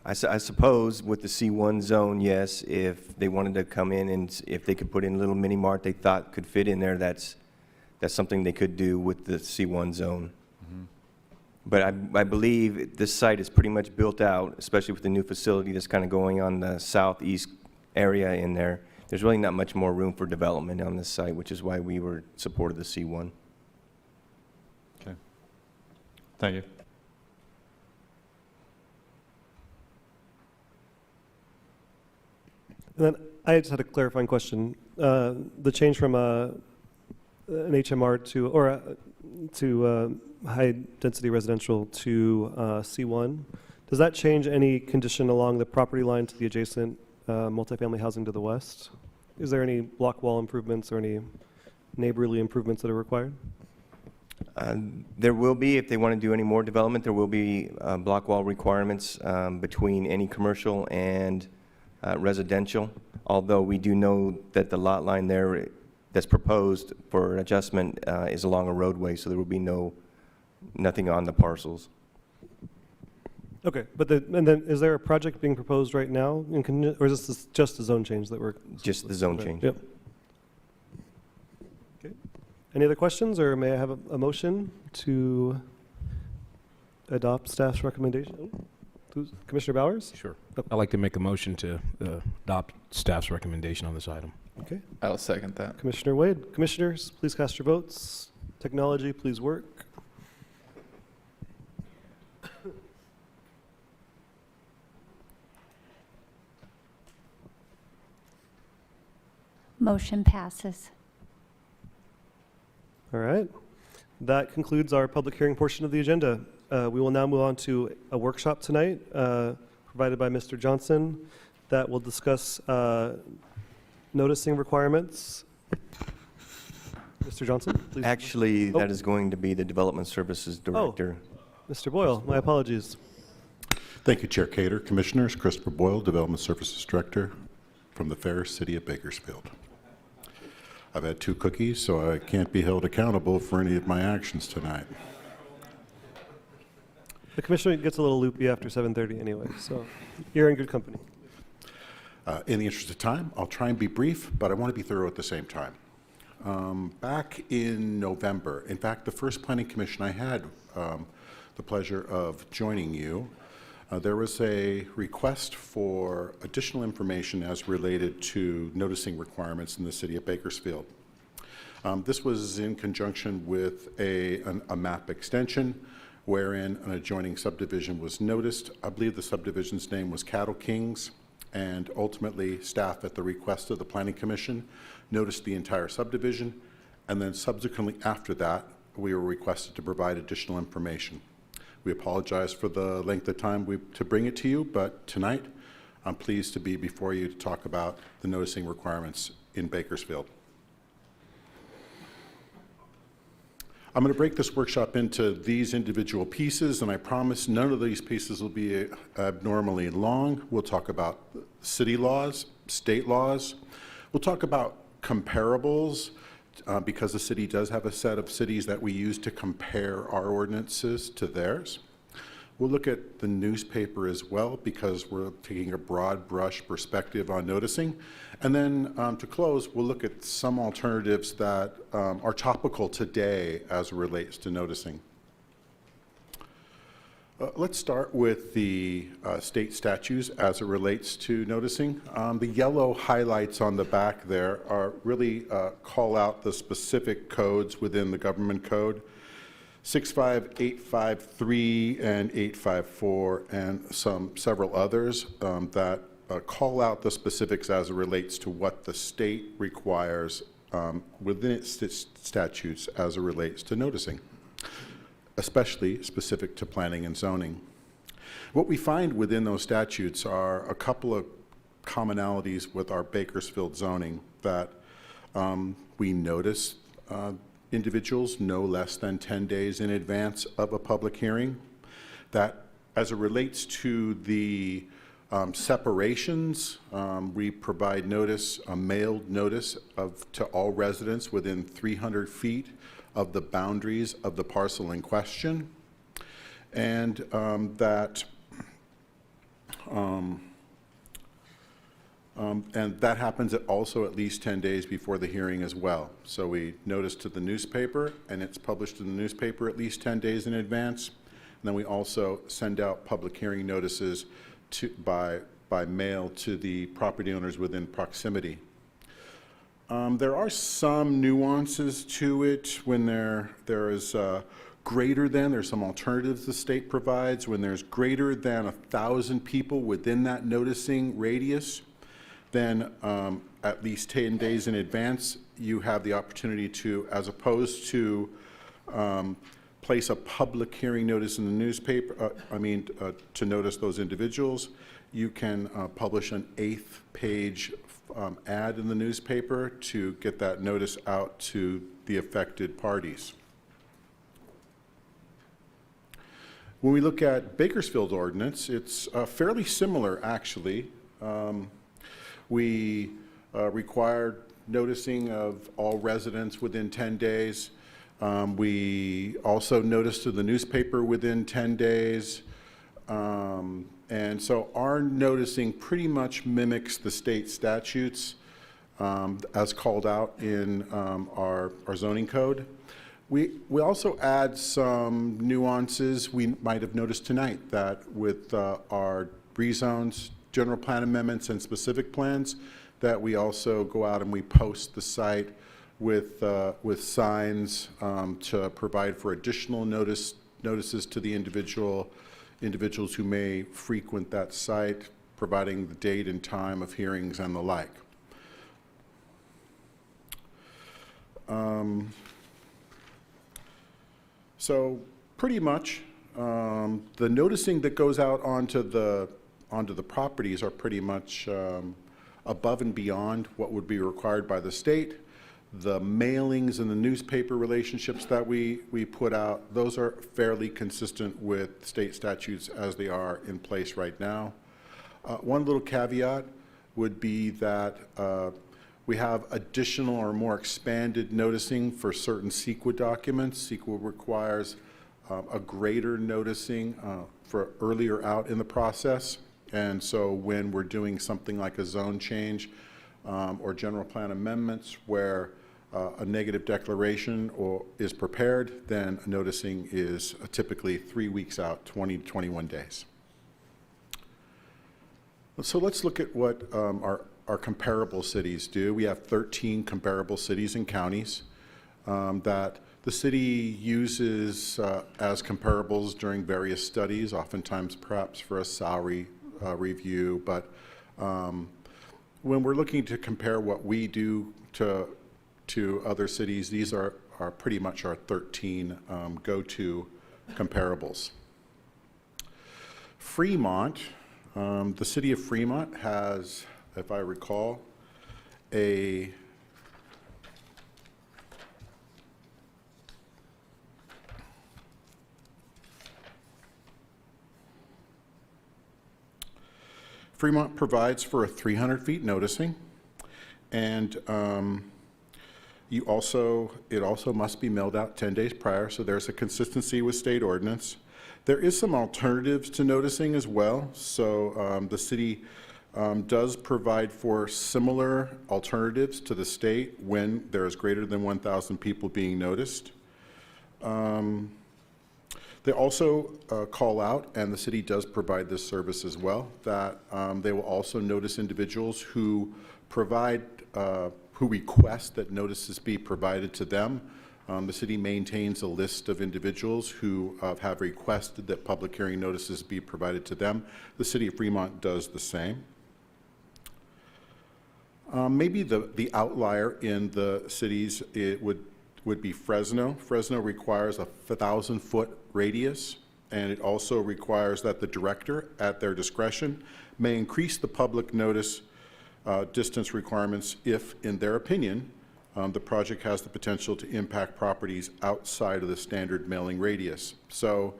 S7: I suppose with the C1 zone, yes, if they wanted to come in and if they could put in a little mini mart they thought could fit in there, that's something they could do with the C1 zone.
S6: Mm-hmm.
S7: But I believe this site is pretty much built out, especially with the new facility that's kind of going on the southeast area in there. There's really not much more room for development on this site, which is why we were supported the C1.
S6: Okay. Thank you.
S2: And then I just had a clarifying question. The change from an HMR to high-density residential to C1, does that change any condition along the property line to the adjacent multifamily housing to the west? Is there any block wall improvements or any neighborly improvements that are required?
S7: There will be, if they want to do any more development, there will be block wall requirements between any commercial and residential, although we do know that the lot line there that's proposed for an adjustment is along a roadway, so there will be nothing on the parcels.
S2: Okay, but and then is there a project being proposed right now, or is this just a zone change that we're?
S7: Just the zone change.
S2: Yep. Okay. Any other questions, or may I have a motion to adopt staff's recommendation? Commissioner Bowers?
S1: Sure. I'd like to make a motion to adopt staff's recommendation on this item.
S2: Okay.
S10: I'll second that.
S2: Commissioner Wade. Commissioners, please cast your votes. Technology, please work.
S3: Motion passes.
S2: All right. That concludes our public hearing portion of the agenda. We will now move on to a workshop tonight provided by Mr. Johnson that will discuss noticing requirements. Mr. Johnson, please.
S7: Actually, that is going to be the Development Services Director.
S2: Mr. Boyle, my apologies.
S23: Thank you, Chair Cater. Commissioners, Christopher Boyle, Development Services Director from the fair city of Bakersfield. I've had 2 cookies, so I can't be held accountable for any of my actions tonight.
S2: The commissioner gets a little loopy after 7:30 anyway, so you're in good company.
S23: In the interest of time, I'll try and be brief, but I want to be thorough at the same time. Back in November, in fact, the first Planning Commission I had the pleasure of joining you, there was a request for additional information as related to noticing requirements in the city of Bakersfield. This was in conjunction with a map extension wherein an adjoining subdivision was noticed. I believe the subdivision's name was Cattle Kings, and ultimately staff at the request of the Planning Commission noticed the entire subdivision, and then subsequently after that we were requested to provide additional information. We apologize for the length of time to bring it to you, but tonight I'm pleased to be before you to talk about the noticing requirements in Bakersfield. I'm going to break this workshop into these individual pieces, and I promise none of these pieces will be abnormally long. We'll talk about city laws, state laws. We'll talk about comparables, because the city does have a set of cities that we use to compare our ordinances to theirs. We'll look at the newspaper as well, because we're taking a broad brush perspective on noticing. And then to close, we'll look at some alternatives that are topical today as it relates to noticing. Let's start with the state statutes as it relates to noticing. The yellow highlights on the back there are really call out the specific codes within the government code. 65853 and 854 and several others that call out the specifics as it relates to what the state requires within its statutes as it relates to noticing, especially specific to planning and zoning. What we find within those statutes are a couple of commonalities with our Bakersfield zoning that we notice individuals no less than 10 days in advance of a public hearing, that as it relates to the separations, we provide notice, a mailed notice to all residents within 300 feet of the boundaries of the parcel in question, and that happens also at least 10 days before the hearing as well. So we notice to the newspaper, and it's published in the newspaper at least 10 days in advance. And then we also send out public hearing notices by mail to the property owners within proximity. There are some nuances to it when there is greater than, there's some alternatives the state provides. When there's greater than 1,000 people within that noticing radius, then at least 10 days in advance, you have the opportunity to, as opposed to place a public hearing notice in the newspaper, to notice those individuals, you can publish an 8th-page ad in the newspaper to get that notice out to the affected parties. When we look at Bakersfield ordinance, it's fairly similar, actually. We required noticing of all residents within 10 days. We also noticed to the newspaper within 10 days. And so our noticing pretty much mimics the state statutes as called out in our zoning code. We also add some nuances we might have noticed tonight, that with our rezones, general plan amendments, and specific plans, that we also go out and we post the site with signs to provide for additional notices to the individuals who may frequent that site, providing the date and time of hearings and the like. So pretty much the noticing that goes out onto the properties are pretty much above and beyond what would be required by the state. The mailings and the newspaper relationships that we put out, those are fairly consistent with state statutes as they are in place right now. One little caveat would be that we have additional or more expanded noticing for certain CEQA documents. CEQA requires a greater noticing for earlier out in the process. And so when we're doing something like a zone change or general plan amendments where a negative declaration is prepared, then noticing is typically 3 weeks out, 20 to 21 days. So let's look at what our comparable cities do. We have 13 comparable cities and counties that the city uses as comparables during various studies, oftentimes perhaps for a salary review. But when we're looking to compare what we do to other cities, these are pretty much our 13 go-to comparables. Fremont, the city of Fremont has, if I recall, Fremont provides for a 300 feet noticing, and it also must be mailed out 10 days prior, so there's a consistency with state ordinance. There is some alternatives to noticing as well, so the city does provide for similar alternatives to the state when there is greater than 1,000 people being noticed. They also call out, and the city does provide this service as well, that they will also notice individuals who request that notices be provided to them. The city maintains a list of individuals who have requested that public hearing notices be provided to them. The city of Fremont does the same. Maybe the outlier in the cities would be Fresno. Fresno requires a 1,000-foot radius, and it also requires that the director, at their discretion, may increase the public notice distance requirements if, in their opinion, the project has the potential to impact properties outside of the standard mailing radius. So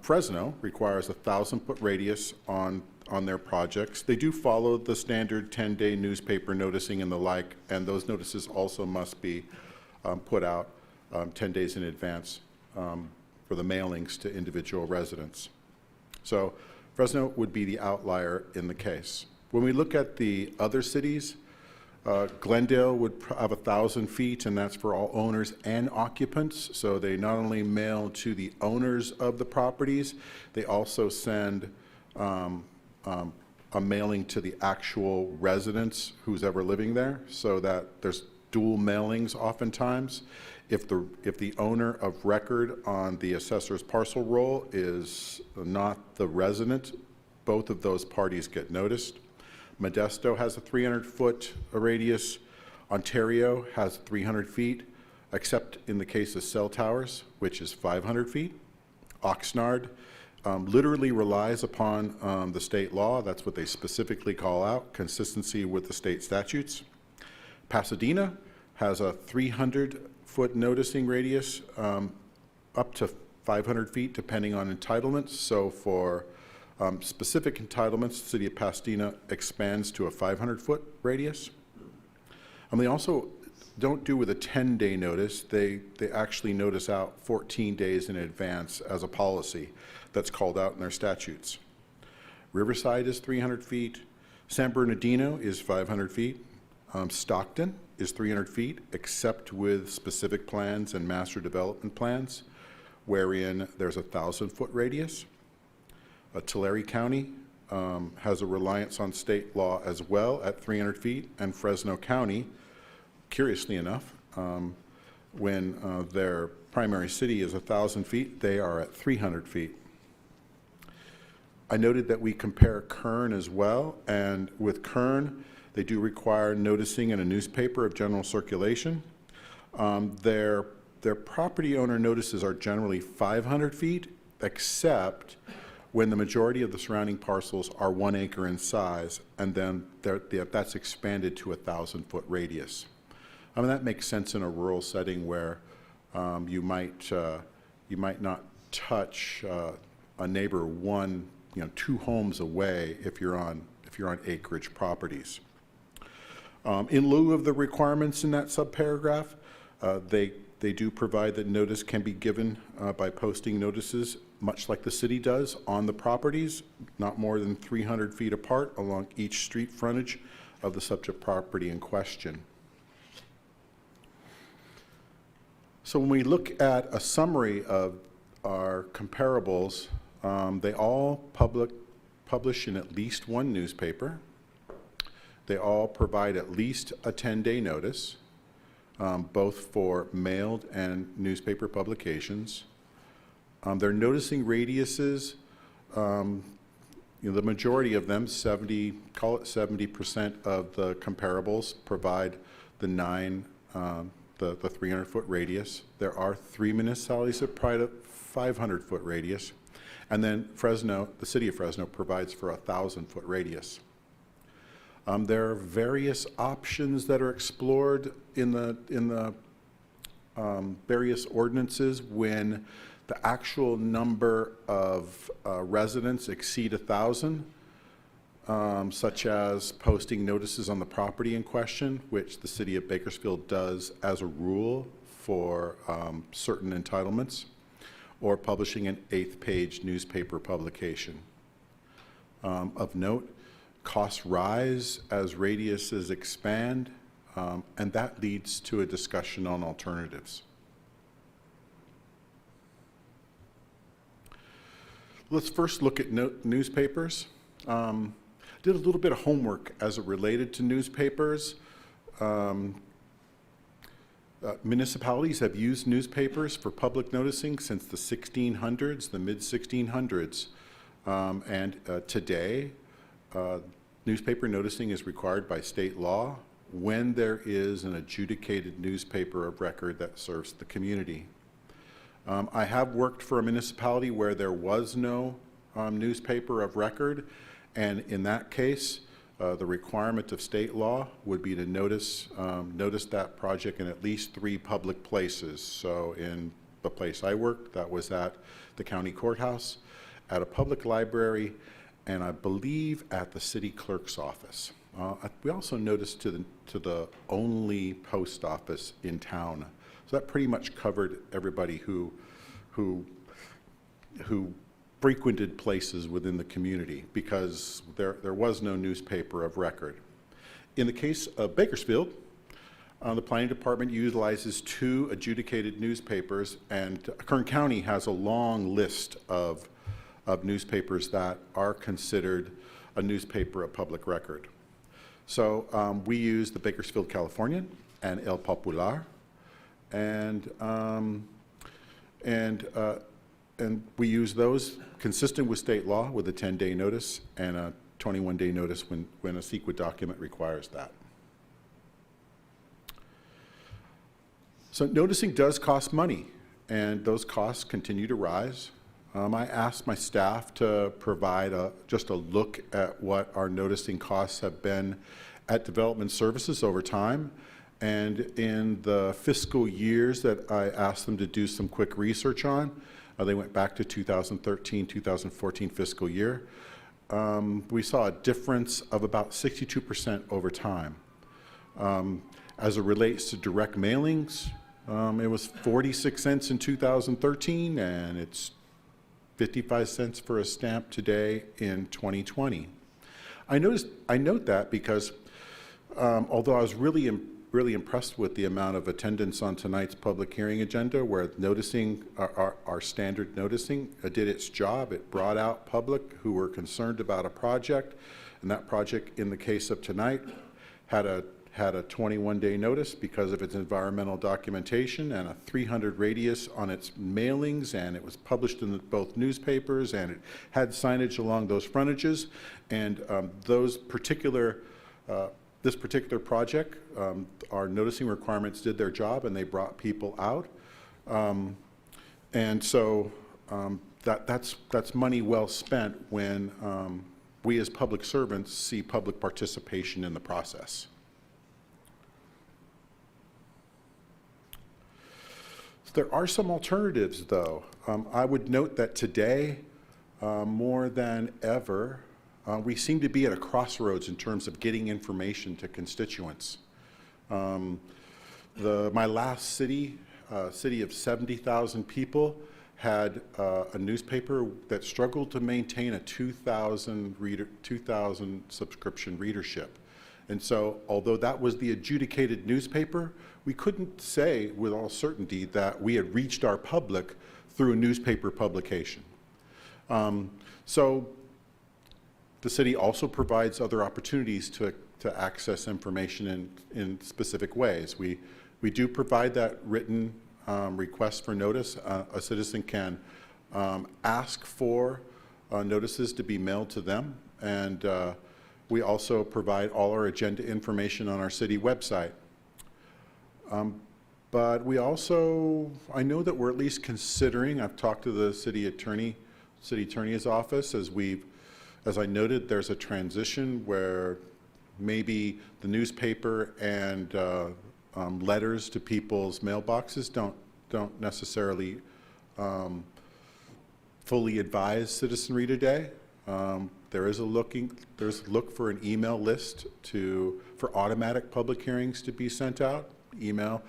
S23: Fresno requires a 1,000-foot radius on their projects. They do follow the standard 10-day newspaper noticing and the like, and those notices also must be put out 10 days in advance for the mailings to individual residents. So Fresno would be the outlier in the case. When we look at the other cities, Glendale would have 1,000 feet, and that's for all owners and occupants. So they not only mail to the owners of the properties, they also send a mailing to the actual residents who's ever living there, so that there's dual mailings oftentimes. If the owner of record on the assessor's parcel roll is not the resident, both of those parties get noticed. Modesto has a 300-foot radius. Ontario has 300 feet, except in the case of cell towers, which is 500 feet. Oxnard literally relies upon the state law. That's what they specifically call out, consistency with the state statutes. Pasadena has a 300-foot noticing radius, up to 500 feet, depending on entitlements. So for Specific entitlements, the City of Pasadena expands to a 500-foot radius. They also don't do with a 10-day notice. They actually notice out 14 days in advance as a policy that's called out in their statutes. Riverside is 300 feet. San Bernardino is 500 feet. Stockton is 300 feet, except with specific plans and master development plans, wherein there's a 1,000-foot radius. Tulare County has a reliance on state law as well at 300 feet, and Fresno County, curiously enough, when their primary city is 1,000 feet, they are at 300 feet. I noted that we compare Kern as well, and with Kern, they do require noticing in a newspaper of general circulation. Their property owner notices are generally 500 feet, except when the majority of the surrounding parcels are 1 acre in size, and then that's expanded to a 1,000-foot radius. I mean, that makes sense in a rural setting where you might not touch a neighbor 2 homes away if you're on acreage properties. In lieu of the requirements in that subparagraph, they do provide that notice can be given by posting notices, much like the city does, on the properties, not more than 300 feet apart along each street frontage of the subject property in question. So when we look at a summary of our comparables, they all publish in at least one newspaper. They all provide at least a 10-day notice, both for mailed and newspaper publications. Their noticing radiuses, the majority of them, call it 70% of the comparables provide the 300-foot radius. There are 3 municipalities that provide a 500-foot radius. And then Fresno, the city of Fresno, provides for a 1,000-foot radius. There are various options that are explored in the various ordinances when the actual number of residents exceed 1,000, such as posting notices on the property in question, which the city of Bakersfield does as a rule for certain entitlements, or publishing an 8th-page newspaper publication. Of note, costs rise as radiuses expand, and that leads to a discussion on alternatives. Let's first look at newspapers. Did a little bit of homework as it related to newspapers. Municipalities have used newspapers for public noticing since the 1600s, the mid-1600s. And today, newspaper noticing is required by state law when there is an adjudicated newspaper of record that serves the community. I have worked for a municipality where there was no newspaper of record, and in that case, the requirement of state law would be to notice that project in at least 3 public places. So in the place I worked, that was at the county courthouse, at a public library, and I believe at the city clerk's office. We also noticed to the only post office in town. So that pretty much covered everybody who frequented places within the community, because there was no newspaper of record. In the case of Bakersfield, the planning department utilizes 2 adjudicated newspapers, and Kern County has a long list of newspapers that are considered a newspaper of public record. So we use the Bakersfield Californian and El Popular, and we use those consistent with state law with a 10-day notice and a 21-day notice when a CEQA document requires that. So noticing does cost money, and those costs continue to rise. I asked my staff to provide just a look at what our noticing costs have been at development services over time. And in the fiscal years that I asked them to do some quick research on, They went back to 2013, 2014 fiscal year. We saw a difference of about 62% over time. As it relates to direct mailings, it was 46 cents in 2013, and it's 55 cents for a stamp today in 2020. I note that because although I was really impressed with the amount of attendance on tonight's public hearing agenda, where noticing, our standard noticing did its job. It brought out public who were concerned about a project, and that project, in the case of tonight, had a 21-day notice because of its environmental documentation and a 300 radius on its mailings, and it was published in both newspapers, and it had signage along those frontages. And this particular project, our noticing requirements did their job, and they brought people out. And so that's money well spent when we as public servants see public participation in the process. There are some alternatives, though. I would note that today, more than ever, we seem to be at a crossroads in terms of getting information to constituents. My last city of 70,000 people, had a newspaper that struggled to maintain a 2,000 subscription readership. And so, although that was the adjudicated newspaper, we couldn't say with all certainty that we had reached our public through a newspaper publication. So the city also provides other opportunities to access information in specific ways. We do provide that written request for notice. A citizen can ask for notices to be mailed to them, and we also provide all our agenda information on our city website. But we also, I know that we're at least considering, I've talked to the city attorney's office, as I noted, there's a transition where maybe the newspaper and letters to people's mailboxes don't necessarily fully advise citizenry today. There's a look for an email list for automatic public hearings to be sent out, email,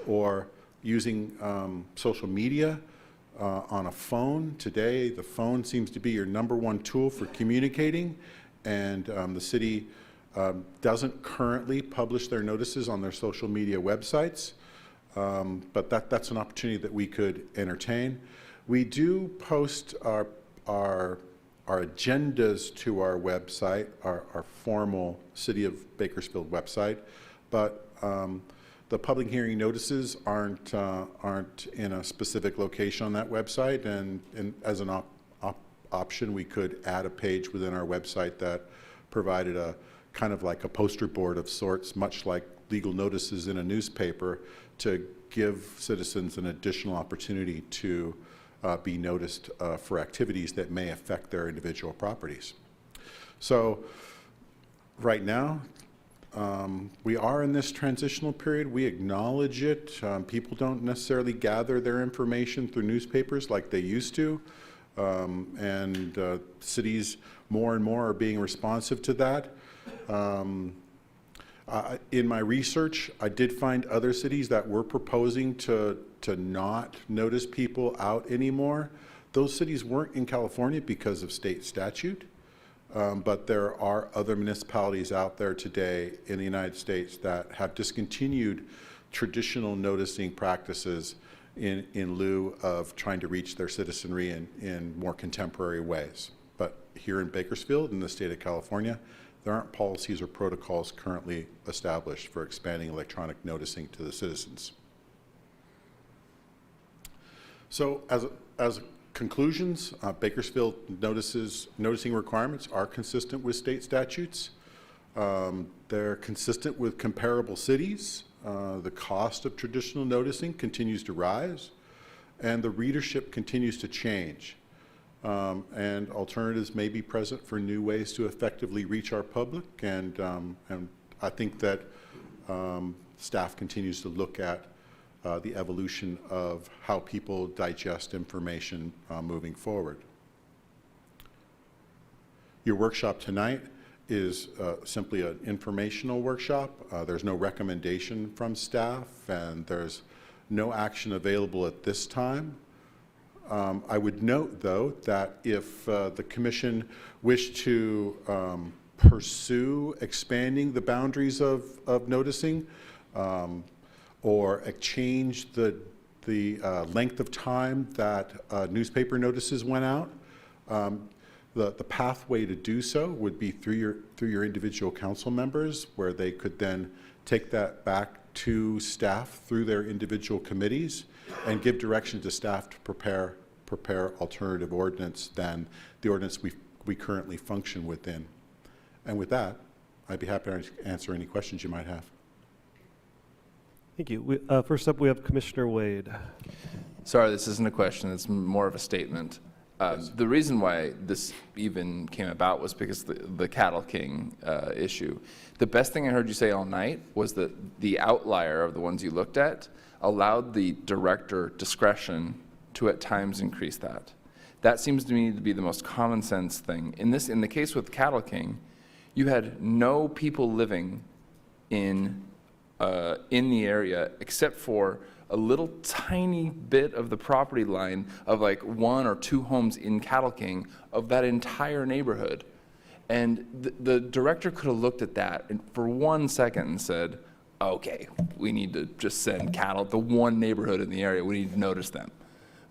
S23: or using social media on a phone. Today, the phone seems to be your #1 tool for communicating, and the city doesn't currently publish their notices on their social media websites, but that's an opportunity that we could entertain. We do post our agendas to our website, our formal City of Bakersfield website, but the public hearing notices aren't in a specific location on that website, and as an option, we could add a page within our website that provided a kind of like a poster board of sorts, much like legal notices in a newspaper, to give citizens an additional opportunity to be noticed for activities that may affect their individual properties. So right now, we are in this transitional period. We acknowledge it. People don't necessarily gather their information through newspapers like they used to, and cities more and more are being responsive to that. In my research, I did find other cities that were proposing to not notice people out anymore. Those cities weren't in California because of state statute, but there are other municipalities out there today in the United States that have discontinued traditional noticing practices in lieu of trying to reach their citizenry in more contemporary ways. But here in Bakersfield, in the state of California, there aren't policies or protocols currently established for expanding electronic noticing to the citizens. So as conclusions, Bakersfield noticing requirements are consistent with state statutes. They're consistent with comparable cities. The cost of traditional noticing continues to rise, and the readership continues to change. And alternatives may be present for new ways to effectively reach our public, and I think that staff continues to look at the evolution of how people digest information moving forward. Your workshop tonight is simply an informational workshop. There's no recommendation from staff, and there's no action available at this time. I would note, though, that if the commission wished to pursue expanding the boundaries of noticing or change the length of time that newspaper notices went out, the pathway to do so would be through your individual council members, where they could then take that back to staff through their individual committees and give direction to staff to prepare alternative ordinance than the ordinance we currently function within. And with that, I'd be happy to answer any questions you might have.
S2: Thank you. First up, we have Commissioner Wade.
S10: Sorry, this isn't a question, it's more of a statement. The reason why this even came about was because the Cattle King issue. The best thing I heard you say all night was that the outlier of the ones you looked at allowed the director discretion to at times increase that. That seems to me to be the most common sense thing. In the case with Cattle King, you had no people living in the area except for a little tiny bit of the property line of like 1 or 2 homes in Cattle King of that entire neighborhood. And the director could have looked at that and for 1 second and said, okay, we need to just send cattle to one neighborhood in the area. We need to notice them.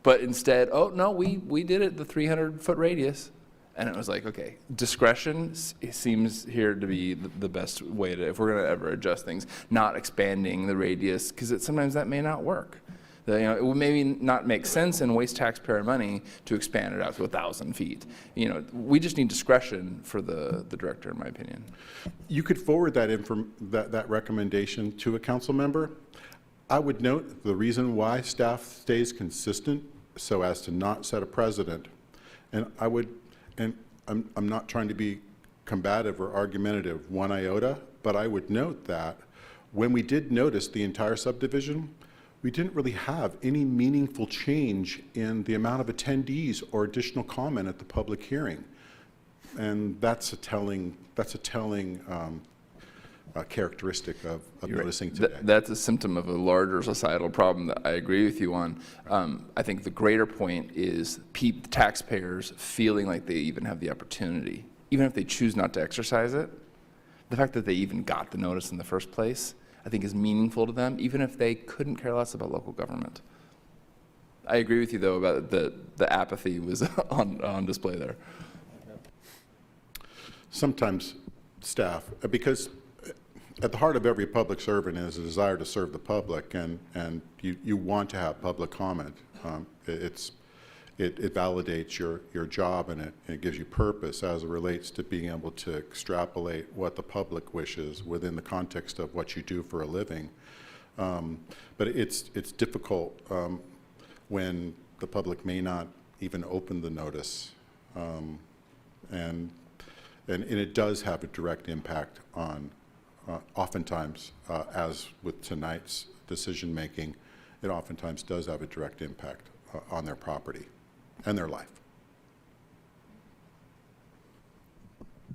S10: But instead, oh, no, we did it the 300-foot radius. And it was like, okay, discretion seems here to be the best way to, if we're going to ever adjust things, not expanding the radius, because sometimes that may not work. It would maybe not make sense and waste taxpayer money to expand it out to 1,000 feet. We just need discretion for the director, in my opinion.
S23: You could forward that recommendation to a council member. I would note the reason why staff stays consistent so as to not set a precedent. And I'm not trying to be combative or argumentative one iota, but I would note that when we did notice the entire subdivision, we didn't really have any meaningful change in the amount of attendees or additional comment at the public hearing. And that's a telling characteristic of noticing today.
S10: That's a symptom of a larger societal problem that I agree with you on. I think the greater point is taxpayers feeling like they even have the opportunity, even if they choose not to exercise it. The fact that they even got the notice in the first place, I think, is meaningful to them, even if they couldn't care less about local government. I agree with you, though, about the apathy was on display there.
S23: Sometimes staff, because at the heart of every public servant is a desire to serve the public, and you want to have public comment. It validates your job, and it gives you purpose as it relates to being able to extrapolate what the public wishes within the context of what you do for a living. But it's difficult when the public may not even open the notice, and it does have a direct impact on. Oftentimes, as with tonight's decision-making, it oftentimes does have a direct impact on their property and their life.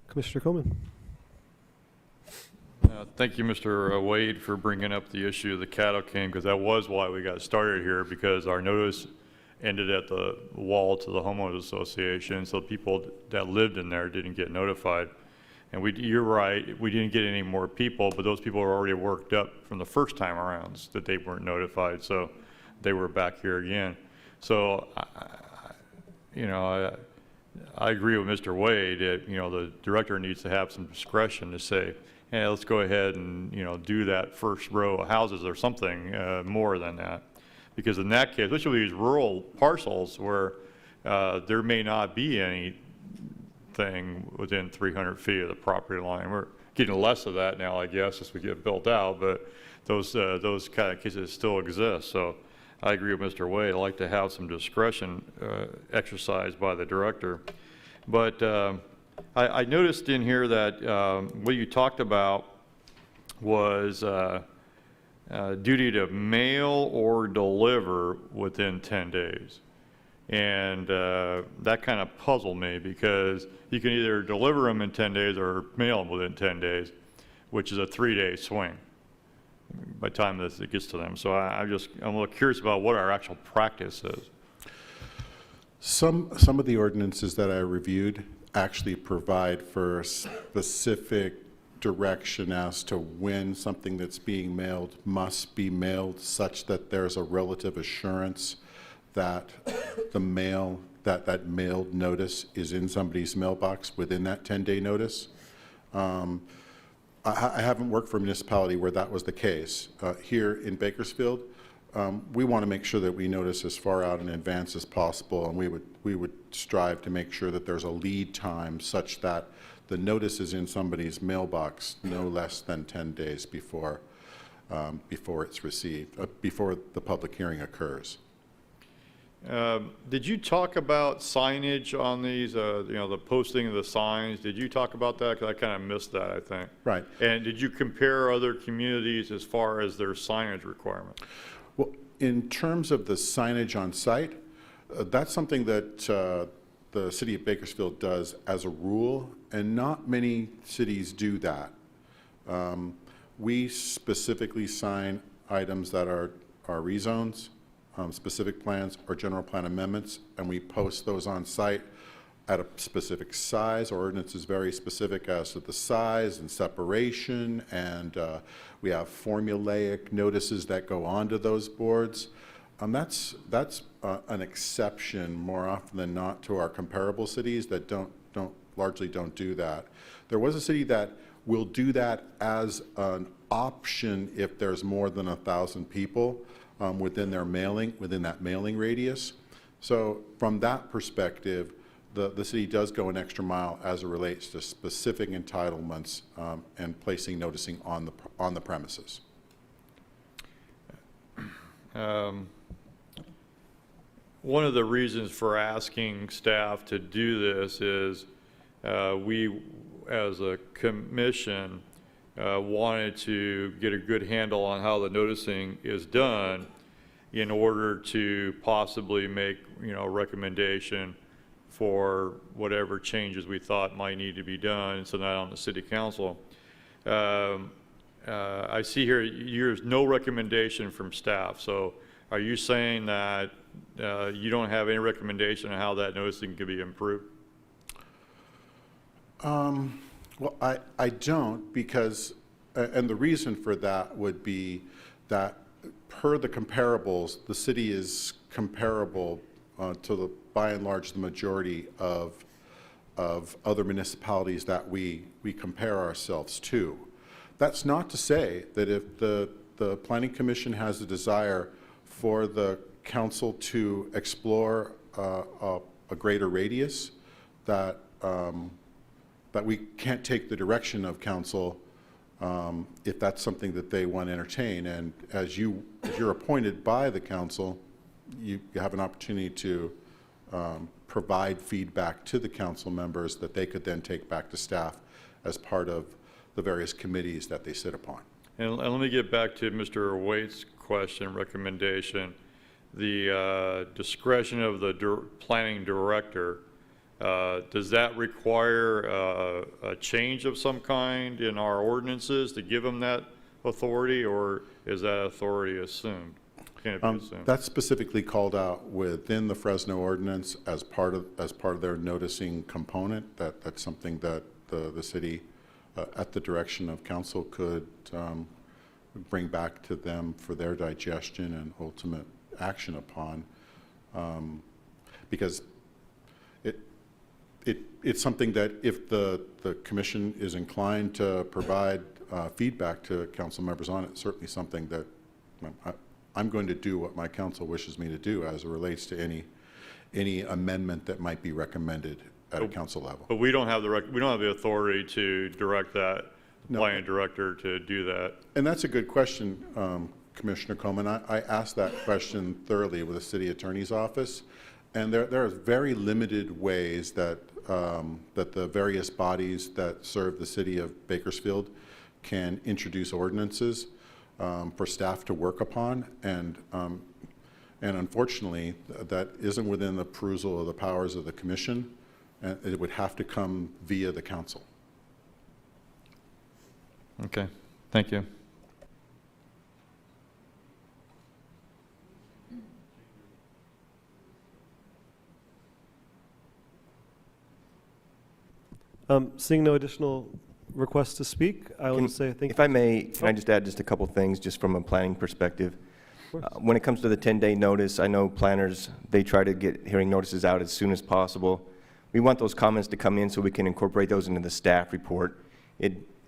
S2: Commissioner Coleman.
S6: Thank you, Mr. Wade, for bringing up the issue of the Cattle King, because that was why we got started here, because our notice ended at the wall to the homeowners association, so people that lived in there didn't get notified. And you're right, we didn't get any more people, but those people were already worked up from the first time around that they weren't notified, so they were back here again. So, I agree with Mr. Wade that, the director needs to have some discretion to say, hey, let's go ahead and, do that first row of houses or something more than that. Because in that case, especially these rural parcels where there may not be any thing within 300 feet of the property line. We're getting less of that now, I guess, as we get built out, but those kind of cases still exist. So I agree with Mr. Wade. I'd like to have some discretion exercised by the director. But I noticed in here that what you talked about was duty to mail or deliver within 10 days. And that kind of puzzled me because you can either deliver them in 10 days or mail them within 10 days, which is a 3-day swing by the time it gets to them. So I'm a little curious about what our actual practice is.
S23: Some of the ordinances that I reviewed actually provide for specific direction as to when something that's being mailed must be mailed, such that there's a relative assurance that the that mailed notice is in somebody's mailbox within that 10-day notice. I haven't worked for a municipality where that was the case. Here in Bakersfield, we want to make sure that we notice as far out in advance as possible, and we would strive to make sure that there's a lead time such that the notice is in somebody's mailbox no less than 10 days before it's received, before the public hearing occurs.
S6: Did you talk about signage on these, the posting of the signs? Did you talk about that? Because I kind of missed that, I think.
S23: Right.
S6: And did you compare other communities as far as their signage requirements?
S23: Well, in terms of the signage on site, that's something that the city of Bakersfield does as a rule, and not many cities do that. We specifically sign items that are rezones, specific plans or general plan amendments, and we post those on site at a specific size. Our ordinance is very specific as to the size and separation, and we have formulaic notices that go onto those boards. That's an exception more often than not to our comparable cities that largely don't do that. There was a city that will do that as an option if there's more than 1,000 people within that mailing radius. So from that perspective, the city does go an extra mile as it relates to specific entitlements and placing noticing on the premises.
S6: One of the reasons for asking staff to do this is we, as a commission, wanted to get a good handle on how the noticing is done in order to possibly make, a recommendation for whatever changes we thought might need to be done and send that on the city council. I see here there's no recommendation from staff. So are you saying that you don't have any recommendation on how that noticing could be improved?
S23: Well, I don't, because, and the reason for that would be that per the comparables, the city is comparable to by and large, the majority of other municipalities that we compare ourselves to. That's not to say that if the Planning Commission has a desire for the council to explore a greater radius, that we can't take the direction of council if that's something that they want to entertain. And as you're appointed by the council, you have an opportunity to provide feedback to the council members that they could then take back to staff as part of the various committees that they sit upon.
S6: And let me get back to Mr. Waite's question, recommendation. The discretion of the planning director, does that require a change of some kind in our ordinances to give them that authority, or is that authority assumed? Can it be assumed?
S23: That's specifically called out within the Fresno ordinance as part of their noticing component. That's something that the city, at the direction of council, could bring back to them for their digestion and ultimate action upon, because it's something that if the commission is inclined to provide feedback to council members on it, certainly something that I'm going to do what my council wishes me to do as it relates to any amendment that might be recommended at a council level.
S6: But we don't have the authority to direct that planning director to do that.
S23: And that's a good question, Commissioner Coleman. I asked that question thoroughly with the city attorney's office, and there are very limited ways that that the various bodies that serve the city of Bakersfield can introduce ordinances. for staff to work upon, and unfortunately, that isn't within the perusal of the powers of the commission, and it would have to come via the council.
S6: Okay, thank you.
S2: Seeing no additional requests to speak, I will say thank you.
S7: If I may, can I just add just a couple things just from a planning perspective? When it comes to the 10-day notice, I know planners, they try to get hearing notices out as soon as possible. We want those comments to come in so we can incorporate those into the staff report.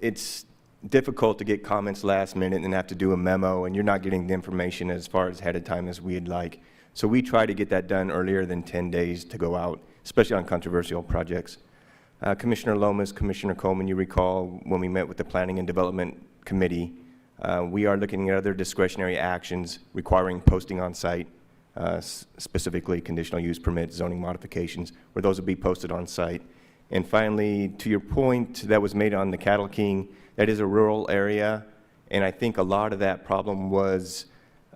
S7: It's difficult to get comments last minute and have to do a memo, and you're not getting the information as far as ahead of time as we'd like. So we try to get that done earlier than 10 days to go out, especially on controversial projects. Commissioner Lomas, Commissioner Coleman, you recall when we met with the Planning and Development Committee, we are looking at other discretionary actions requiring posting on site, specifically conditional use permits, zoning modifications, where those will be posted on site. And finally, to your point that was made on the Cattle King, that is a rural area, and I think a lot of that problem was,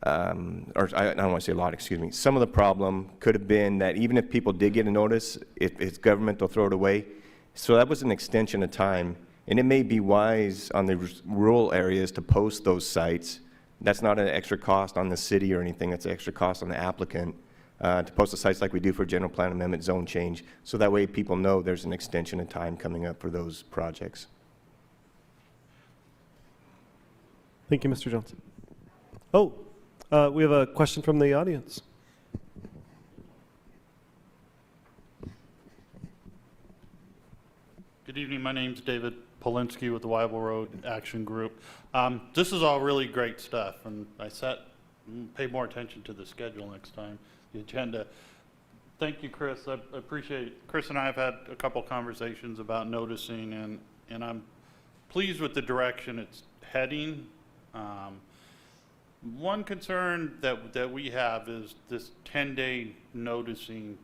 S7: or I don't want to say a lot, excuse me, some of the problem could have been that even if people did get a notice, if it's government, they'll throw it away. So that was an extension of time, and it may be wise on the rural areas to post those sites. That's not an extra cost on the city or anything, it's an extra cost on the applicant to post the sites like we do for general plan amendment zone change, so that way people know there's an extension of time coming up for those projects.
S2: Thank you, Mr. Johnson. Oh, we have a question from the audience.
S13: Good evening. My name's David Polinsky with the Weibel Road Action Group. This is all really great stuff, and pay more attention to the schedule next time, the agenda. Thank you, Chris. I appreciate it. Chris and I have had a couple conversations about noticing, and I'm pleased with the direction it's heading. One concern that we have is this 10-day noticing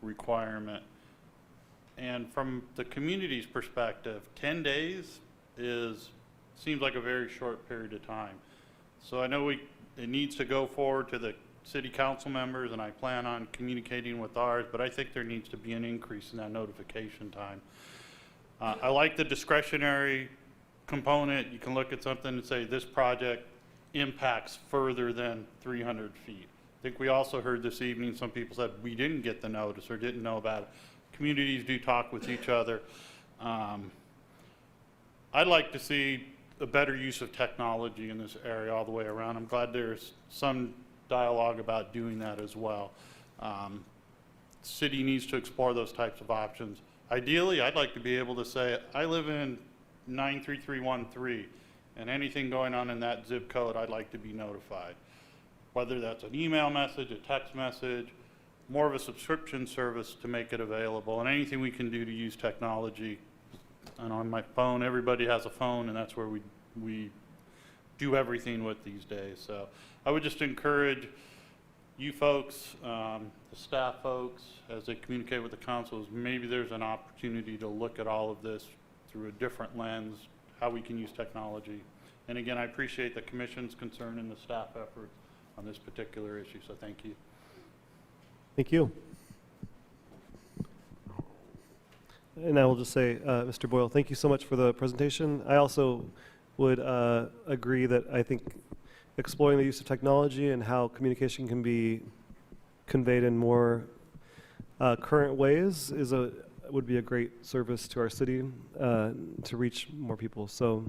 S13: requirement. And from the community's perspective, 10 days seems like a very short period of time. So I know it needs to go forward to the city council members, and I plan on communicating with ours, but I think there needs to be an increase in that notification time. I like the discretionary component. You can look at something and say this project impacts further than 300 feet. I think we also heard this evening some people said we didn't get the notice or didn't know about it. Communities do talk with each other. I'd like to see a better use of technology in this area all the way around. I'm glad there's some dialogue about doing that as well. City needs to explore those types of options. Ideally, I'd like to be able to say, I live in 93313, and anything going on in that zip code, I'd like to be notified. Whether that's an email message, a text message, more of a subscription service to make it available, and anything we can do to use technology. And on my phone, everybody has a phone, and that's where we do everything with these days. So I would just encourage you folks, the staff folks, as they communicate with the councils, maybe there's an opportunity to look at all of this through a different lens, how we can use technology. And again, I appreciate the commission's concern and the staff effort on this particular issue, so thank you.
S2: Thank you. And I will just say, Mr. Boyle, thank you so much for the presentation. I also would agree that I think exploring the use of technology and how communication can be conveyed in more current ways would be a great service to our city to reach more people. So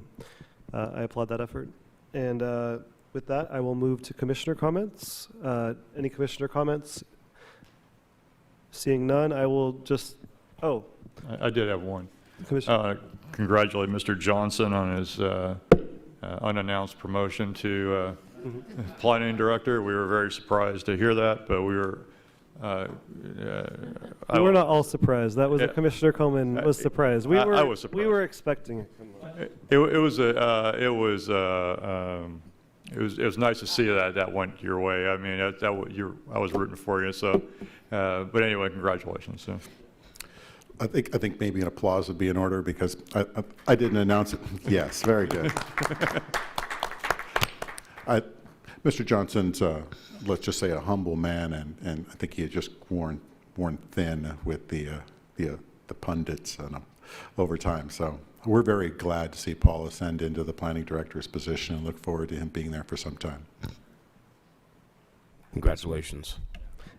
S2: I applaud that effort. And with that, I will move to commissioner comments. Any commissioner comments? Seeing none, I will just,
S6: I did have one.
S2: Commissioner.
S6: Congratulate Mr. Johnson on his unannounced promotion to planning director. We were very surprised to hear that, but we were.
S2: We were not all surprised. That was Commissioner Coleman was surprised.
S6: I was surprised.
S2: We were expecting it.
S6: It was nice to see that went your way. I mean, I was rooting for you. So, but anyway, congratulations. So.
S23: I think maybe an applause would be in order because I didn't announce it. Yes, very good. Mr. Johnson's, let's just say, a humble man, and I think he had just worn thin with the pundits over time. So we're very glad to see Paul ascend into the planning director's position and look forward to him being there for some time.
S1: Congratulations.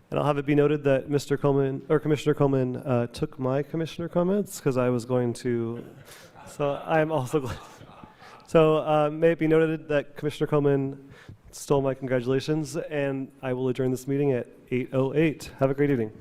S2: And I'll have it be noted that Mr. Coleman, or Commissioner Coleman, took my commissioner comments because I was going to, so I'm also glad. So may it be noted that Commissioner Coleman stole my congratulations, and I will adjourn this meeting at 8:08. Have a great evening.